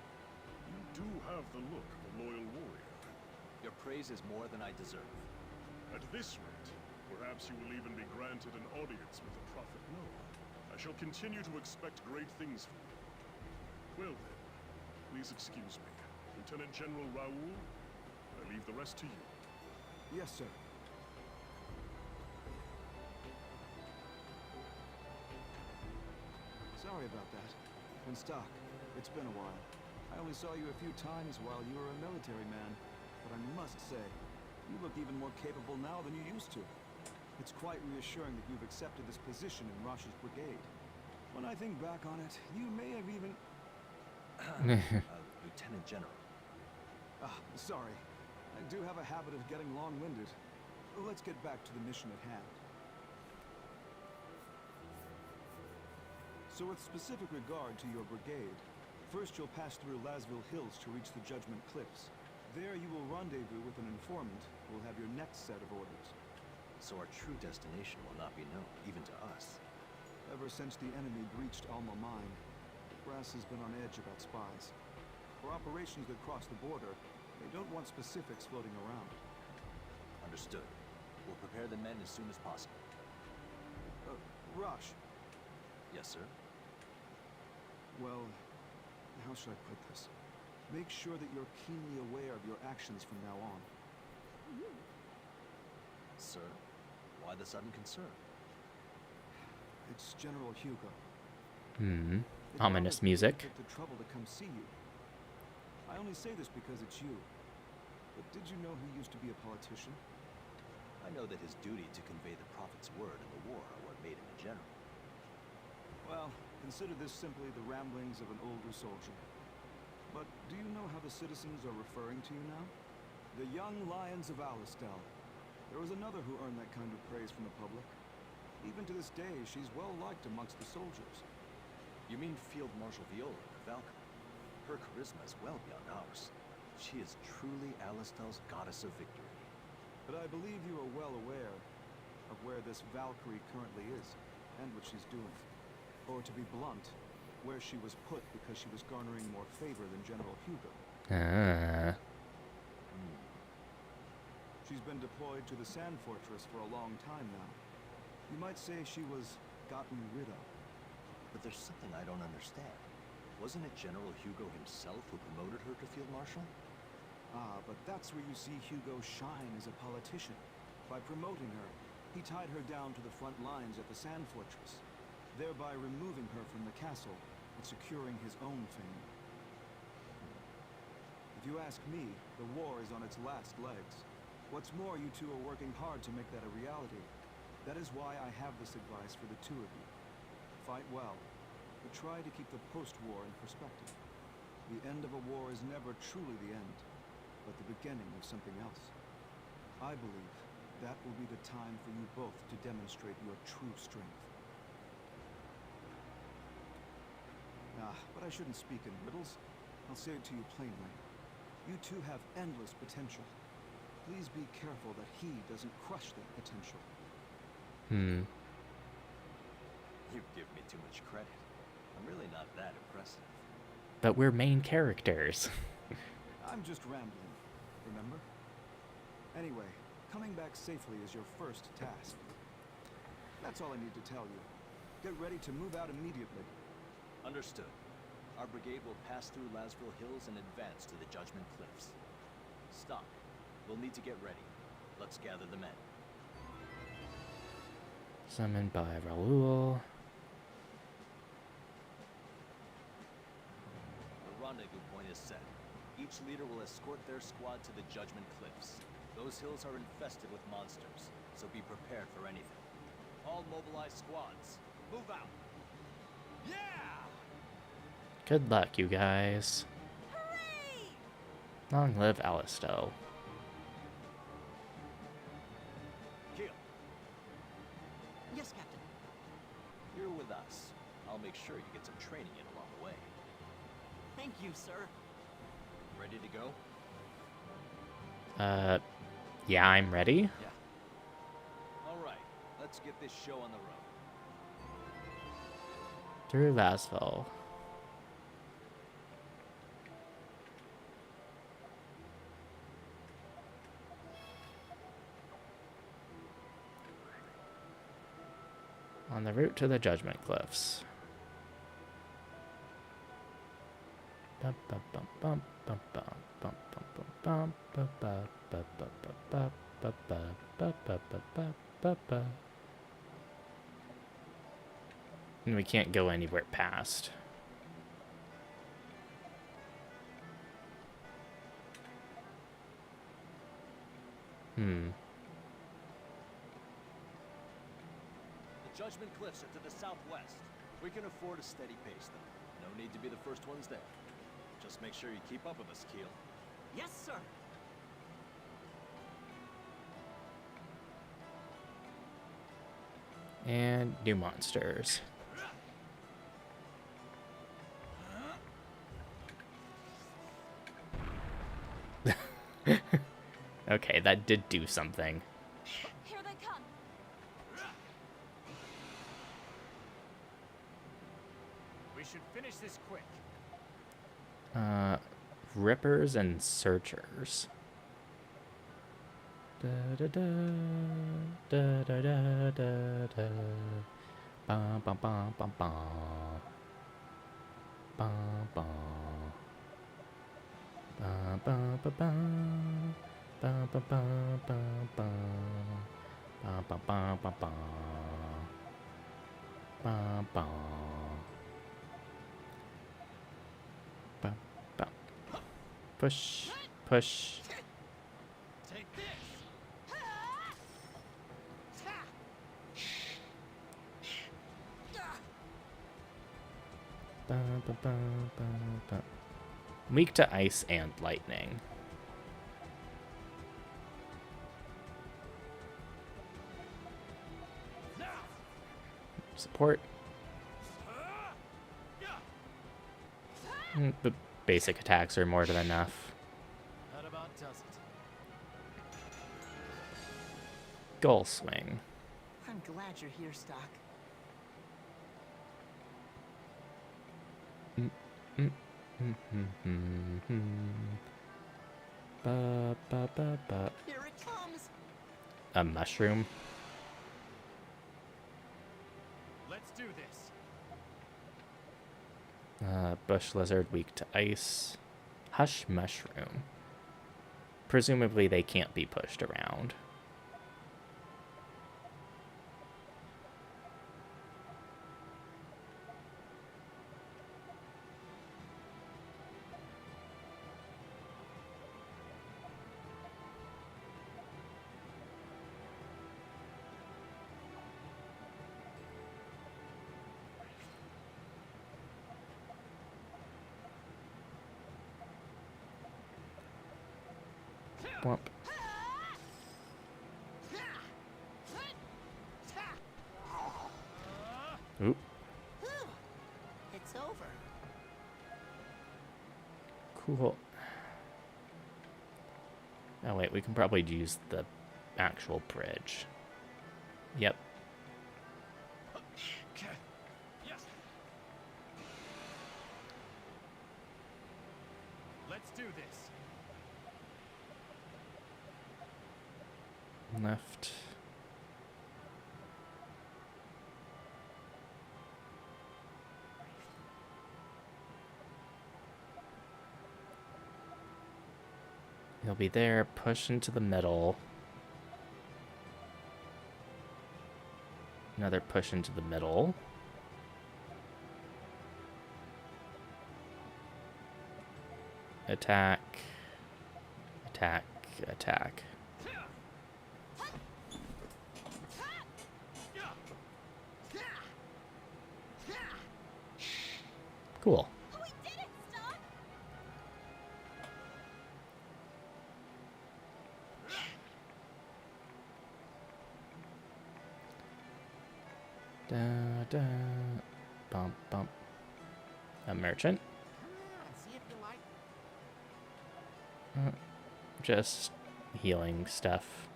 You do have the look of a loyal warrior. Your praise is more than I deserve. At this rate, perhaps you will even be granted an audience with the Prophet Noah. I shall continue to expect great things from you. Well then, please excuse me. Lieutenant General Raoul, I leave the rest to you. Yes, sir. Sorry about that. And Stock, it's been a while. I only saw you a few times while you were a military man, but I must say, you look even more capable now than you used to. It's quite reassuring that you've accepted this position in Rosh's brigade. When I think back on it, you may have even... Lieutenant General. Sorry. I do have a habit of getting long-winded. Let's get back to the mission at hand. So with specific regard to your brigade, first you'll pass through Lasville Hills to reach the Judgment Cliffs. There you will rendezvous with an informant who will have your next set of orders. So our true destination will not be known, even to us. Ever since the enemy breached Alma Mine, the brass has been on edge about spies. For operations that cross the border, they don't want specifics floating around. Understood. We'll prepare the men as soon as possible. Rosh. Yes, sir. Well, how should I put this? Make sure that you're keenly aware of your actions from now on. Sir, why the sudden concern? It's General Hugo. Ominous music. Took the trouble to come see you. I only say this because it's you. But did you know he used to be a politician? I know that his duty to convey the Prophet's word in the war are what made him a general. Well, consider this simply the ramblings of an older soldier. But do you know how the citizens are referring to you now? The young lions of Alastel. There was another who earned that kind of praise from the public. Even to this day, she's well liked amongst the soldiers. You mean Field Marshal Viola, the Falcon? Her charisma is well beyond ours. She is truly Alastel's goddess of victory. But I believe you are well aware of where this Valkyrie currently is, and what she's doing. Or to be blunt, where she was put because she was garnering more favor than General Hugo. She's been deployed to the Sand Fortress for a long time now. You might say she was gotten rid of. But there's something I don't understand. Wasn't it General Hugo himself who promoted her to Field Marshal? Ah, but that's where you see Hugo shine as a politician. By promoting her, he tied her down to the front lines at the Sand Fortress, thereby removing her from the castle and securing his own fame. If you ask me, the war is on its last legs. What's more, you two are working hard to make that a reality. That is why I have this advice for the two of you. Fight well, but try to keep the post-war in perspective. The end of a war is never truly the end, but the beginning of something else. I believe that will be the time for you both to demonstrate your true strength. But I shouldn't speak in riddles. I'll say it to you plainly. You two have endless potential. Please be careful that he doesn't crush that potential. You give me too much credit. I'm really not that impressive. But we're main characters. I'm just rambling, remember? Anyway, coming back safely is your first task. That's all I need to tell you. Get ready to move out immediately. Understood. Our brigade will pass through Lasville Hills and advance to the Judgment Cliffs. Stock, we'll need to get ready. Let's gather the men. Summoned by Raoul. The rendezvous point is set. Each leader will escort their squad to the Judgment Cliffs. Those hills are infested with monsters, so be prepared for anything. All mobilized squads, move out! Yeah! Good luck, you guys. Hooray! Long live Alisto. Keel, Yes, Captain. you're with us. I'll make sure you get some training in along the way. Thank you, sir. Ready to go? Yeah, I'm ready. Yeah. All right, let's get this show on the road. Through Lasville. On the route to the Judgment Cliffs. And we can't go anywhere past. The Judgment Cliffs are to the southwest. We can afford a steady pace, though. No need to be the first ones there. Just make sure you keep up with us, Keel. Yes, sir. And new monsters. Okay, that did do something. Here they come. We should finish this quick. Rippers and searchers. Da da da da da da da da. Bum bum bum bum bum. Bum bum. Bum bum bum bum. Bum bum bum bum bum. Bum bum bum bum bum. Bum bum. Bum bum. Push, push. Take this! Bum, bum, bum, bum, bum. Weak to ice and lightning. Support. The basic attacks are more than enough. That about does it. Goal swing. I'm glad you're here, Stock. Ba, ba, ba, ba. Here it comes. A mushroom. Let's do this. Bush lizard weak to ice. Hush mushroom. Presumably they can't be pushed around. womp. Oop. It's over. Cool. Oh wait, we can probably use the actual bridge. Yep. Okay. Yes. Let's do this. Left. He'll be there, push into the middle. Another push into the middle. Attack. Attack. Attack. Cool. We did it, Stock! Da, da. Bump, bump. A merchant. See if you like. Just healing stuff.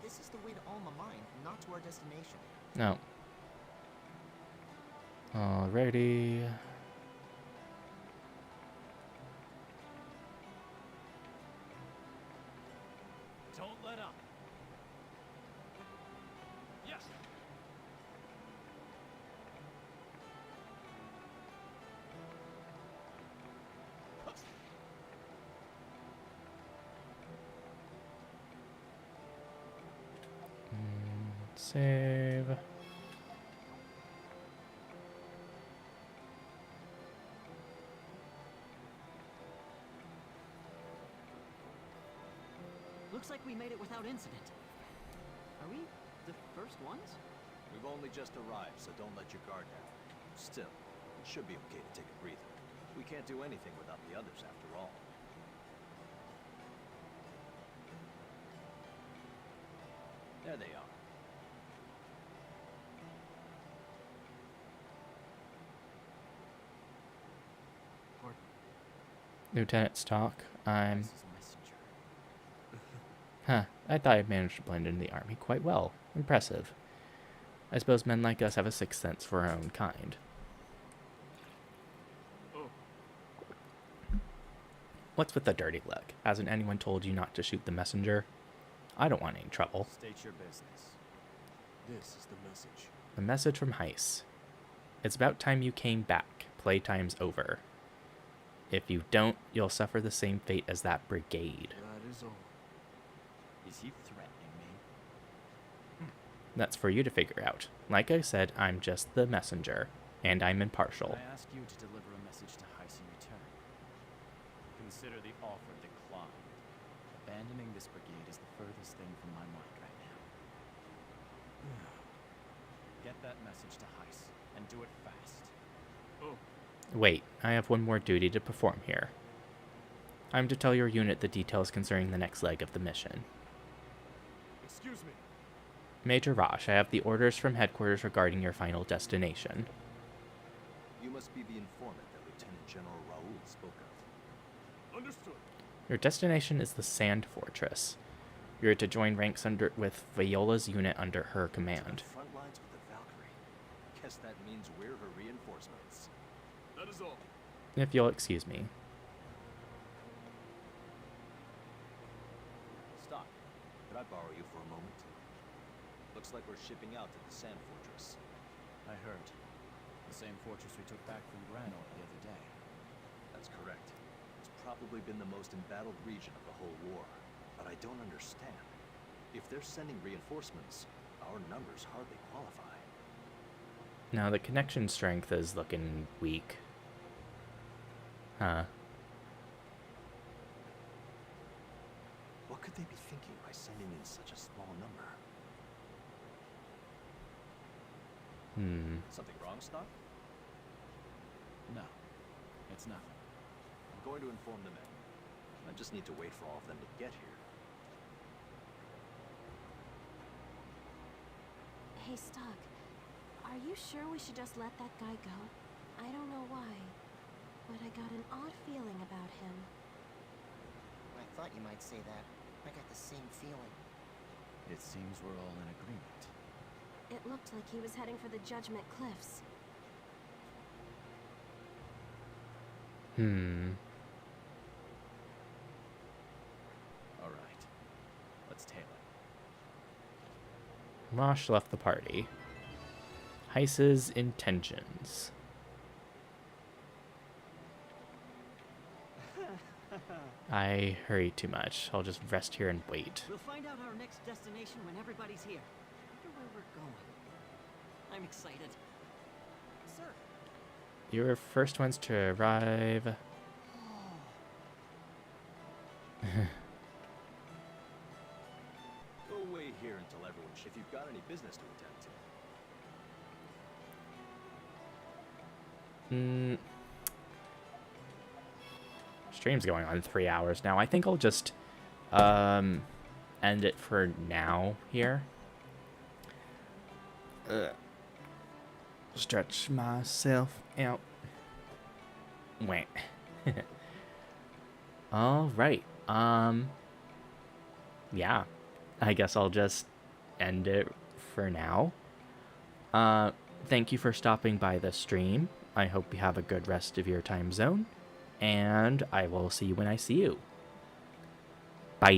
This is the way to Alma Mine, not to our destination. No. Alrighty. Don't let up. Yes. Save. Looks like we made it without incident. Are we the first ones? We've only just arrived, so don't let your guard down. Still, it should be okay to take a breather. We can't do anything without the others, after all. There they are. Lieutenant Stock, I'm... This is messenger. Huh, I thought I'd managed to blend into the army quite well. Impressive. I suppose men like us have a sixth sense for our own kind. What's with the dirty look? Hasn't anyone told you not to shoot the messenger? I don't want any trouble. State your business. This is the message. A message from Heiss. It's about time you came back. Playtime's over. If you don't, you'll suffer the same fate as that brigade. That is all. Is he threatening me? That's for you to figure out. Like I said, I'm just the messenger, and I'm impartial. I ask you to deliver a message to Heiss in return. Consider the offer declined. Abandoning this brigade is the furthest thing from my mind right now. Get that message to Heiss, and do it fast. Wait, I have one more duty to perform here. I'm to tell your unit the details concerning the next leg of the mission. Excuse me. Major Rosh, I have the orders from headquarters regarding your final destination. You must be the informant that Lieutenant General Raoul spoke of. Understood. Your destination is the Sand Fortress. You're to join ranks with Viola's unit under her command. Front lines with the Valkyrie. Guess that means we're her reinforcements. That is all. If you'll excuse me. Stock, could I borrow you for a moment? Looks like we're shipping out to the Sand Fortress. I heard. The same fortress we took back from Granor the other day. That's correct. It's probably been the most embattled region of the whole war. But I don't understand. If they're sending reinforcements, our numbers hardly qualify. Now, the connection strength is looking weak. Huh. What could they be thinking by sending in such a small number? Hmm. Something wrong, Stock? No. It's nothing. I'm going to inform the men. I just need to wait for all of them to get here. Hey, Stock. Are you sure we should just let that guy go? I don't know why, but I got an odd feeling about him. I thought you might say that. I got the same feeling. It seems we're all in agreement. It looked like he was heading for the Judgment Cliffs. All right. Let's tail it. Rosh left the party. Heiss's intentions. I hurry too much. I'll just rest here and wait. We'll find out our next destination when everybody's here. I wonder where we're going. I'm excited. Sir. You were first ones to arrive. Go away here until everyone, if you've got any business to attend to. Stream's going on 3 hours now. I think I'll just end it for now here. Stretch myself out. Wait. All right. Yeah. I guess I'll just end it for now. Thank you for stopping by the stream. I hope you have a good rest of your time zone. And I will see you when I see you. Bye.